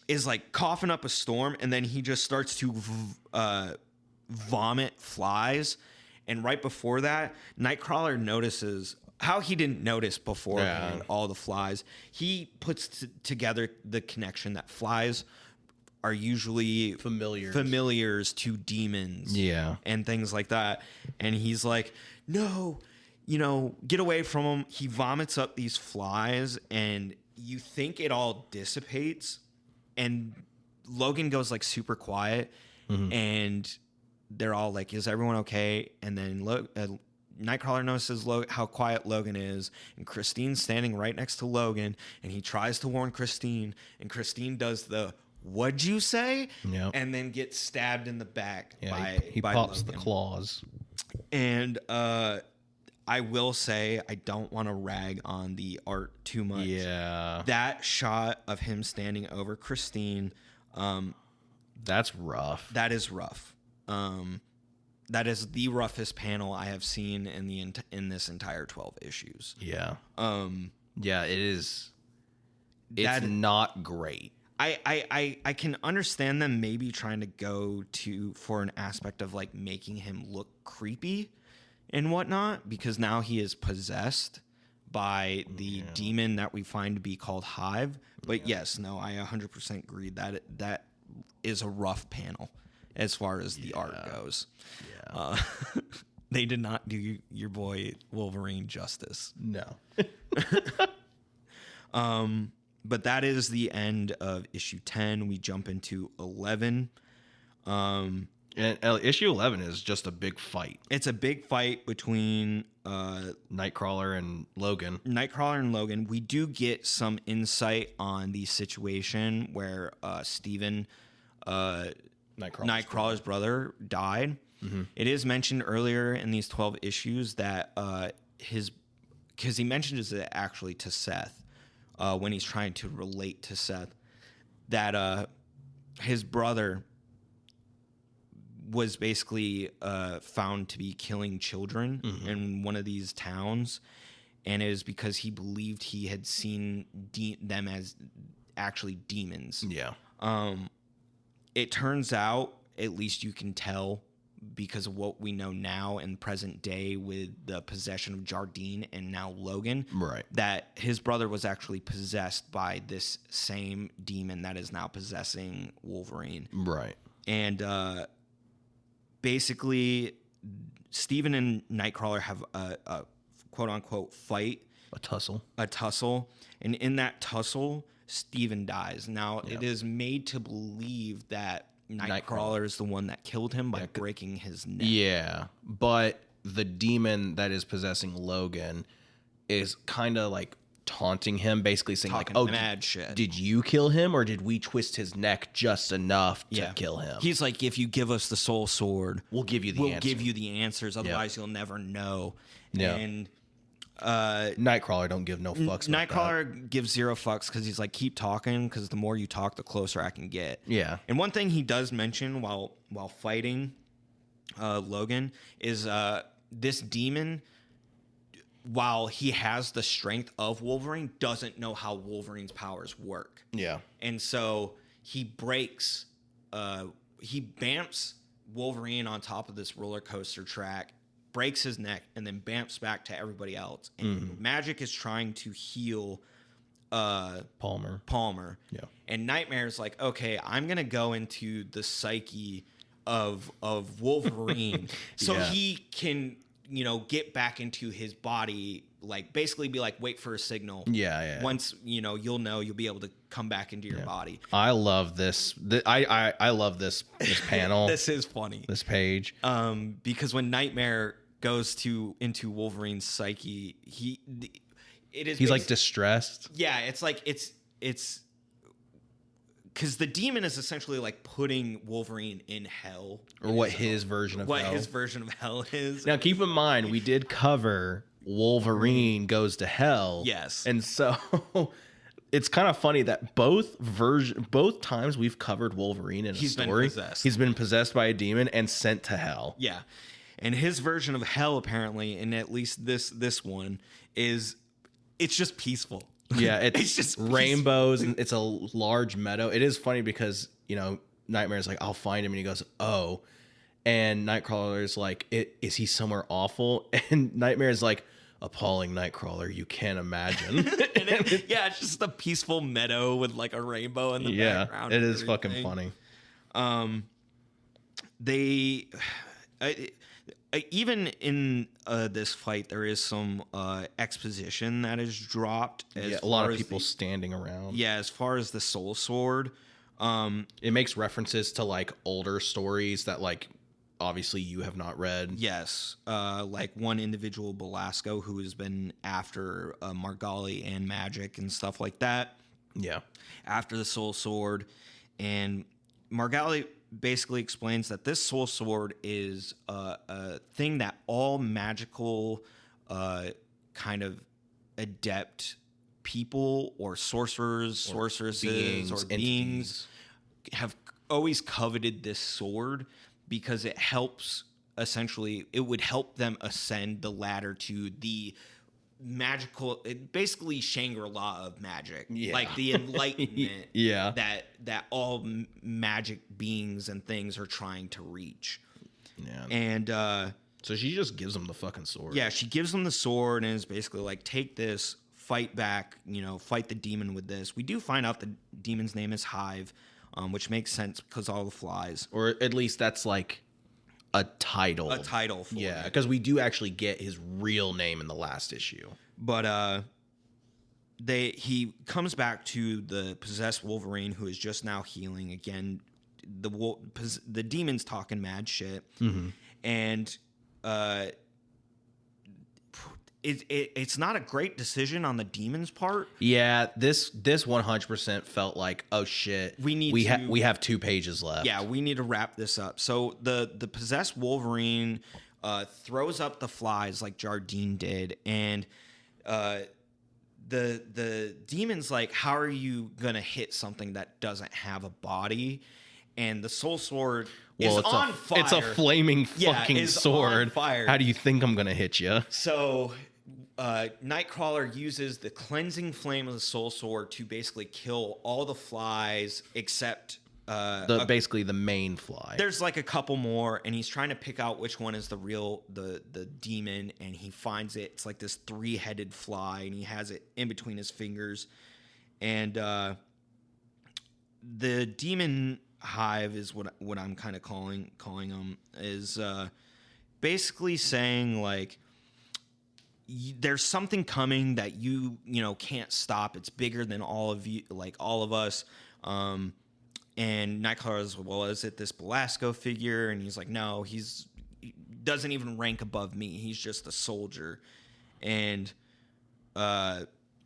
is like coughing up a storm, and then he just starts to vomit flies. And right before that, Nightcrawler notices how he didn't notice beforehand all the flies. He puts together the connection that flies are usually familiars to demons and things like that. And he's like, no, get away from him. He vomits up these flies, and you think it all dissipates, and Logan goes like super quiet, and they're all like, is everyone okay? And then Nightcrawler notices how quiet Logan is, and Christine's standing right next to Logan, and he tries to warn Christine, and Christine does the "What'd you say?" and then gets stabbed in the back by he pops Logan. the claws. And I will say, I don't want to rag on the art too much. Yeah, that shot of him standing over Christine, that's rough. That is rough. That is the roughest panel I have seen in this entire 12 issues. Yeah. Yeah, it is. It's not great. I can understand them maybe trying to go for an aspect of like making him look creepy and whatnot, because now he is possessed by the demon that we find to be called Hive. But yes, no, I 100% agree that is a rough panel as far as the art goes. Yeah. They did not do your boy Wolverine justice. No. But that is the end of issue 10. We jump into 11. And issue 11 is just a big fight. It's a big fight between Nightcrawler and Logan. We do get some insight on the situation where Steven, Nightcrawler's brother, died. It is mentioned earlier in these 12 issues that because he mentions it actually to Seth. When he's trying to relate to Seth, that his brother was basically found to be killing children in one of these towns, and it is because he believed he had seen them as actually demons. Yeah. It turns out, at least you can tell, because of what we know now in present day with the possession of Jardine and now Logan, right, that his brother was actually possessed by this same demon that is now possessing Wolverine. Right. And basically, Steven and Nightcrawler have a quote-unquote fight. A tussle. And in that tussle, Steven dies. Now, it is made to believe that Nightcrawler is the one that killed him by breaking his neck. Yeah, but the demon that is possessing Logan is kind of like taunting him, basically saying Talking like, "Oh, mad shit. Did you kill him, or did we twist his neck just enough to kill him?" He's like, "If you give us the soul sword, we'll give you the answers. Otherwise, you'll never know." Yeah. And Nightcrawler don't give no fucks. Nightcrawler gives zero fucks because he's like, "Keep talking, because the more you talk, the closer I can get." Yeah. And one thing he does mention while fighting Logan is this demon, while he has the strength of Wolverine, doesn't know how Wolverine's powers work. Yeah. And so he bamps Wolverine on top of this roller coaster track, breaks his neck, and then bamps back to everybody else. And Magic is trying to heal Palmer. Yeah. And Nightmare's like, "Okay, I'm gonna go into the psyche of Wolverine so he can, get back into his body, like basically be like, wait for a signal. Yeah. Once, you'll be able to come back into your body." I love this. I love this panel. This is funny. This page. Because when Nightmare goes into Wolverine's psyche, he's like distressed. Yeah, it's like it's because the demon is essentially like putting Wolverine in hell, or what his version of hell is. Now, keep in mind, we did cover Wolverine Goes to Hell. Yes, and so it's kind of funny that both times we've covered Wolverine in a story, he's been possessed by a demon and sent to hell. Yeah, and his version of hell, apparently, and at least this one is, it's just peaceful. Yeah, it's just rainbows and it's a large meadow. It is funny because, Nightmare's like, "I'll find him," and he goes, "Oh," and Nightcrawler's like, "Is he somewhere awful?" And Nightmare's like, "Appalling Nightcrawler, you can't imagine." It's just a peaceful meadow with like a rainbow in the background. It is fucking funny. Even in this fight, there is some exposition that is dropped. A lot of people standing around. Yeah, as far as the Soul Sword. It makes references to like older stories that like obviously you have not read. Yes. Like one individual, Belasco, who has been after Margali and Magic and stuff like that. Yeah. After the Soul Sword. And Margali basically explains that this Soul Sword is a thing that all magical kind of adept people or sorceresses or beings have always coveted this sword, because it helps, essentially, it would help them ascend the ladder to the magical, basically Shangri-La of magic, like the enlightenment that all magic beings and things are trying to reach. And so she just gives them the fucking sword. Yeah, she gives them the sword and is basically like, "Take this, fight back, fight the demon with this." We do find out the demon's name is Hive, which makes sense because all the flies, or at least that's like a title for it. Because we do actually get his real name in the last issue. But he comes back to the possessed Wolverine, who is just now healing again. The demon's talking mad shit, and it's not a great decision on the demon's part. Yeah, this 100% felt like, oh shit, we have 2 pages left. Yeah, we need to wrap this up. So the possessed Wolverine throws up the flies like Jardine did, and the demon's like, "How are you gonna hit something that doesn't have a body?" And the Soul Sword is on fire. It's a flaming fucking sword. How do you think I'm gonna hit you? So Nightcrawler uses the cleansing flame of the Soul Sword to basically kill all the flies except basically the main fly. There's like a couple more, and he's trying to pick out which one is the demon, and he finds it. It's like this 3-headed fly, and he has it in between his fingers. And the demon hive is what I'm kind of calling them, is basically saying like there's something coming that you know can't stop. It's bigger than all of you, like all of us. And Nightcrawler is, well, is it this Belasco figure? And he's like, no, he doesn't even rank above me. He's just a soldier. And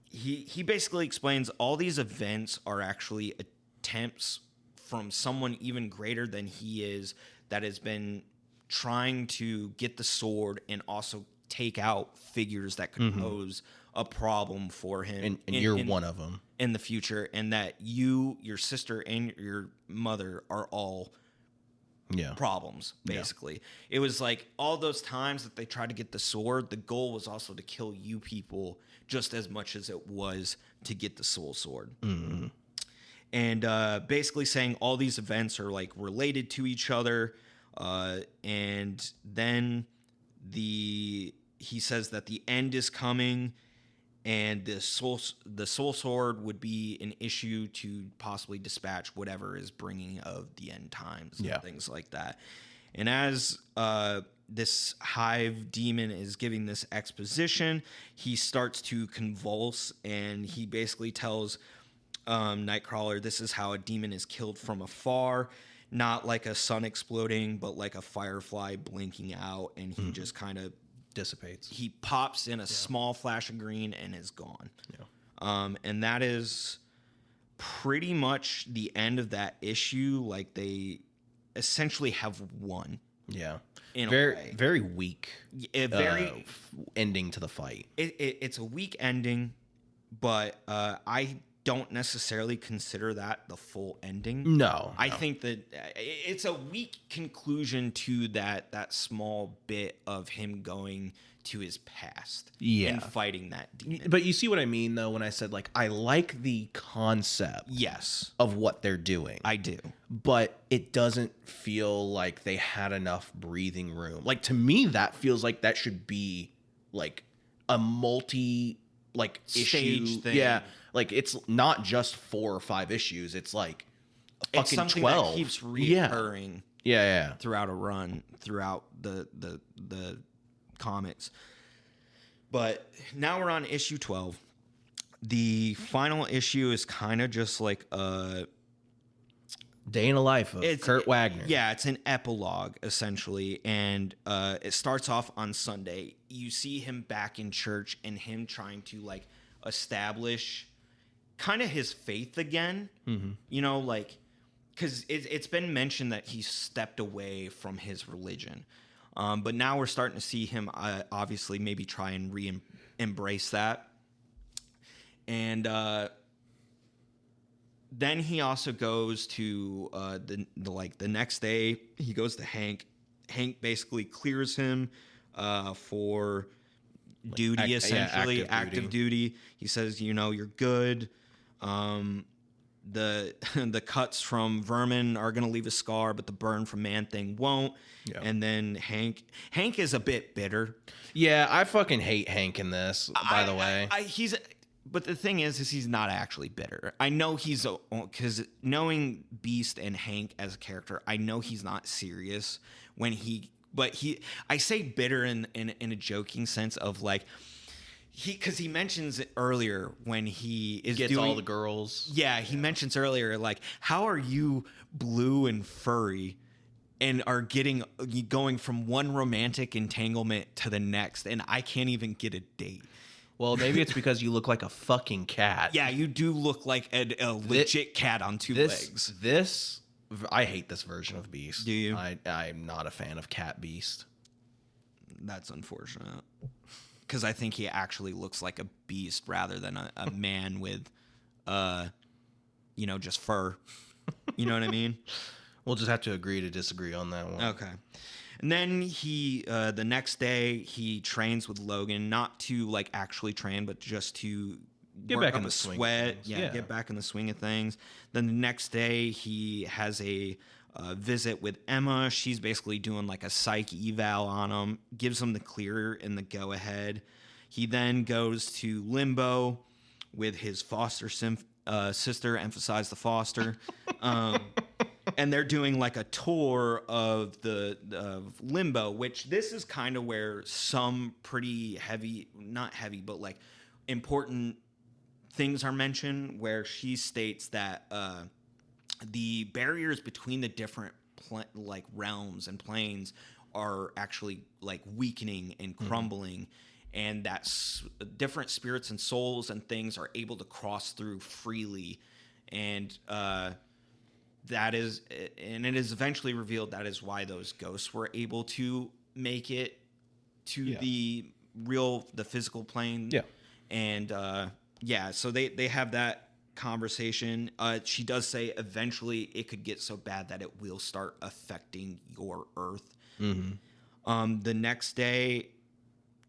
he basically explains all these events are actually attempts from someone even greater than he is that has been trying to get the sword and also take out figures that could pose a problem for him. And you're one of them. In the future, and that you, your sister, and your mother are all problems, basically. It was like all those times that they tried to get the sword, the goal was also to kill you people just as much as it was to get the soul sword. Mm-hmm. And basically saying all these events are like related to each other. And then he says that the end is coming, and the soul sword would be an issue to possibly dispatch whatever is bringing of the end times and things like that. And as this hive demon is giving this exposition, he starts to convulse, and he basically tells Nightcrawler this is how a demon is killed from afar, not like a sun exploding, but like a firefly blinking out, and he just kind of dissipates. He pops in a small flash of green and is gone. And that is pretty much the end of that issue. Like, they essentially have won. Yeah. In very, a way. very weak Very ending to the fight. It's a weak ending, but I don't necessarily consider that the full ending. No. I think that it's a weak conclusion to that small bit of him going to his past and fighting that demon. But you see what I mean, though, when I said, like, I like the concept of what they're doing. I do. But it doesn't feel like they had enough breathing room. Like, to me, that feels like that should be, like, a stage thing. Yeah. Like, it's not just 4 or 5 issues. It's like a fucking something 12. that keeps recurring throughout a run, throughout the comics. But now we're on issue 12. The final issue is kind of just like a day in the life of Kurt Wagner. Yeah, it's an epilogue, essentially. And it starts off on Sunday. You see him back in church and him trying to, like, establish kind of his faith again. You know, like, because it's been mentioned that he stepped away from his religion. But now we're starting to see him obviously maybe try and embrace that. And then he also goes to the next day. He goes to Hank. Hank basically clears him for duty, essentially active duty. He says, you know, you're good. The cuts from Vermin are gonna leave a scar, but the burn from Man-Thing won't. Yeah. And then Hank is a bit bitter. Yeah, I fucking hate Hank in this. By the way, but the thing is he's not actually bitter. I know because knowing Beast and Hank as a character, I know he's not serious when I say bitter in a joking sense of like. Because he mentions it earlier when he gets all the girls. Yeah, he mentions earlier, like, how are you blue and furry and are going from one romantic entanglement to the next, and I can't even get a date? Well, maybe it's because you look like a fucking cat. Yeah, you do look like a legit cat on two legs. I hate this version of Beast. Do you? I'm not a fan of Cat Beast. That's unfortunate. Because I think he looks like a beast rather than a man with, just fur. You know what I mean? We'll just have to agree to disagree on that one. Okay. And then he, the next day, he trains with Logan, not to like actually train, but just to get back in the swing. Get back in the swing of things. Then the next day, he has a visit with Emma. She's basically doing like a psych eval on him, gives him the clear and the go ahead. He then goes to Limbo with his foster sister, emphasize the foster. And they're doing like a tour of of Limbo, which this is kind of where some pretty heavy, not heavy, but like important things are mentioned, where she states that the barriers between the different like realms and planes are actually like weakening and crumbling, and that different spirits and souls and things are able to cross through freely, and that is, and it is eventually revealed that is why those ghosts were able to make it to the physical plane. Yeah. And so they have that conversation. She does say eventually it could get so bad that it will start affecting your Earth. The next day,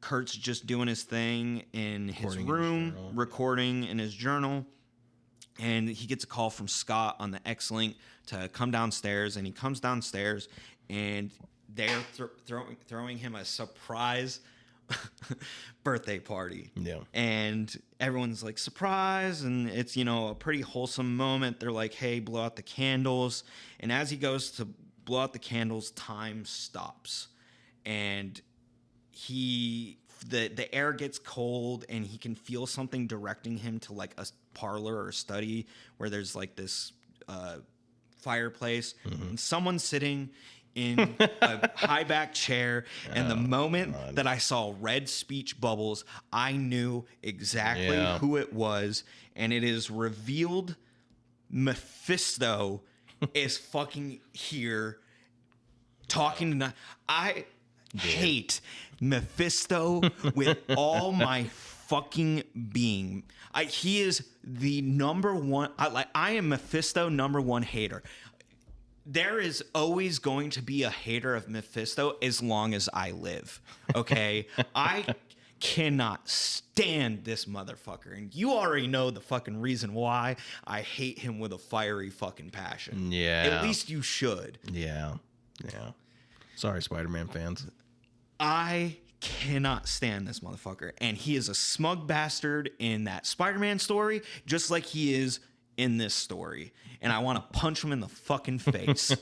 Kurt's just doing his thing in his room, recording in his journal. And he gets a call from Scott on the X-Link to come downstairs. And he comes downstairs, and they're throwing him a surprise birthday party. Yeah. And everyone's like, surprise. And it's, a pretty wholesome moment. They're like, hey, blow out the candles. And as he goes to blow out the candles, time stops. And the air gets cold, and he can feel something directing him to like a parlor or study where there's like this fireplace, and someone's sitting in a high back chair. And the moment that I saw red speech bubbles, I knew exactly who it was. And it is revealed Mephisto is fucking here talking to. I hate Mephisto with all my fucking being. He is the number one. I am Mephisto #1 hater. There is always going to be a hater of Mephisto as long as I live. Okay, I cannot stand this motherfucker, and you already know the fucking reason why I hate him with a fiery fucking passion. Yeah, at least you should. Yeah. Sorry, Spider-Man fans. I cannot stand this motherfucker, and he is a smug bastard in that Spider-Man story, just like he is in this story, and I want to punch him in the fucking face.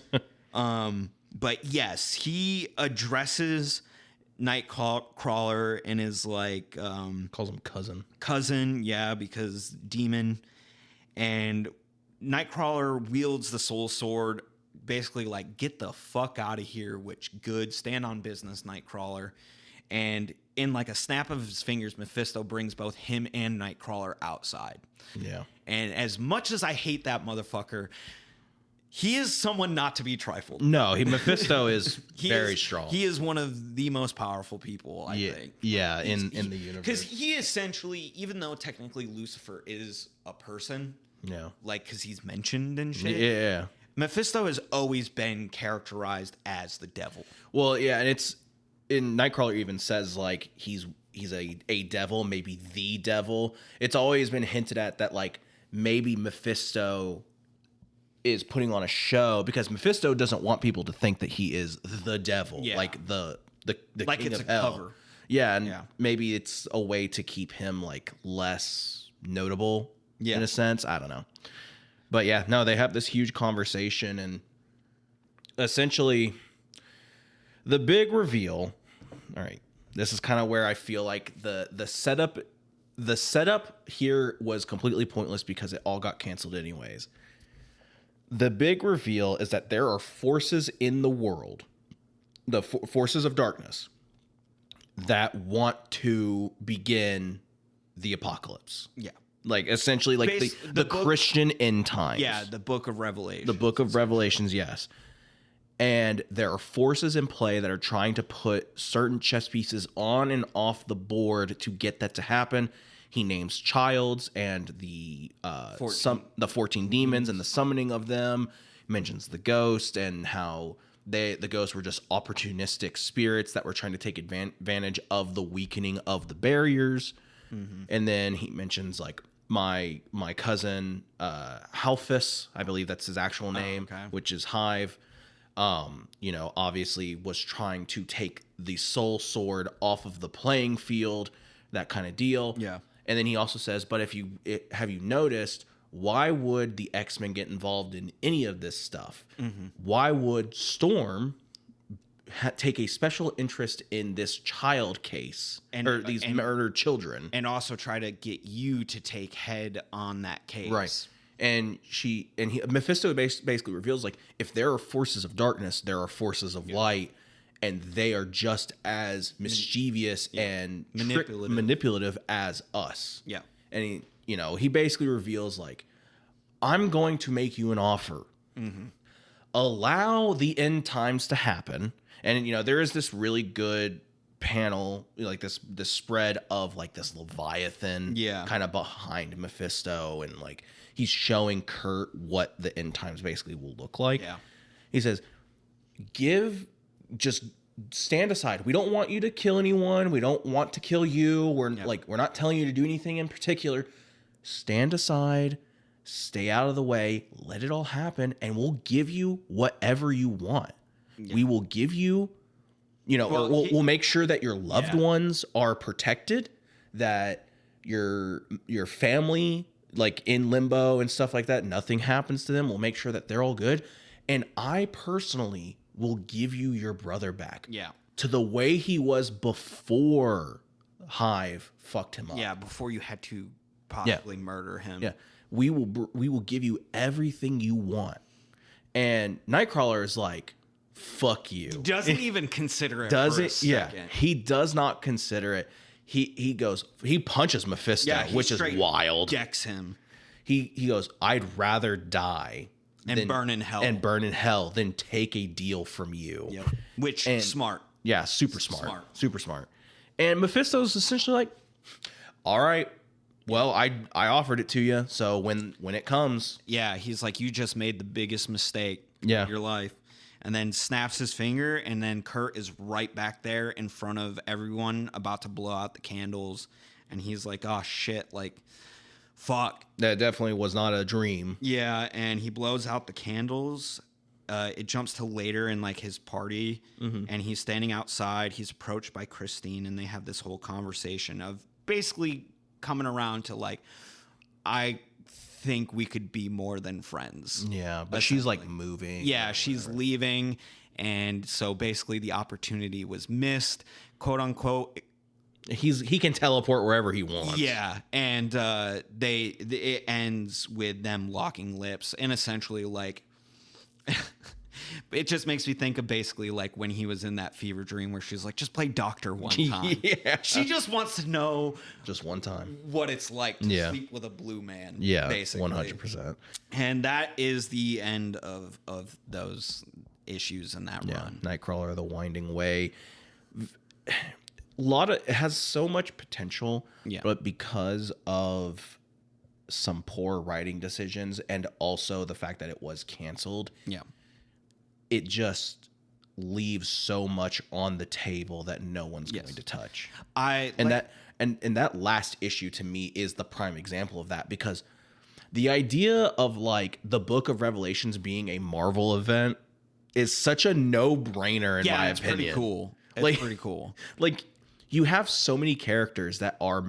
But yes, he addresses Nightcrawler and is like, calls him cousin, yeah, because demon. And Nightcrawler wields the soul sword, basically like, get the fuck out of here, which good, stand on business, Nightcrawler. And in like a snap of his fingers, Mephisto brings both him and Nightcrawler outside. Yeah. And as much as I hate that motherfucker, he is someone not to be trifled. No, Mephisto is very strong. He is one of the most powerful people, I think. Yeah, in the universe. Because he essentially, even though technically Lucifer is a person, like, because he's mentioned and shit. Yeah. Mephisto has always been characterized as the devil. Well, yeah, and it's in Nightcrawler even says like he's a devil, maybe the devil. It's always been hinted at that like maybe Mephisto is putting on a show, because Mephisto doesn't want people to think that he is the devil, like the like king it's of a hell. cover. Yeah, and maybe it's a way to keep him like less notable in a sense. I don't know. But yeah, no, they have this huge conversation, and essentially the big reveal. All right, this is kind of where I feel like the setup here was completely pointless because it all got canceled anyways. The big reveal is that there are forces in the world, the forces of darkness, that want to begin the apocalypse. Yeah. Like, essentially, like the book, Christian end times. Yeah, the Book of Revelation. The Book of Revelations, yes. And there are forces in play that are trying to put certain chess pieces on and off the board to get that to happen. He names Childs and the 14 demons and the summoning of them. He mentions the ghost and how the ghosts were just opportunistic spirits that were trying to take advantage of the weakening of the barriers. Mm-hmm. And then he mentions like my cousin Halphus, I believe that's his actual name, which is Hive. Obviously was trying to take the soul sword off of the playing field, that kind of deal. Yeah. And then he also says, but have you noticed why would the X-Men get involved in any of this stuff? Mm-hmm. Why would Storm take a special interest in this child case or these murdered children, and also try to get you to take head on that case? Right. And Mephisto basically reveals, like, if there are forces of darkness, there are forces of light, and they are just as mischievous and manipulative as us. Yeah. And he basically reveals, like, I'm going to make you an offer. Mm-hmm. Allow the end times to happen. And, there is this really good panel, like this spread of, like, this Leviathan kind of behind Mephisto. And, like, he's showing Kurt what the end times basically will look like. Yeah. He says, just stand aside. We don't want you to kill anyone. We don't want to kill you. We're not telling you to do anything in particular. Stand aside, stay out of the way, let it all happen, and we'll give you whatever you want. Yeah. We will give you, we'll make sure that your loved ones are protected, that your family, like in limbo and stuff like that, nothing happens to them. We'll make sure that they're all good. And I personally will give you your brother back. Yeah. To the way he was before Hive fucked him up. Yeah, before you had to possibly murder him. Yeah. We will give you everything you want. And Nightcrawler is like, fuck you. Doesn't even consider it for a second. Yeah. He does not consider it. He punches Mephisto, which is wild. Decks him. He goes, I'd rather die and burn in hell than take a deal from you. Yep. Which smart. Yeah, super smart. Super smart. And Mephisto's essentially like, all right, well, I offered it to you, so when it comes. Yeah, he's like, you just made the biggest mistake of your life. And then snaps his finger, and then Kurt is right back there in front of everyone about to blow out the candles. And he's like, oh, shit, like, fuck. That definitely was not a dream. Yeah, and he blows out the candles. It jumps to later in, like, his party, and he's standing outside. He's approached by Christine, and they have this whole conversation of basically coming around to, like, I think we could be more than friends. Yeah, but she's like moving. Yeah, she's leaving, and so basically the opportunity was missed, quote unquote. He can teleport wherever he wants. Yeah, and it ends with them locking lips, and essentially like it just makes me think of basically like when he was in that fever dream where she's like, just play doctor one time. Yeah. She just wants to know just one time what it's like to sleep with a blue man. Yeah, basically 100%. And that is the end of those issues in that run. Nightcrawler, The Winding Way. It has so much potential, but because of some poor writing decisions and also the fact that it was canceled, it just leaves so much on the table that no one's going to touch. That last issue to me is the prime example of that, because the idea of like the Book of Revelations being a Marvel event is such a no-brainer in my opinion. Pretty cool. It's pretty cool. Like, you have so many characters that are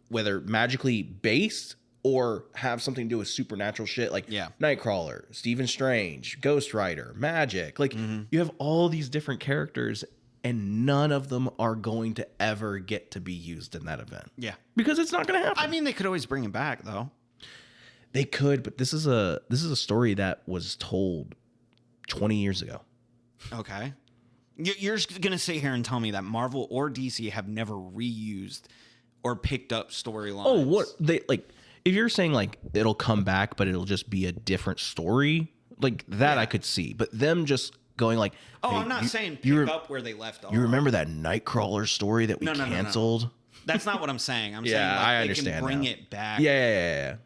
whether magically based or have something to do with supernatural shit, like Nightcrawler, Stephen Strange, Ghost Rider, magic. Like, you have all these different characters, and none of them are going to ever get to be used in that event. Yeah, because it's not going to happen. I mean, they could always bring him back, though. They could, but this is a story that was told 20 years ago. Okay. You're going to sit here and tell me that Marvel or DC have never reused or picked up storylines. Oh, what they like? If you're saying like it'll come back, but it'll just be a different story, like that, I could see. But them just going like, "Oh, hey, I'm not saying pick up where they left off." You remember that Nightcrawler story that we canceled? No. That's not what I'm saying. I'm saying like they can bring it back. Yeah.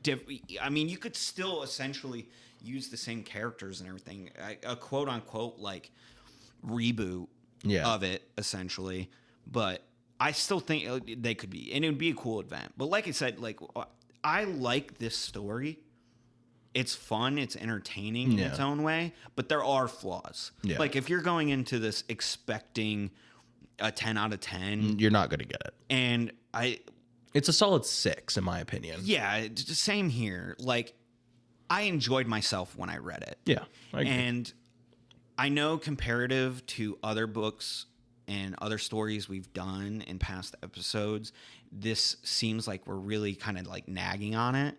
I mean, you could still essentially use the same characters and everything. A quote unquote like reboot of it essentially, but I still think they could be, and it would be a cool event. But like I said, like I like this story. It's fun, it's entertaining in its own way, but there are flaws. Yeah. Like if you're going into this expecting a 10 out of 10, you're not going to get it. And It's a solid 6 in my opinion. Yeah, same here. Like, I enjoyed myself when I read it. Yeah, I agree. And I know comparative to other books and other stories we've done in past episodes, this seems like we're really kind of like nagging on it.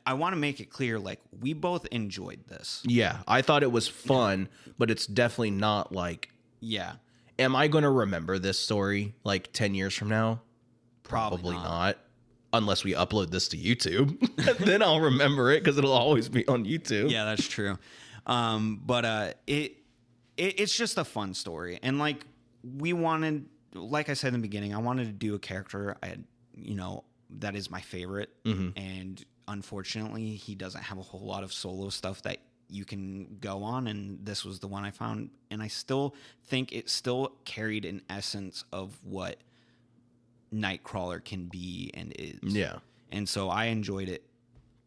I want to make it clear, like, we both enjoyed this. Yeah, I thought it was fun, but it's definitely not like, Yeah, am I going to remember this story like 10 years from now? probably Not. Unless we upload this to YouTube. Then I'll remember it because it'll always be on YouTube. Yeah, that's true. But it's just a fun story. And like, we wanted, like I said in the beginning, I wanted to do a character that is my favorite. And unfortunately, he doesn't have a whole lot of solo stuff that you can go on, and this was the one I found. And I still think it still carried an essence of what Nightcrawler can be and is. Yeah. And so I enjoyed it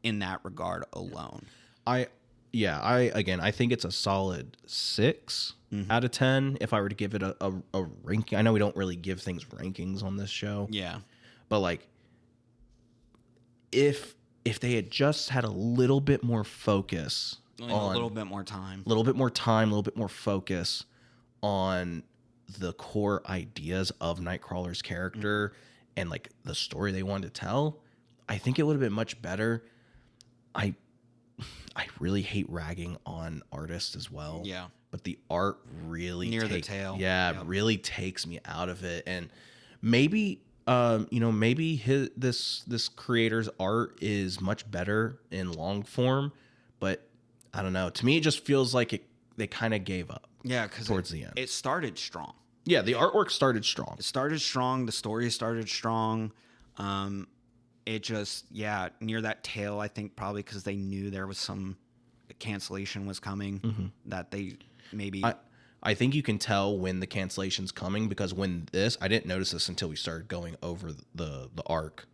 in that regard alone. I think it's a solid 6 out of 10 if I were to give it a ranking. I know we don't really give things rankings on this show. Yeah. But like, if they had just had a little bit more focus on a little bit more time, a little bit more focus on the core ideas of Nightcrawler's character and like the story they wanted to tell, I think it would have been much better. I really hate ragging on artists as well. Yeah. But the art really Near the tail. Yeah, Yep. really takes me out of it. And maybe maybe this creator's art is much better in long form, but I don't know. To me, it just feels like they kind of gave up. Yeah, because towards the end, it started strong. Yeah, the artwork started strong. It started strong. The story started strong. It just, near that tail, I think probably because they knew there was some cancellation was coming, that they maybe... I think you can tell when the cancellation's coming because I didn't notice this until we started going over the arc.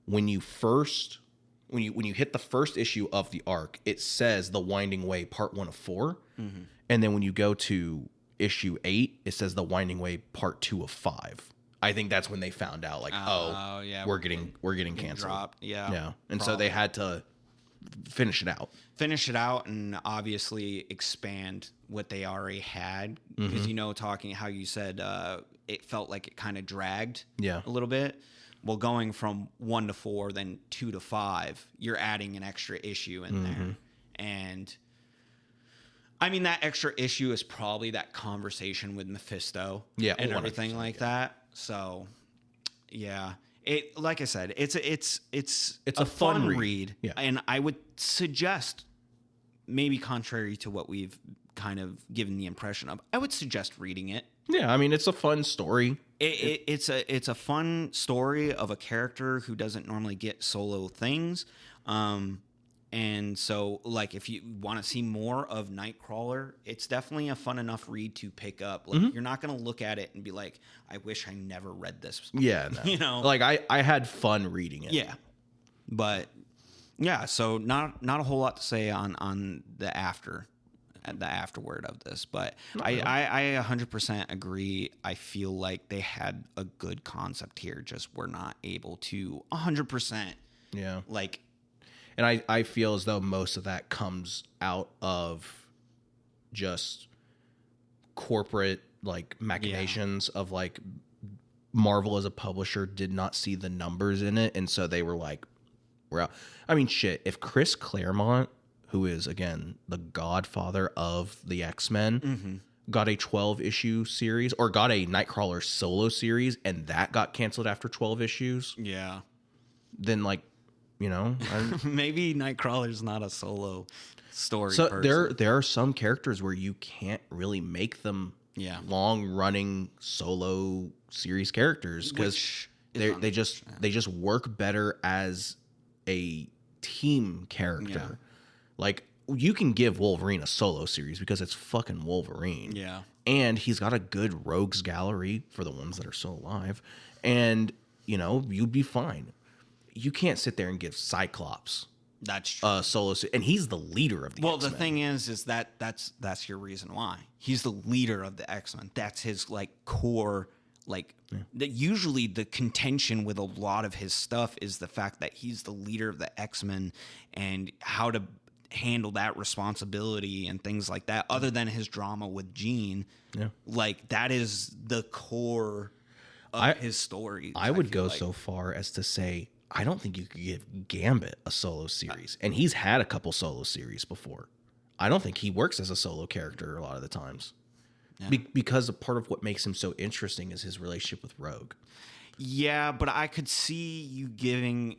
When you hit the first issue of the arc, it says The Winding Way Part 1 of 4. And then when you go to issue 8, it says The Winding Way Part 2 of 5. I think that's when they found out, like, we're getting canceled. Dropped. Yeah. And so they had to finish it out and obviously expand what they already had. Because, talking how you said it felt like it kind of dragged a little bit. Well, going from 1 to 4, then 2 to 5, you're adding an extra issue in there. And I mean, that extra issue is probably that conversation with Mephisto and everything like that. So, yeah. It, like I said, it's a fun read. Yeah. And I would suggest, maybe contrary to what we've kind of given the impression of, I would suggest reading it. Yeah, I mean, it's a fun story. It's a fun story of a character who doesn't normally get solo things. And so, like, if you want to see more of Nightcrawler, it's definitely a fun enough read to pick up. Like, you're not going to look at it and be like, I wish I never read this. Yeah, no. Like, I had fun reading it. Yeah. But, yeah, so not a whole lot to say on the afterword of this. But I 100% agree. I feel like they had a good concept here, just were not able to 100%. Yeah. Like... And I feel as though most of that comes out of just corporate like machinations of like Marvel as a publisher did not see the numbers in it. And so they were like, we're out. I mean, shit, if Chris Claremont, who is, again, the godfather of the X-Men, got a 12-issue series or got a Nightcrawler solo series and that got canceled after 12 issues. Yeah. Then, like, maybe Nightcrawler's not a solo story. So person. there are some characters where you can't really make them long running solo series characters because they just work better as a team character. Yeah. Like, you can give Wolverine a solo series because it's fucking Wolverine. Yeah. And he's got a good rogues gallery for the ones that are still alive. And, you'd be fine. You can't sit there and give Cyclops that's solo, and he's the leader of the X-Men. The thing is that's your reason why he's the leader of the X-Men. That's his like core Like usually the contention with a lot of his stuff is the fact that he's the leader of the X-Men and how to handle that responsibility and things like that, other than his drama with Jean. Yeah. Like that is the core of his story. I would go so far as to say, I don't think you could give Gambit a solo series. And he's had a couple solo series before. I don't think he works as a solo character a lot of the times. Yeah. Because a part of what makes him so interesting is his relationship with Rogue. Yeah, but I could see you giving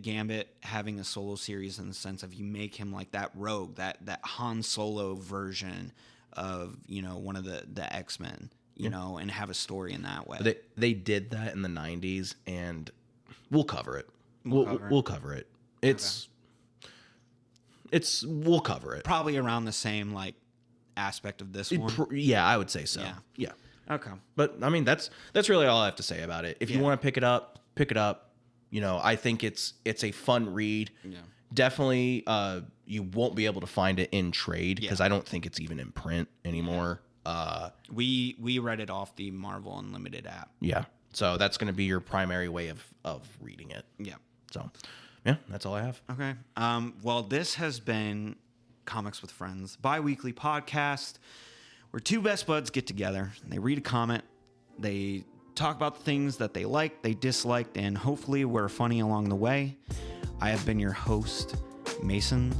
Gambit having a solo series in the sense of you make him like that Rogue, that Han Solo version of, you know, one of the X-Men, you know, and have a story in that way. They did that in the 90s, and we'll cover it. We'll cover it. We'll cover it. Probably around the same, like, aspect of this one. Yeah, I would say so. Yeah. Okay. But I mean, that's really all I have to say about it. If you want to pick it up, You know, I think it's a fun read. Yeah. Definitely, you won't be able to find it in trade because I don't think it's even in print anymore. We read it off the Marvel Unlimited app. Yeah. So that's going to be your primary way of reading it. Yeah. So, yeah, that's all I have. Okay. Well, this has been Comics with Friends, bi-weekly podcast where two best buds get together. They read a comic. They talk about the things that they liked, they disliked, and hopefully we're funny along the way. I have been your host, Mason,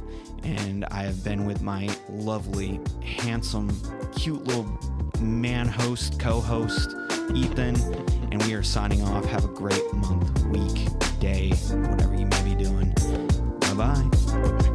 and I have been with my lovely, handsome, cute little man host, co-host, Ethan, and we are signing off. Have a great month, week, day, whatever you may be doing. Bye-bye.